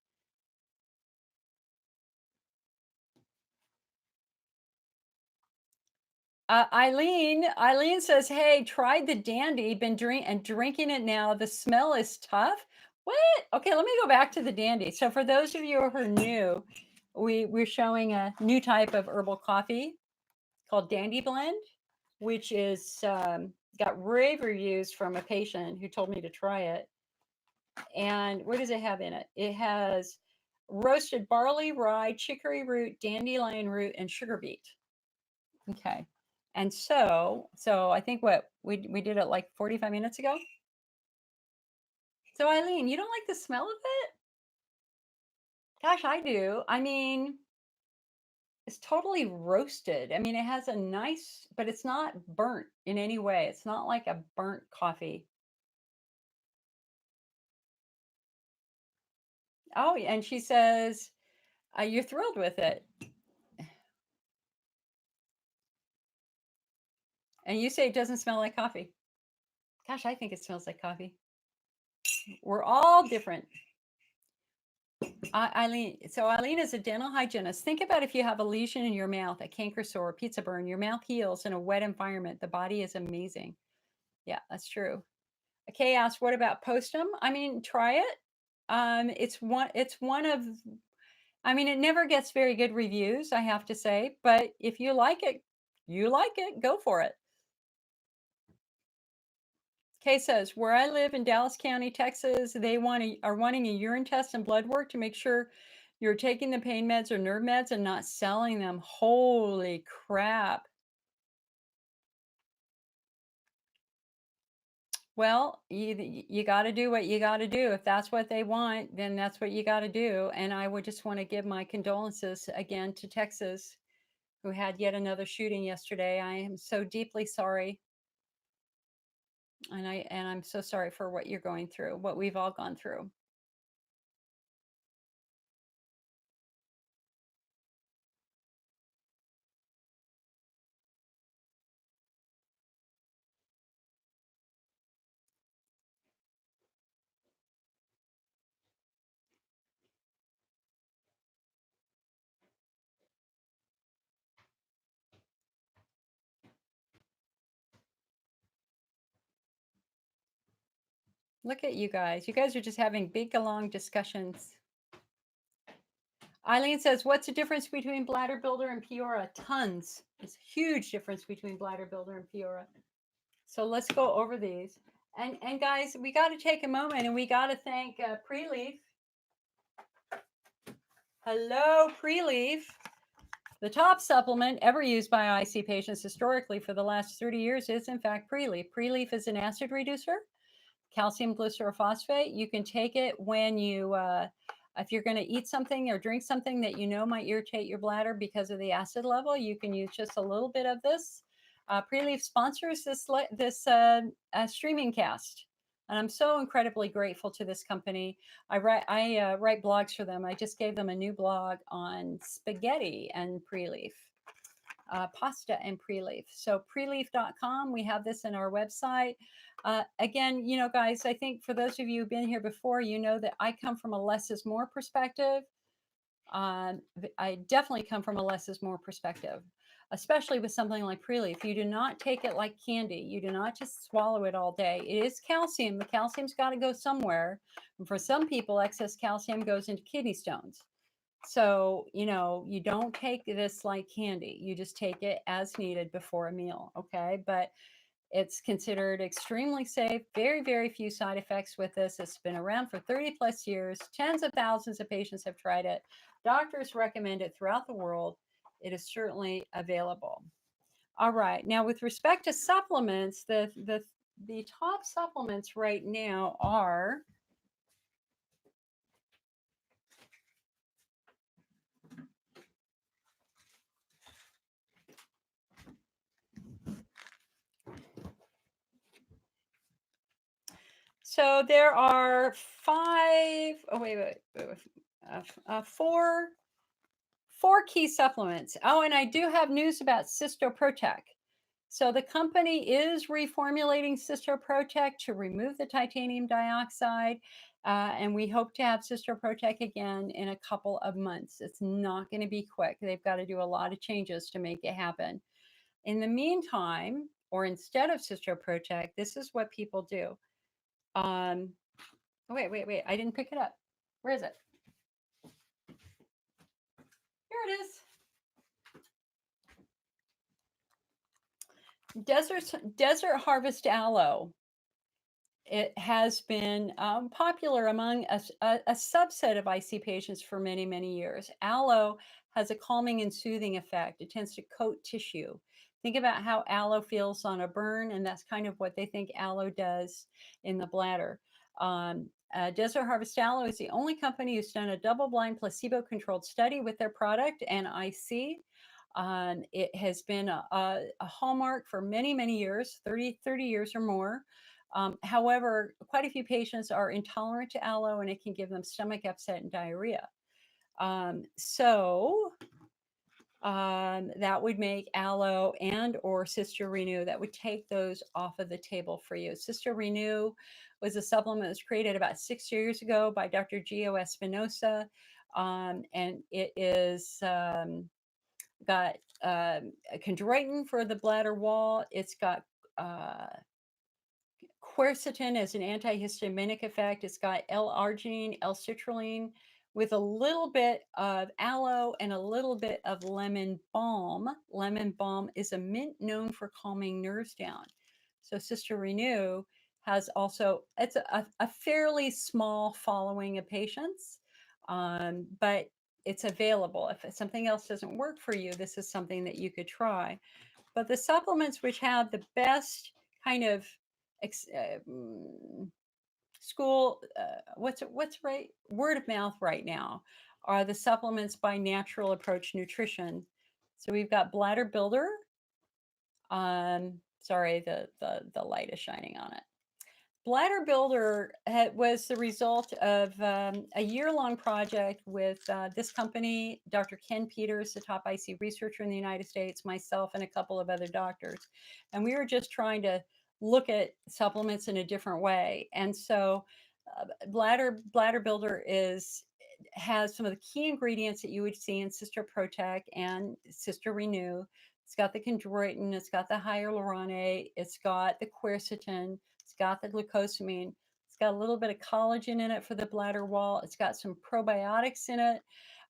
Eileen says, "Hey, tried the Dandy, been drinking it now. The smell is tough." What? Okay, let me go back to the Dandy. So for those of you who are new, we're showing a new type of herbal coffee called Dandy Blend, which is got rave reviews from a patient who told me to try it. And what does it have in it? It has roasted barley, rye, chicory root, dandelion root, and sugar beet. Okay. And so I think what we did it like 45 minutes ago. So Eileen, you don't like the smell of it? Gosh, I do. I mean, it's totally roasted. I mean, it has a nice, but it's not burnt in any way. It's not like a burnt coffee. Oh, and she says, you're thrilled with it. And you say it doesn't smell like coffee. Gosh, I think it smells like coffee. We're all different. Eileen is a dental hygienist. Think about if you have a lesion in your mouth, a canker sore, a pizza burn, your mouth heals in a wet environment. The body is amazing. Yeah, that's true. Kay asked, what about postum? I mean, try it. It's one of, I mean, it never gets very good reviews, I have to say, but if you like it, go for it. Kay says, where I live in Dallas County, Texas, they are wanting a urine test and blood work to make sure you're taking the pain meds or nerve meds and not selling them. Holy crap. Well, you got to do what you got to do. If that's what they want, then that's what you got to do. And I would just want to give my condolences again to Texas, who had yet another shooting yesterday. I am so deeply sorry. And I'm so sorry for what you're going through, what we've all gone through. Look at you guys. You guys are just having big, long discussions. Eileen says, what's the difference between Bladder Builder and Peora? Tons. It's a huge difference between Bladder Builder and Peora. So let's go over these. And guys, we got to take a moment and we got to thank Preleaf. Hello, Preleaf. The top supplement ever used by IC patients historically for the last 30 years is, in fact, Preleaf. Preleaf is an acid reducer, calcium glycerophosphate. You can take it when you, if you're going to eat something or drink something that you know might irritate your bladder because of the acid level, you can use just a little bit of this. Preleaf sponsors this streaming cast, and I'm so incredibly grateful to this company. I write blogs for them. I just gave them a new blog on spaghetti and Preleaf. Pasta and Preleaf. So preleaf.com, we have this in our website. Again, you know, guys, I think for those of you who've been here before, you know that I come from a less is more perspective. I definitely come from a less is more perspective, especially with something like Preleaf. You do not take it like candy. You do not just swallow it all day. It is calcium. The calcium's got to go somewhere. And for some people, excess calcium goes into kidney stones. So, you know, you don't take this like candy. You just take it as needed before a meal, okay? But it's considered extremely safe. Very, very few side effects with this. It's been around for 30 plus years. Tens of thousands of patients have tried it. Doctors recommend it throughout the world. It is certainly available. All right. Now, with respect to supplements, the top supplements right now are so there are five, oh, wait, four key supplements. Oh, and I do have news about Cystoprotect. So the company is reformulating Cystoprotect to remove the titanium dioxide, and we hope to have Cystoprotect again in a couple of months. It's not going to be quick. They've got to do a lot of changes to make it happen. In the meantime, or instead of Cystoprotect, this is what people do. Oh, wait. I didn't pick it up. Where is it? Here it is. Desert Harvest Aloe. It has been popular among a subset of IC patients for many, many years. Aloe has a calming and soothing effect. It tends to coat tissue. Think about how aloe feels on a burn, and that's kind of what they think aloe does in the bladder. Desert Harvest Aloe is the only company who's done a double-blind placebo-controlled study with their product and IC. It has been a hallmark for many, many years, 30 years or more. However, quite a few patients are intolerant to aloe and it can give them stomach upset and diarrhea. That would make aloe and or Sister Renew, that would take those off of the table for you. Sister Renew was a supplement that was created about 6 years ago by Dr. Gio Espinosa. And it is got chondroitin for the bladder wall. It's got quercetin as an antihistaminic effect. It's got L-arginine, L-citrulline with a little bit of aloe and a little bit of lemon balm. Lemon balm is a mint known for calming nerves down. So Sister Renew has also, it's a fairly small following of patients, but it's available. If something else doesn't work for you, this is something that you could try. But the supplements which have the best kind of ex- uh, mm, school, what's right, word of mouth right now, are the supplements by Natural Approach Nutrition. So we've got Bladder Builder. Sorry, the light is shining on it. Bladder Builder was the result of a year-long project with this company, Dr. Ken Peters, the top IC researcher in the United States, myself, and a couple of other doctors. And we were just trying to look at supplements in a different way. And so Bladder Builder has some of the key ingredients that you would see in Sister Protect and Sister Renew. It's got the chondroitin, it's got the hyaluronate, it's got the quercetin, it's got the glucosamine. It's got a little bit of collagen in it for the bladder wall. It's got some probiotics in it.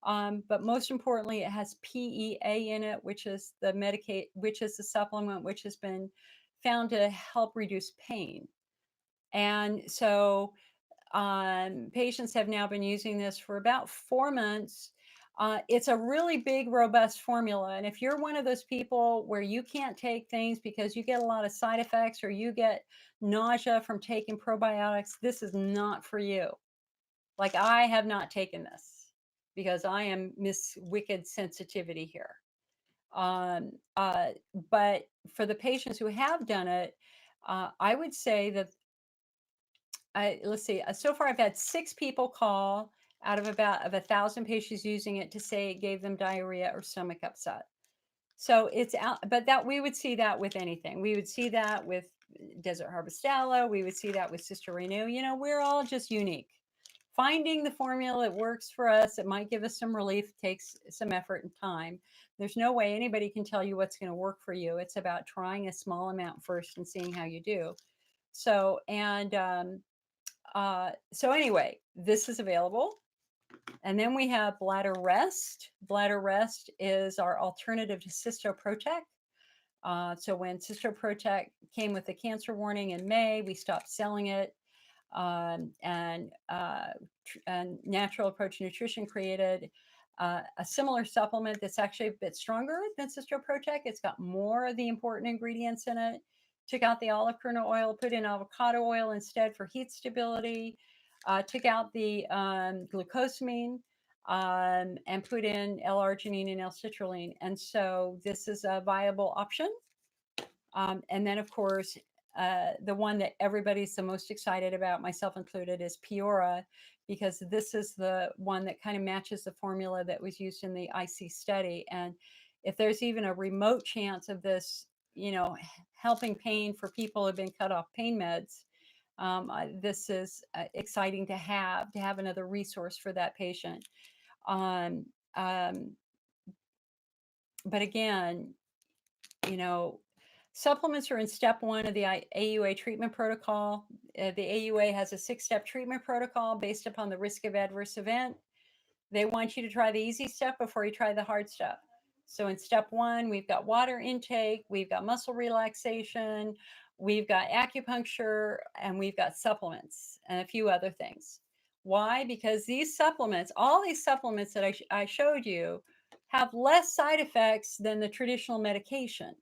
But most importantly, it has PEA in it, which is which is the supplement which has been found to help reduce pain. And so patients have now been using this for about 4 months. It's a really big, robust formula. And if you're one of those people where you can't take things because you get a lot of side effects or you get nausea from taking probiotics, this is not for you. Like, I have not taken this because I am Miss Wicked Sensitivity here. Um, uh, but for the patients who have done it, I would say that let's see. So far, I've had 6 people call out of about of 1,000 patients using it to say it gave them diarrhea or stomach upset. So it's out, but that we would see that with anything. We would see that with Desert Harvestella. We would see that with Sister Renew. You know, we're all just unique. Finding the formula that works for us, it might give us some relief, takes some effort and time. There's no way anybody can tell you what's going to work for you. It's about trying a small amount first and seeing how you do. So, so anyway, this is available. And then we have Bladder Rest. Bladder Rest is our alternative to Cysto Protect. So when Cysto Protect came with the cancer warning in May, we stopped selling it. And Natural Approach Nutrition created a similar supplement that's actually a bit stronger than Cysto Protect. It's got more of the important ingredients in it. Took out the olive kernel oil, put in avocado oil instead for heat stability. Took out the glucosamine and put in L-arginine and L-citrulline. And so this is a viable option. And then, of course, the one that everybody's the most excited about, myself included, is Peora, because this is the one that kind of matches the formula that was used in the IC study. And if there's even a remote chance of this, helping pain for people who have been cut off pain meds, this is exciting to have another resource for that patient. Um, um, but again, supplements are in step 1 of the AUA treatment protocol. The AUA has a 6-step treatment protocol based upon the risk of adverse event. They want you to try the easy step before you try the hard step. So in step 1, we've got water intake, we've got muscle relaxation, we've got acupuncture, and we've got supplements and a few other things. Why? Because these supplements, all these supplements that I showed you, have less side effects than the traditional medication.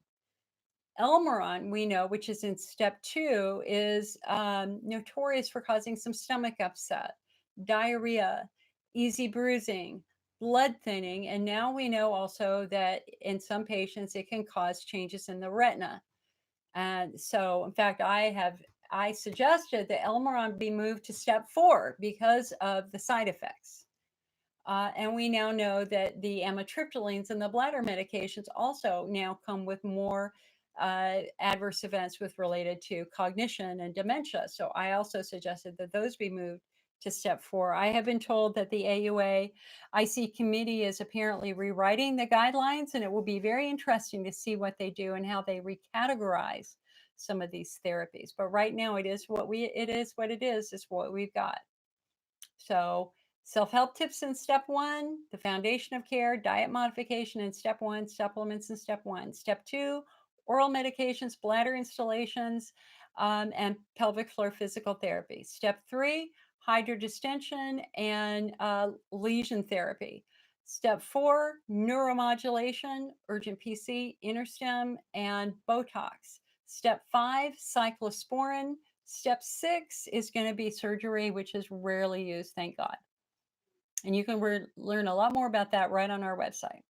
Elmeron, we know, which is in step 2, is notorious for causing some stomach upset, diarrhea, easy bruising, blood thinning, and now we know also that in some patients it can cause changes in the retina. And so, in fact, I suggested that Elmeron be moved to step 4 because of the side effects. And we now know that the amitriptylines and the bladder medications also now come with more adverse events related to cognition and dementia. So I also suggested that those be moved to step 4. I have been told that the AUA IC committee is apparently rewriting the guidelines, and it will be very interesting to see what they do and how they recategorize some of these therapies. But right now it is what it is what we've got. So self-help tips in step 1, the foundation of care, diet modification in step 1, supplements in step 1. Step 2, oral medications, bladder installations, and pelvic floor physical therapy. Step 3, hydrodistension and lesion therapy. Step 4, neuromodulation, urgent PC, interstem, and Botox. Step 5, cyclosporin. Step 6 is going to be surgery, which is rarely used, thank God. And you can learn a lot more about that right on our website.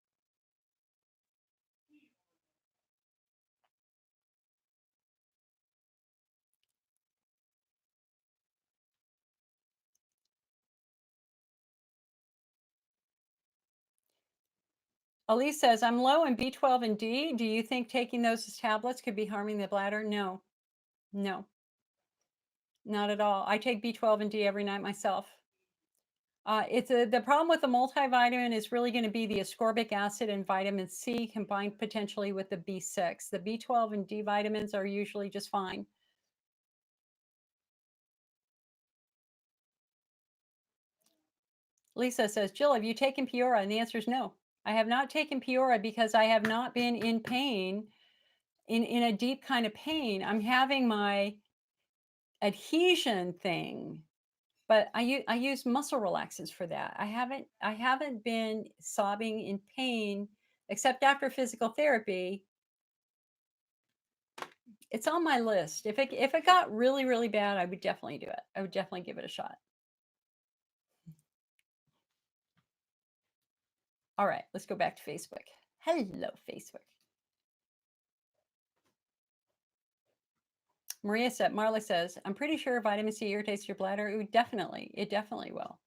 Elise says, I'm low in B12 and D. Do you think taking those as tablets could be harming the bladder? No, no, not at all. I take B12 and D every night myself. The problem with the multivitamin is really going to be the ascorbic acid and vitamin C combined potentially with the B6. The B12 and D vitamins are usually just fine. Lisa says, Jill, have you taken Peora? And the answer is no. I have not taken Peora because I have not been in pain, in a deep kind of pain. I'm having my adhesion thing, but I use muscle relaxants for that. I haven't been sobbing in pain except after physical therapy. It's on my list. If it got really, really bad, I would definitely do it. I would definitely give it a shot. All right, let's go back to Facebook. Hello, Facebook. Marla says, I'm pretty sure vitamin C irritates your bladder. It definitely will.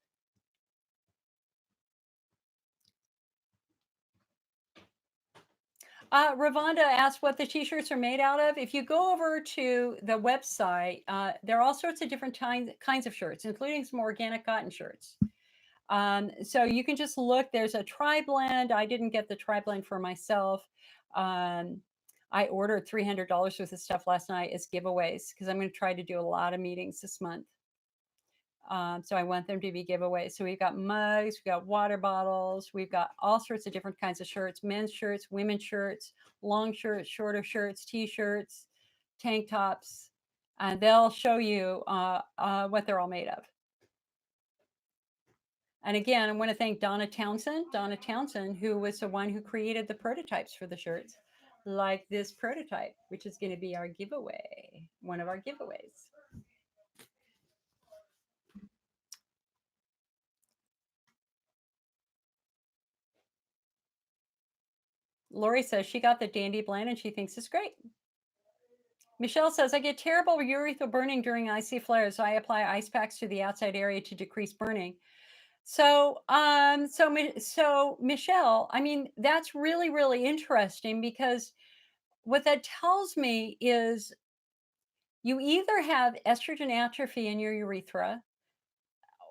Ravonda asked what the t-shirts are made out of. If you go over to the website, there are all sorts of different kinds of shirts, including some organic cotton shirts. So you can just look. There's a tri-blend. I didn't get the tri-blend for myself. I ordered $300 worth of stuff last night as giveaways because I'm going to try to do a lot of meetings this month. So I want them to be giveaways. So we've got mugs, we've got water bottles, we've got all sorts of different kinds of shirts, men's shirts, women's shirts, long shirts, shorter shirts, t-shirts, tank tops, and they'll show you what they're all made of. And again, I want to thank Donna Townsend, who was the one who created the prototypes for the shirts, like this prototype, which is going to be our giveaway, one of our giveaways. Lori says she got the Dandy Blend and she thinks it's great. Michelle says, I get terrible urethral burning during IC flares. So I apply ice packs to the outside area to decrease burning. So Michelle, I mean, that's really, really interesting because what that tells me is you either have estrogen atrophy in your urethra,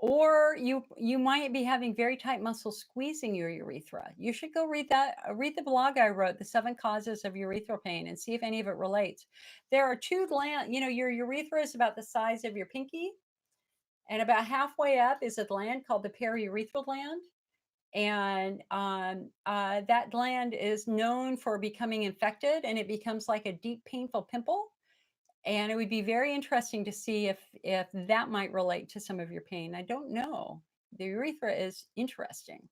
or you might be having very tight muscles squeezing your urethra. You should go read the blog I wrote, The 7 Causes of Urethral Pain, and see if any of it relates. There are two glands. Your urethra is about the size of your pinky, and about halfway up is a gland called the periurethral gland. And that gland is known for becoming infected, and it becomes like a deep, painful pimple. And it would be very interesting to see if that might relate to some of your pain. I don't know. The urethra is interesting.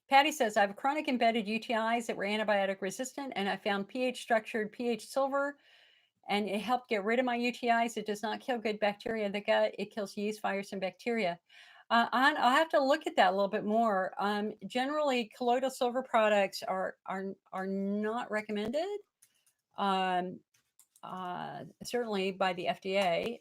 Patty says, I have chronic embedded UTIs that were antibiotic resistant, and I found pH structured pH silver, and it helped get rid of my UTIs. It does not kill good bacteria in the gut. It kills yeast, virus, and bacteria. I'll have to look at that a little bit more. Generally, colloidal silver products are not recommended. Certainly by the FDA.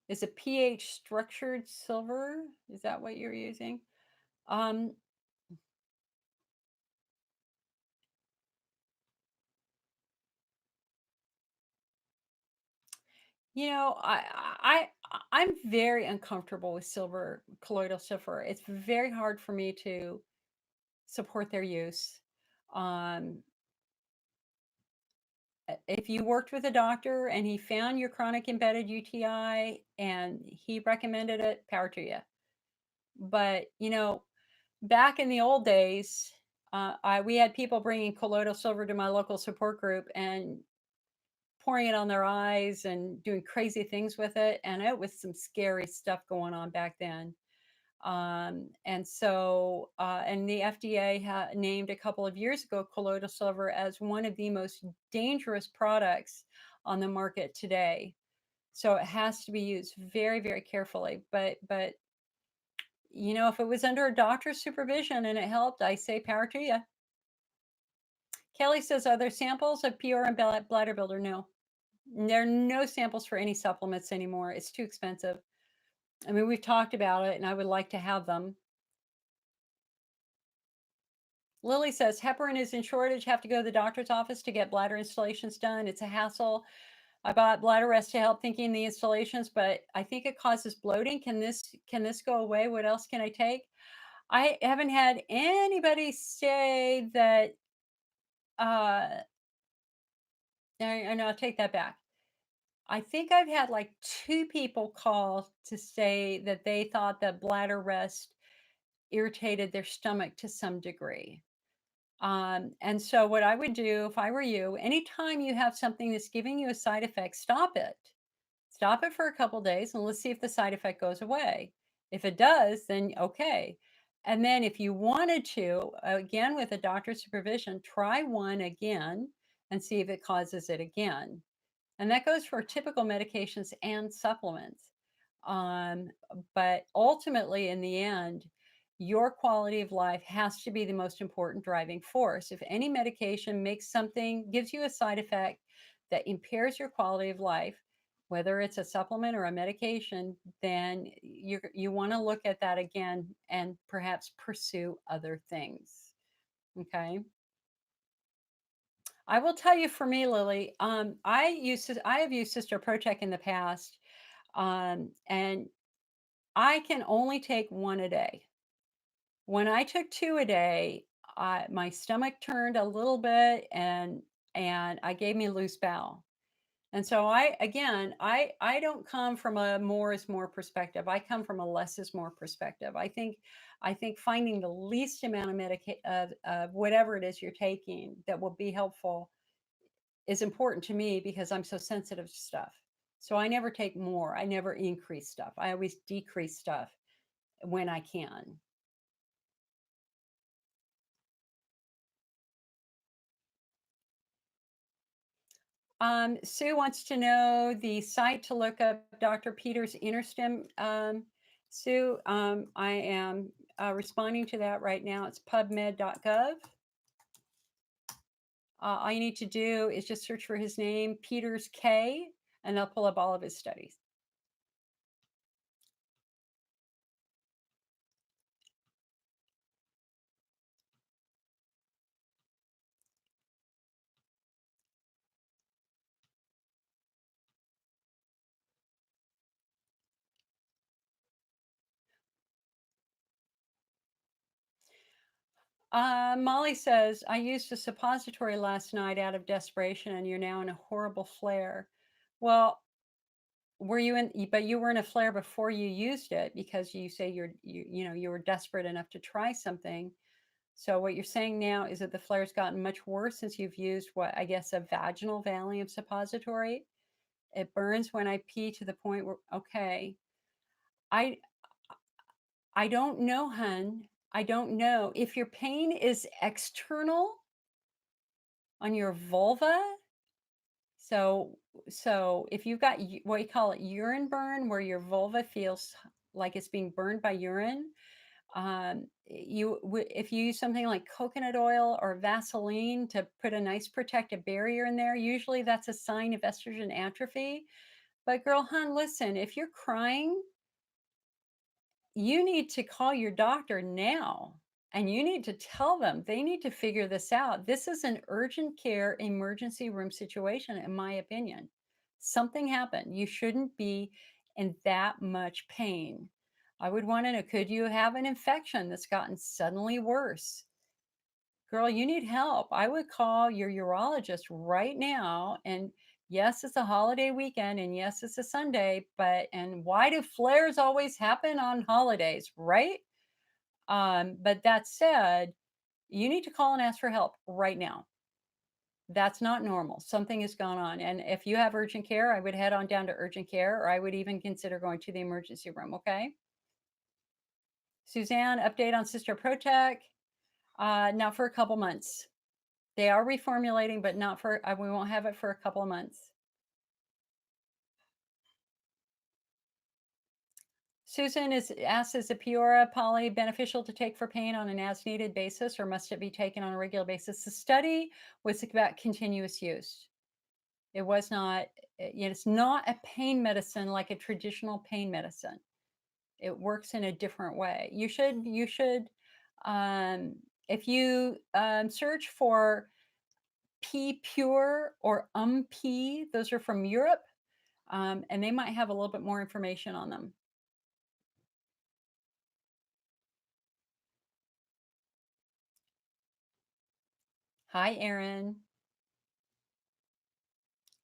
Is a pH structured silver? Is that what you're using? Um, I'm very uncomfortable with silver, colloidal silver. It's very hard for me to support their use. Um, if you worked with a doctor and he found your chronic embedded UTI and he recommended it, power to you. But back in the old days, we had people bringing colloidal silver to my local support group and pouring it on their eyes and doing crazy things with it, and it was some scary stuff going on back then. And the FDA named a couple of years ago colloidal silver as one of the most dangerous products on the market today. So it has to be used very, very carefully. But if it was under a doctor's supervision and it helped, I say power to you. Kelly says, are there samples of PR and bladder builder? No, there are no samples for any supplements anymore. It's too expensive. I mean, we've talked about it, and I would like to have them. Lily says, heparin is in shortage. Have to go to the doctor's office to get bladder installations done. It's a hassle. I bought bladder rest to help thinking the installations, but I think it causes bloating. Can this go away? What else can I take? I haven't had anybody say that. No, I'll take that back. I think I've had like 2 people call to say that they thought that bladder rest irritated their stomach to some degree. And so what I would do if I were you, anytime you have something that's giving you a side effect, stop it. Stop it for a couple days and let's see if the side effect goes away. If it does, then okay. And then if you wanted to, again with a doctor's supervision, try one again and see if it causes it again. And that goes for typical medications and supplements. Um, but ultimately, in the end, your quality of life has to be the most important driving force. If any medication gives you a side effect that impairs your quality of life, whether it's a supplement or a medication, then you want to look at that again and perhaps pursue other things. Okay. I will tell you for me, Lily, I have used Sister Protec in the past, and I can only take one a day. When I took two a day, my stomach turned a little bit, and I gave me loose bowel. And so I don't come from a more is more perspective. I come from a less is more perspective. I think finding the least amount of of whatever it is you're taking that will be helpful is important to me because I'm so sensitive to stuff. So I never take more. I never increase stuff. I always decrease stuff when I can. Sue wants to know the site to look up Dr. Peters' InterStim. Sue, I am responding to that right now. It's pubmed.gov. All you need to do is just search for his name, Peters K, and they'll pull up all of his studies. Molly says, I used a suppository last night out of desperation, and you're now in a horrible flare. Well, but you were in a flare before you used it because you say you were desperate enough to try something. So what you're saying now is that the flare's gotten much worse since you've used what I guess a vaginal Valium suppository. It burns when I pee to the point where okay. I I don't know, hun. I don't know. If your pain is external on your vulva, so if you've got what you call it urine burn, where your vulva feels like it's being burned by urine, if you use something like coconut oil or Vaseline to put a nice protective barrier in there, usually that's a sign of estrogen atrophy. But girl, hun, listen, if you're crying, you need to call your doctor now, and you need to tell them they need to figure this out. This is an urgent care emergency room situation, in my opinion. Something happened. You shouldn't be in that much pain. I would want to know, could you have an infection that's gotten suddenly worse? Girl, you need help. I would call your urologist right now. And yes, it's a holiday weekend, and yes, it's a Sunday, and why do flares always happen on holidays, right? But that said, you need to call and ask for help right now. That's not normal. Something has gone on. And if you have urgent care, I would head on down to urgent care, or I would even consider going to the emergency room. Okay. Suzanne, update on Sister Protec. Not for a couple months. They are reformulating, but not for, we won't have it for a couple of months. Susan is asked, is the Peora poly beneficial to take for pain on an as needed basis, or must it be taken on a regular basis? The study was about continuous use. It was not, it's not a pain medicine like a traditional pain medicine. It works in a different way. You should, if you search for P Pure or P, those are from Europe, and they might have a little bit more information on them. Hi, Erin.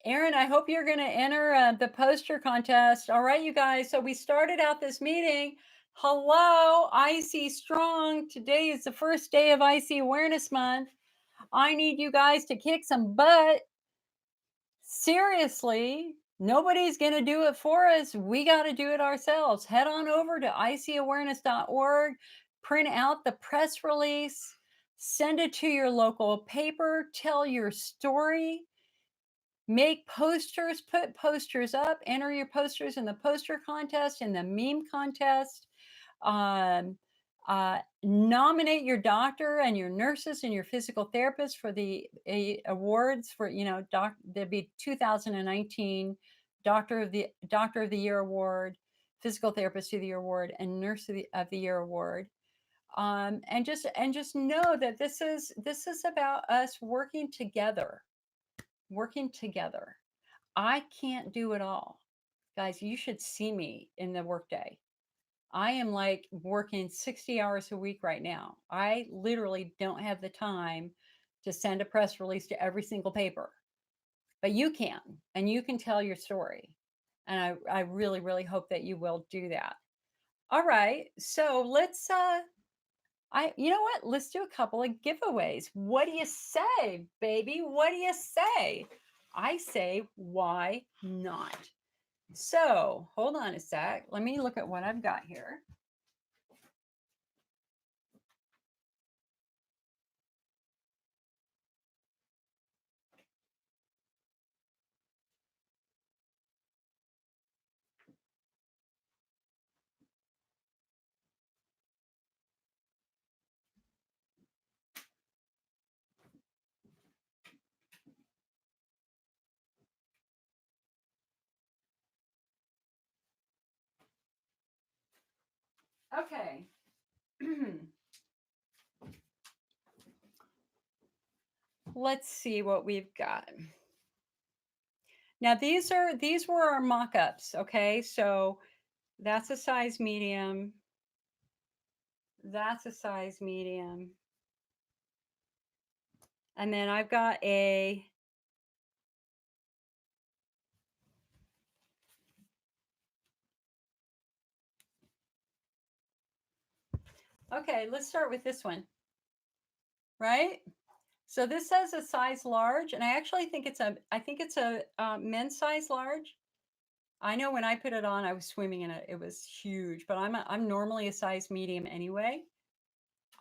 Erin, I hope you're going to enter the poster contest. All right, you guys. So we started out this meeting. Hello, IC Strong. Today is the first day of IC Awareness Month. I need you guys to kick some butt. Seriously, nobody's going to do it for us. We got to do it ourselves. Head on over to icawareness.org, print out the press release, send it to your local paper, tell your story. Make posters, put posters up, enter your posters in the poster contest, in the meme contest. Um, Nominate your doctor and your nurses and your physical therapists for the awards for, there'd be 2019 Doctor of the Year Award, Physical Therapist of the Year Award, and Nurse of the Year Award. And just know that this is about us working together. I can't do it all. Guys, you should see me in the workday. I am like working 60 hours a week right now. I literally don't have the time to send a press release to every single paper. But you can, and you can tell your story. And I really, really hope that you will do that. All right. So let's you know what? Let's do a couple of giveaways. What do you say, baby? What do you say? I say, why not? So hold on a sec. Let me look at what I've got here. Okay. Let's see what we've got. Now these were our mock-ups, okay? So that's a size medium. That's a size medium. And then I've got a Okay, let's start with this one. Right? So this says a size large, and I actually think it's a men's size large. I know when I put it on, I was swimming in it. It was huge, but I'm normally a size medium anyway.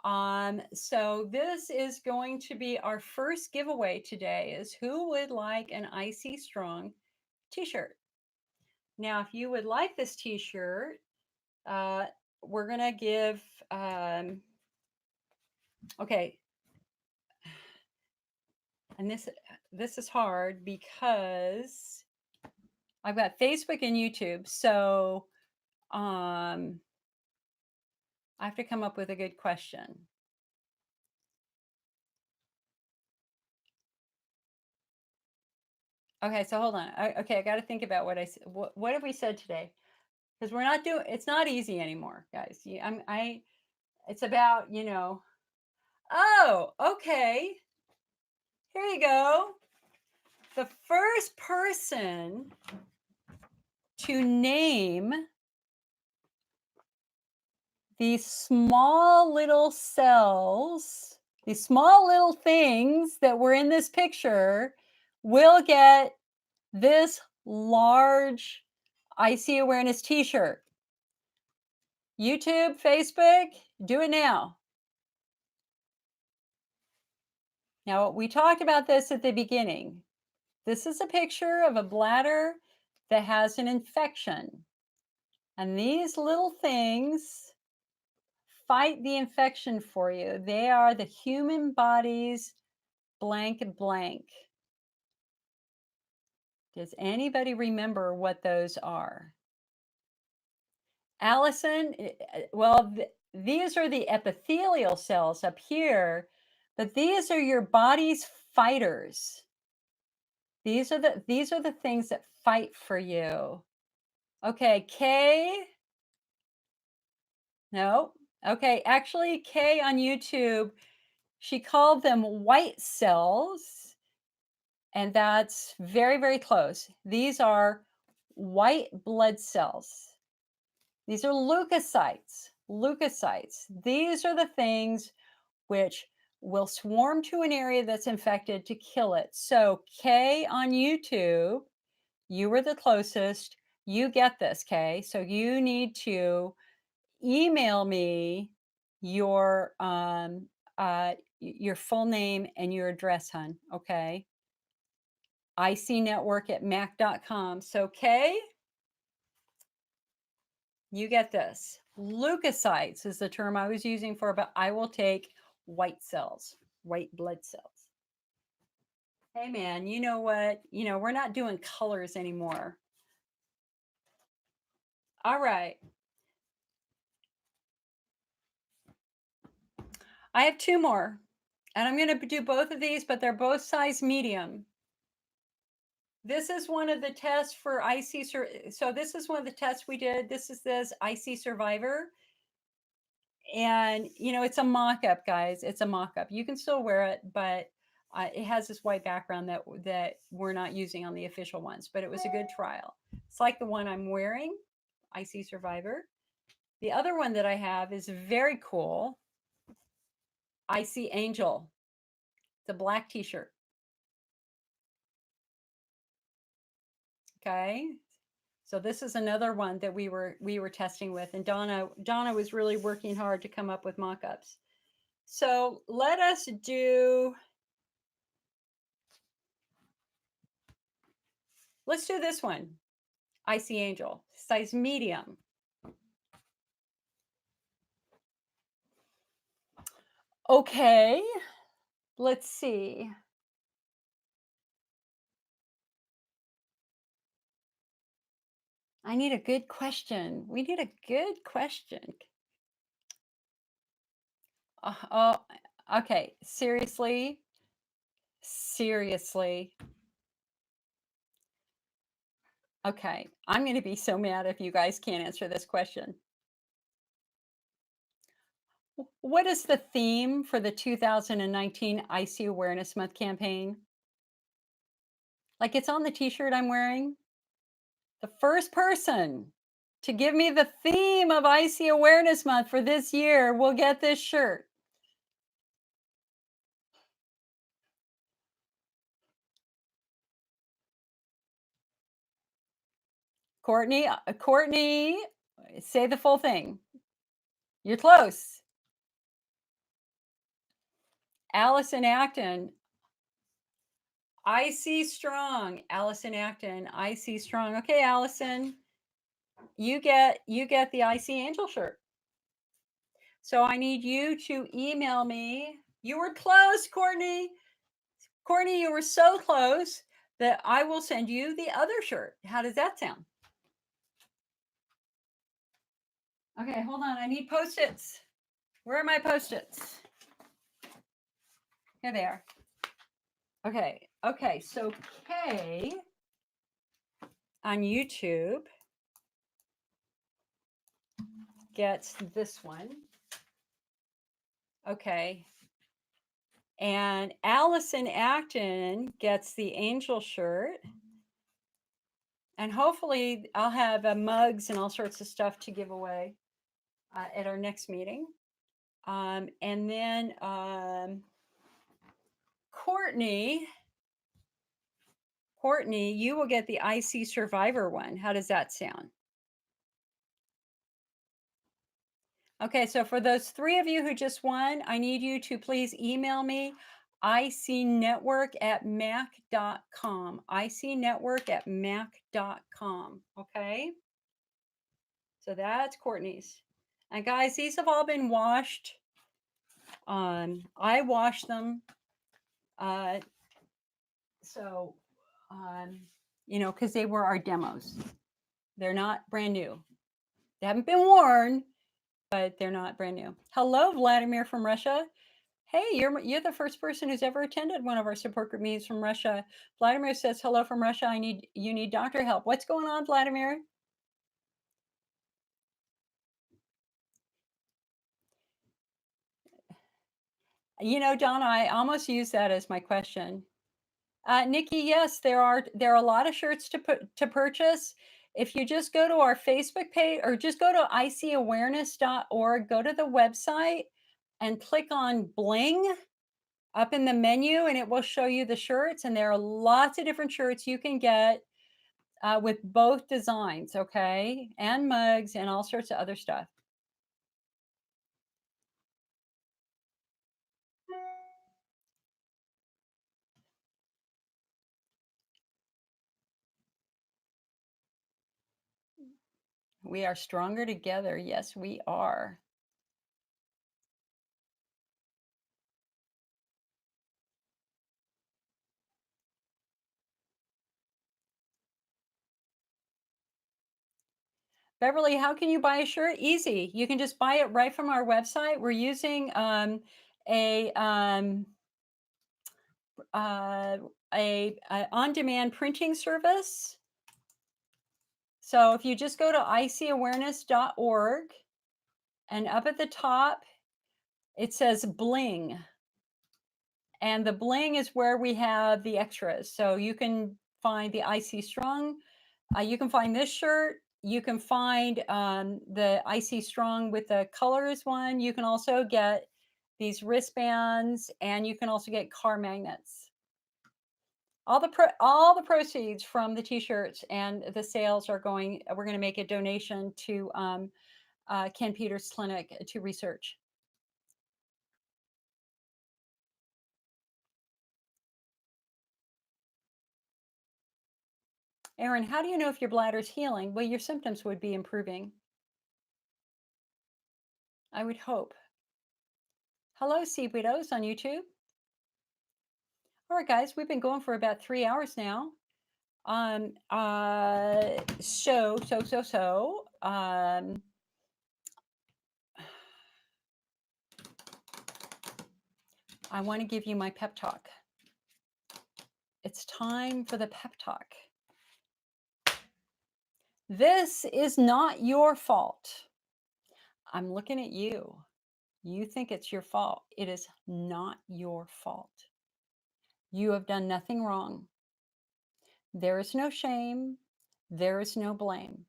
So this is going to be our first giveaway today. Is who would like an IC Strong T-shirt? Now, if you would like this T-shirt, we're gonna give. Okay, and this is hard because I've got Facebook and YouTube, so I have to come up with a good question. Okay, so hold on. Okay, I got to think about what what have we said today? Because we're not doing. It's not easy anymore, guys. It's about Oh, okay. Here you go. The first person to name these small little cells, these small little things that were in this picture, will get this large IC Awareness t-shirt. YouTube, Facebook, do it now. Now, we talked about this at the beginning. This is a picture of a bladder that has an infection. And these little things fight the infection for you. They are the human body's blank blank. Does anybody remember what those are? Allison, well, these are the epithelial cells up here, but these are your body's fighters. These are the things that fight for you. Okay, Kay. No. Okay, actually, Kay on YouTube, she called them white cells, and that's very, very close. These are white blood cells. These are leukocytes. Leukocytes. These are the things which will swarm to an area that's infected to kill it. So, Kay on YouTube, you were the closest. You get this, Kay. So, you need to email me your full name and your address, hon. Okay. icnetwork@mac.com. So, Kay, you get this. Leukocytes is the term I was using for, but I will take white cells, white blood cells. Hey, man, you know what? We're not doing colors anymore. All right. I have two more, and I'm going to do both of these, but they're both size medium. This is one of the tests for IC. So this is one of the tests we did. This is this IC Survivor. And, it's a mock-up, guys. It's a mock-up. You can still wear it, but it has this white background that we're not using on the official ones, but it was a good trial. It's like the one I'm wearing, IC Survivor. The other one that I have is very cool, IC Angel. It's a black t-shirt. Okay. So this is another one that we were testing with, and Donna was really working hard to come up with mock-ups. So let's do this one. IC Angel, size medium. Okay, let's see. I need a good question. We need a good question. Oh, okay. Seriously. Okay, I'm going to be so mad if you guys can't answer this question. What is the theme for the 2019 IC Awareness Month campaign? Like, it's on the t-shirt I'm wearing. The first person to give me the theme of IC Awareness Month for this year will get this shirt. Courtney, say the full thing. You're close. Allison Acton, IC Strong. Allison Acton, IC Strong. Okay, Allison, you get the IC Angel shirt. So I need you to email me. You were close, Courtney. Courtney, you were so close that I will send you the other shirt. How does that sound? Okay, hold on. I need Post-its. Where are my Post-its? Here they are. Okay. So Kay on YouTube gets this one. Okay. And Allison Acton gets the angel shirt. And hopefully I'll have mugs and all sorts of stuff to give away at our next meeting. And then Courtney, you will get the IC Survivor one. How does that sound? Okay, so for those 3 of you who just won, I need you to please email me icnetwork@mac.com. icnetwork@mac.com. Okay, so that's Courtney's. And guys, these have all been washed. I washed them. So, because they were our demos. They're not brand new. They haven't been worn, but they're not brand new. Hello, Vladimir from Russia. Hey, you're the first person who's ever attended one of our support group meetings from Russia. Vladimir says hello from Russia. You need doctor help. What's going on, Vladimir? Donna, I almost use that as my question. Nikki, yes, there are a lot of shirts to purchase. If you just go to our Facebook page or just go to icawareness.org, go to the website and click on bling up in the menu, and it will show you the shirts. And there are lots of different shirts you can get with both designs, okay, and mugs and all sorts of other stuff. We are stronger together. Yes, we are. Beverly, how can you buy a shirt? Easy. You can just buy it right from our website. We're using a on-demand printing service. So if you just go to icawareness.org and up at the top, it says bling. And the bling is where we have the extras. So you can find the IC Strong. You can find this shirt. You can find the IC Strong with the colors one. You can also get these wristbands, and you can also get car magnets. All the proceeds from the t-shirts and the sales are going. We're going to make a donation to Ken Peters' clinic to research. Aaron, how do you know if your bladder's healing? Well, your symptoms would be improving. I would hope. Hello, Sea Widows on YouTube. All right, guys, we've been going for about 3 hours now. I want to give you my pep talk. It's time for the pep talk. This is not your fault. I'm looking at you. You think it's your fault. It is not your fault. You have done nothing wrong. There is no shame. There is no blame.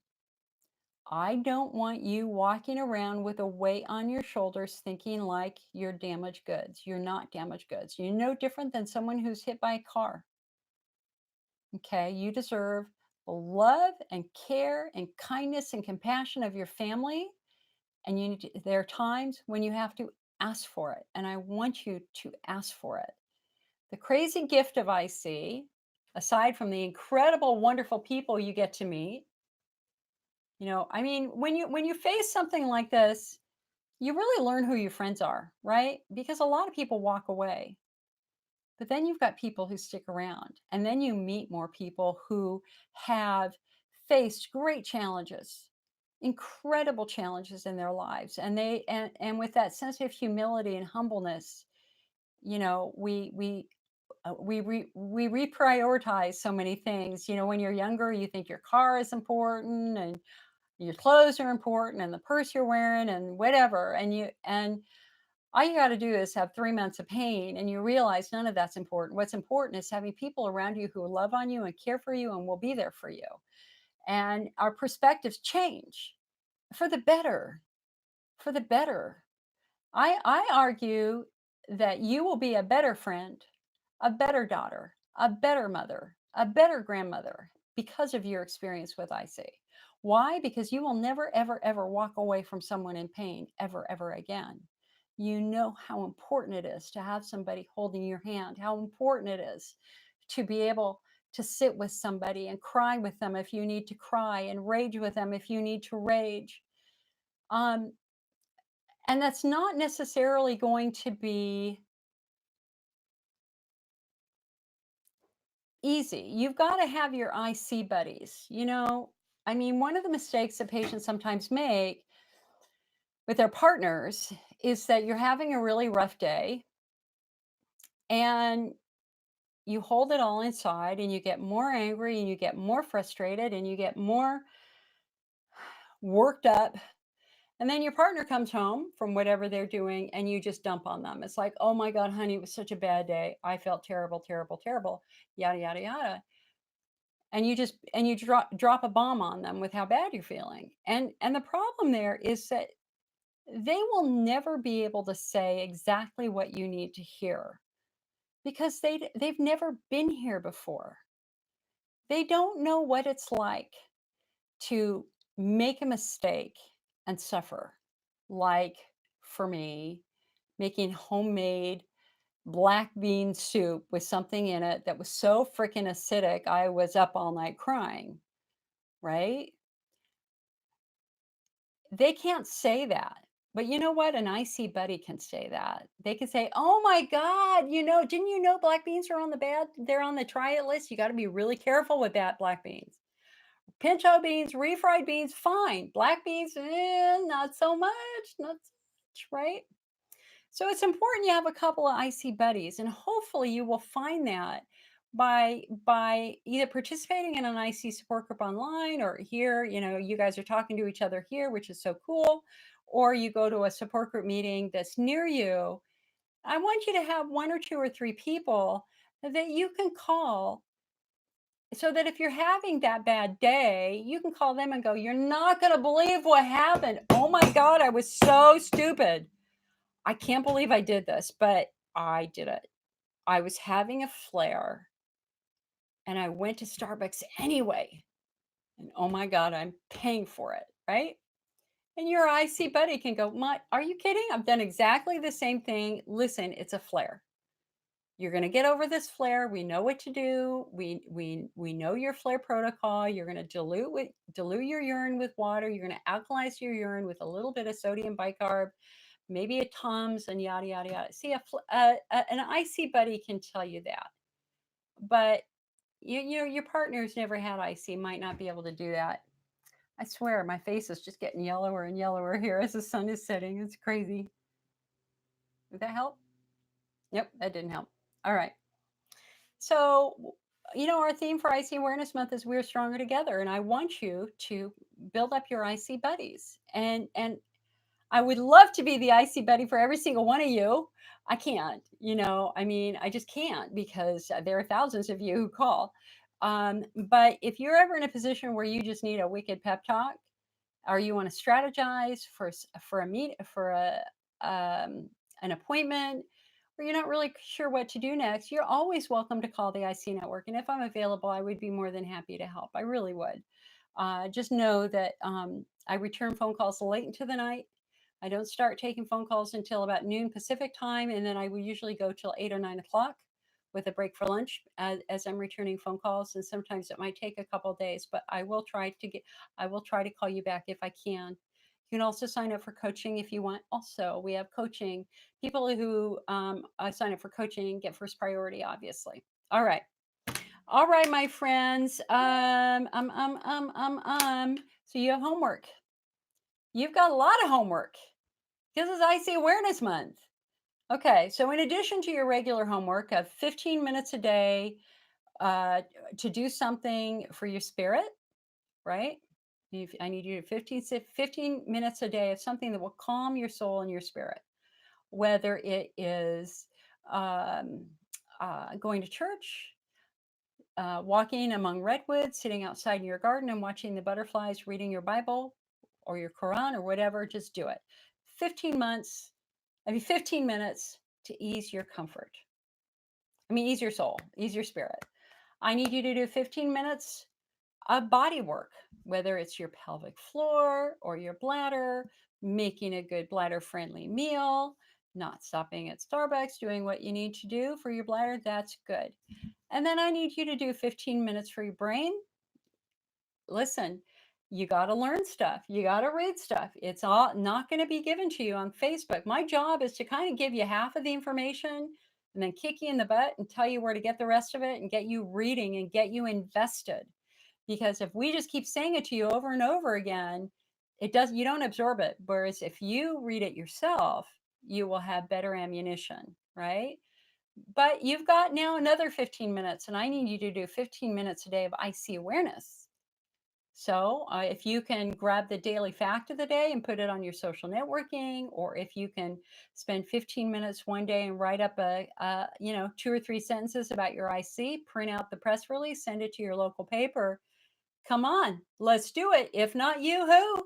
I don't want you walking around with a weight on your shoulders thinking like you're damaged goods. You're not damaged goods. You're no different than someone who's hit by a car. Okay, you deserve the love and care and kindness and compassion of your family. And there are times when you have to ask for it. And I want you to ask for it. The crazy gift of IC, aside from the incredible, wonderful people you get to meet, when you face something like this, you really learn who your friends are, right? Because a lot of people walk away. But then you've got people who stick around, and then you meet more people who have faced great challenges, incredible challenges in their lives, and with that sense of humility and humbleness, we reprioritize so many things. When you're younger, you think your car is important, and your clothes are important, and the purse you're wearing, and whatever, and all you got to do is have 3 months of pain and you realize none of that's important. What's important is having people around you who love on you and care for you and will be there for you. And our perspectives change for the better, for the better. I argue that you will be a better friend, a better daughter, a better mother, a better grandmother because of your experience with IC. Why? Because you will never, ever, ever walk away from someone in pain ever, ever again. You know how important it is to have somebody holding your hand, how important it is to be able to sit with somebody and cry with them if you need to cry and rage with them if you need to rage. Um, and that's not necessarily going to be easy. You've got to have your IC buddies. I mean, one of the mistakes that patients sometimes make with their partners is that you're having a really rough day and you hold it all inside and you get more angry and you get more frustrated and you get more worked up. And then your partner comes home from whatever they're doing and you just dump on them. It's like, oh my God, honey, it was such a bad day. I felt terrible, terrible, terrible, yada, yada, yada. And you drop a bomb on them with how bad you're feeling. And the problem there is that they will never be able to say exactly what you need to hear because they've never been here before. They don't know what it's like to make a mistake and suffer. Like for me, making homemade black bean soup with something in it that was so freaking acidic, I was up all night crying, right? They can't say that. But you know what? An IC buddy can say that. They can say, "Oh my God, didn't you know black beans are on the bad? They're on the try it list. You got to be really careful with that black beans. Pinto beans, refried beans, fine. Black beans, not so much, not so much, right?" So it's important you have a couple of IC buddies, and hopefully you will find that by either participating in an IC support group online or here, you guys are talking to each other here, which is so cool, or you go to a support group meeting that's near you. I want you to have one or two or three people that you can call so that if you're having that bad day, you can call them and go, "You're not going to believe what happened. Oh my God, I was so stupid. I can't believe I did this, but I did it. I was having a flare and I went to Starbucks anyway. And oh my God, I'm paying for it, right?" And your IC buddy can go, "Are you kidding? I've done exactly the same thing. Listen, it's a flare. You're going to get over this flare. We know what to do. We know your flare protocol. You're going to dilute your urine with water. You're going to alkalize your urine with a little bit of sodium bicarb, maybe a Tums, and yada yada yada." See, an IC buddy can tell you that, but your partner's never had IC, might not be able to do that. I swear, my face is just getting yellower and yellower here as the sun is setting. It's crazy. Did that help? Yep, that didn't help. All right. So, our theme for IC Awareness Month is We're Stronger Together, and I want you to build up your IC buddies. And I would love to be the IC buddy for every single one of you. I can't, I mean, I just can't because there are thousands of you who call. But if you're ever in a position where you just need a wicked pep talk, or you want to strategize for a meet for an appointment, or you're not really sure what to do next, you're always welcome to call the IC Network. And if I'm available, I would be more than happy to help. I really would. Just know that I return phone calls late into the night. I don't start taking phone calls until about noon Pacific time, and then I will usually go till 8 or 9 o'clock with a break for lunch as I'm returning phone calls. And sometimes it might take a couple of days, but I will try to call you back if I can. You can also sign up for coaching if you want. Also, we have coaching. People who sign up for coaching get first priority, obviously. All right. All right, my friends. So you have homework. You've got a lot of homework because it's IC Awareness Month. Okay, so in addition to your regular homework of 15 minutes a day to do something for your spirit, right? I need you to 15 minutes a day of something that will calm your soul and your spirit. whether it is um, going to church, walking among redwoods, sitting outside in your garden and watching the butterflies, reading your Bible or your Quran or whatever, just do it. 15 months, 15 minutes to ease your comfort. Ease your soul, ease your spirit. I need you to do 15 minutes of body work, whether it's your pelvic floor or your bladder, making a good bladder friendly meal, not stopping at Starbucks, doing what you need to do for your bladder. That's good. And then I need you to do 15 minutes for your brain. Listen, you got to learn stuff. You got to read stuff. It's all not going to be given to you on Facebook. My job is to kind of give you half of the information and then kick you in the butt and tell you where to get the rest of it and get you reading and get you invested. Because if we just keep saying it to you over and over again, you don't absorb it. Whereas if you read it yourself, you will have better ammunition, right? But you've got now another 15 minutes, and I need you to do 15 minutes a day of IC awareness. So if you can grab the daily fact of the day and put it on your social networking, or if you can spend 15 minutes one day and write up 2 or 3 sentences about your IC, print out the press release, send it to your local paper. Come on, let's do it. If not you, who?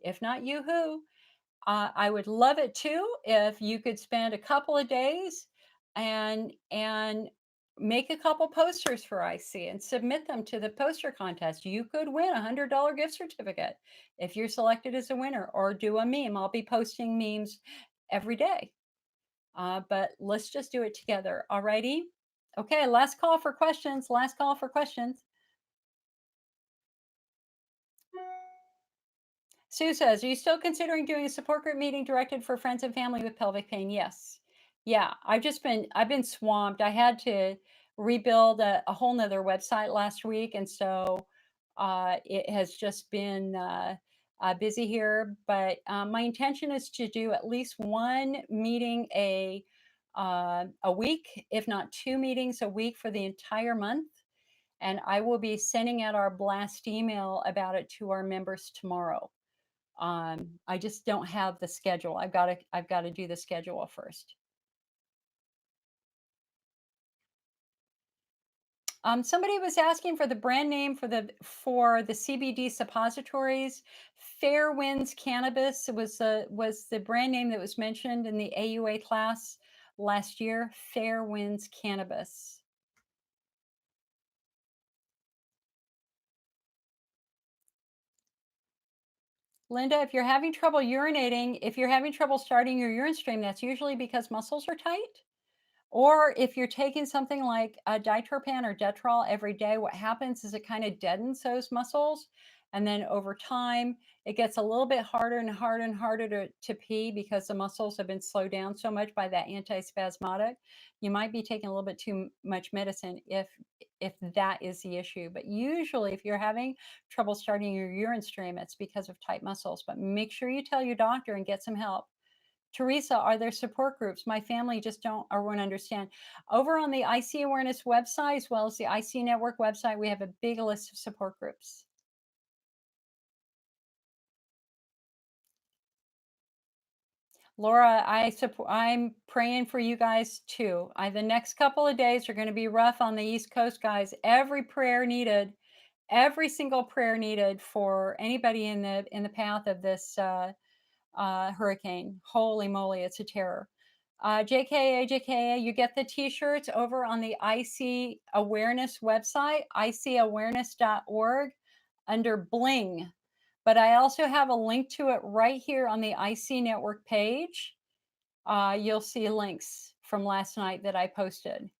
If not you, who? I would love it too if you could spend a couple of days and make a couple posters for IC and submit them to the poster contest. You could win $100 gift certificate if you're selected as a winner, or do a meme. I'll be posting memes every day. But let's just do it together. Alrighty. Okay, last call for questions. Last call for questions. Sue says, are you still considering doing a support group meeting directed for friends and family with pelvic pain? Yes. Yeah, I've been swamped. I had to rebuild a whole nother website last week. And so it has just been busy here. But my intention is to do at least one meeting a week, if not 2 meetings a week for the entire month. And I will be sending out our blast email about it to our members tomorrow. I just don't have the schedule. I've got to do the schedule first. Somebody was asking for the brand name for the CBD suppositories. Fair Winds Cannabis was the brand name that was mentioned in the AUA class last year. Fair Winds Cannabis. Linda, if you're having trouble urinating, if you're having trouble starting your urine stream, that's usually because muscles are tight. Or if you're taking something like a ditropan or Detrol every day, what happens is it kind of deadens those muscles. And then over time, it gets a little bit harder and harder and harder to pee because the muscles have been slowed down so much by that antispasmodic. You might be taking a little bit too much medicine if that is the issue. But usually if you're having trouble starting your urine stream, it's because of tight muscles. But make sure you tell your doctor and get some help. Teresa, are there support groups? My family just don't or won't understand. Over on the IC Awareness website, as well as the IC Network website, we have a big list of support groups. Laura, I'm praying for you guys too. The next couple of days are going to be rough on the East Coast, guys. Every single prayer needed for anybody in the path of this hurricane. Holy moly, it's a terror. JKA, you get the t-shirts over on the IC Awareness website, icawareness.org, under Bling. But I also have a link to it right here on the IC Network page. You'll see links from last night that I posted.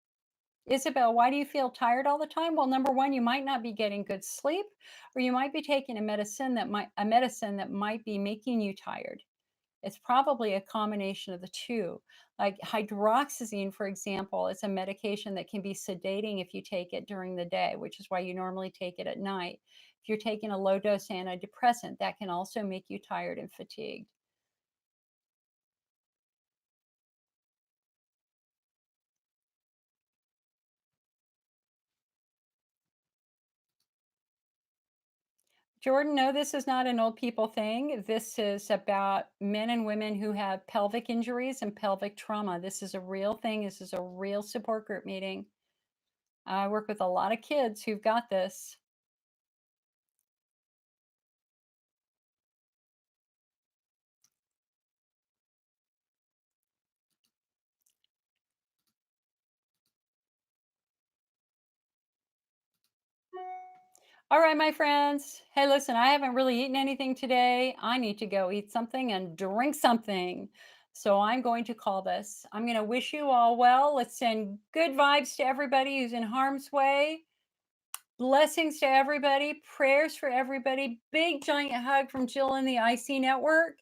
Isabel, why do you feel tired all the time? Well, number one, you might not be getting good sleep, or you might be taking a medicine that might be making you tired. It's probably a combination of the two. Like hydroxyzine, for example, is a medication that can be sedating if you take it during the day, which is why you normally take it at night. If you're taking a low dose antidepressant, that can also make you tired and fatigued. Jordan, no, this is not an old people thing. This is about men and women who have pelvic injuries and pelvic trauma. This is a real thing. This is a real support group meeting. I work with a lot of kids who've got this. All right, my friends. Hey, listen, I haven't really eaten anything today. I need to go eat something and drink something. So I'm going to call this. I'm going to wish you all well. Let's send good vibes to everybody who's in harm's way. Blessings to everybody. Prayers for everybody. Big giant hug from Jill and the IC Network.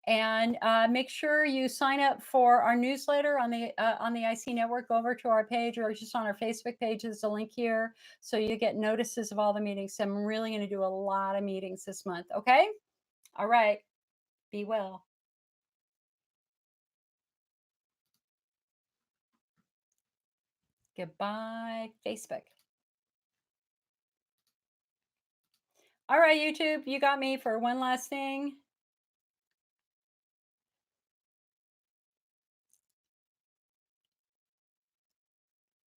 And make sure you sign up for our newsletter on the IC Network. Go over to our page or just on our Facebook page. There's a link here, so you get notices of all the meetings. So I'm really going to do a lot of meetings this month. Okay. All right. Be well. Goodbye, Facebook. All right, YouTube, you got me for one last thing.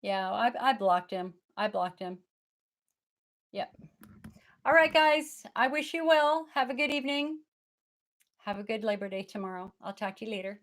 Yeah, I blocked him. I blocked him. Yep. All right, guys. I wish you well. Have a good evening. Have a good Labor Day tomorrow. I'll talk to you later.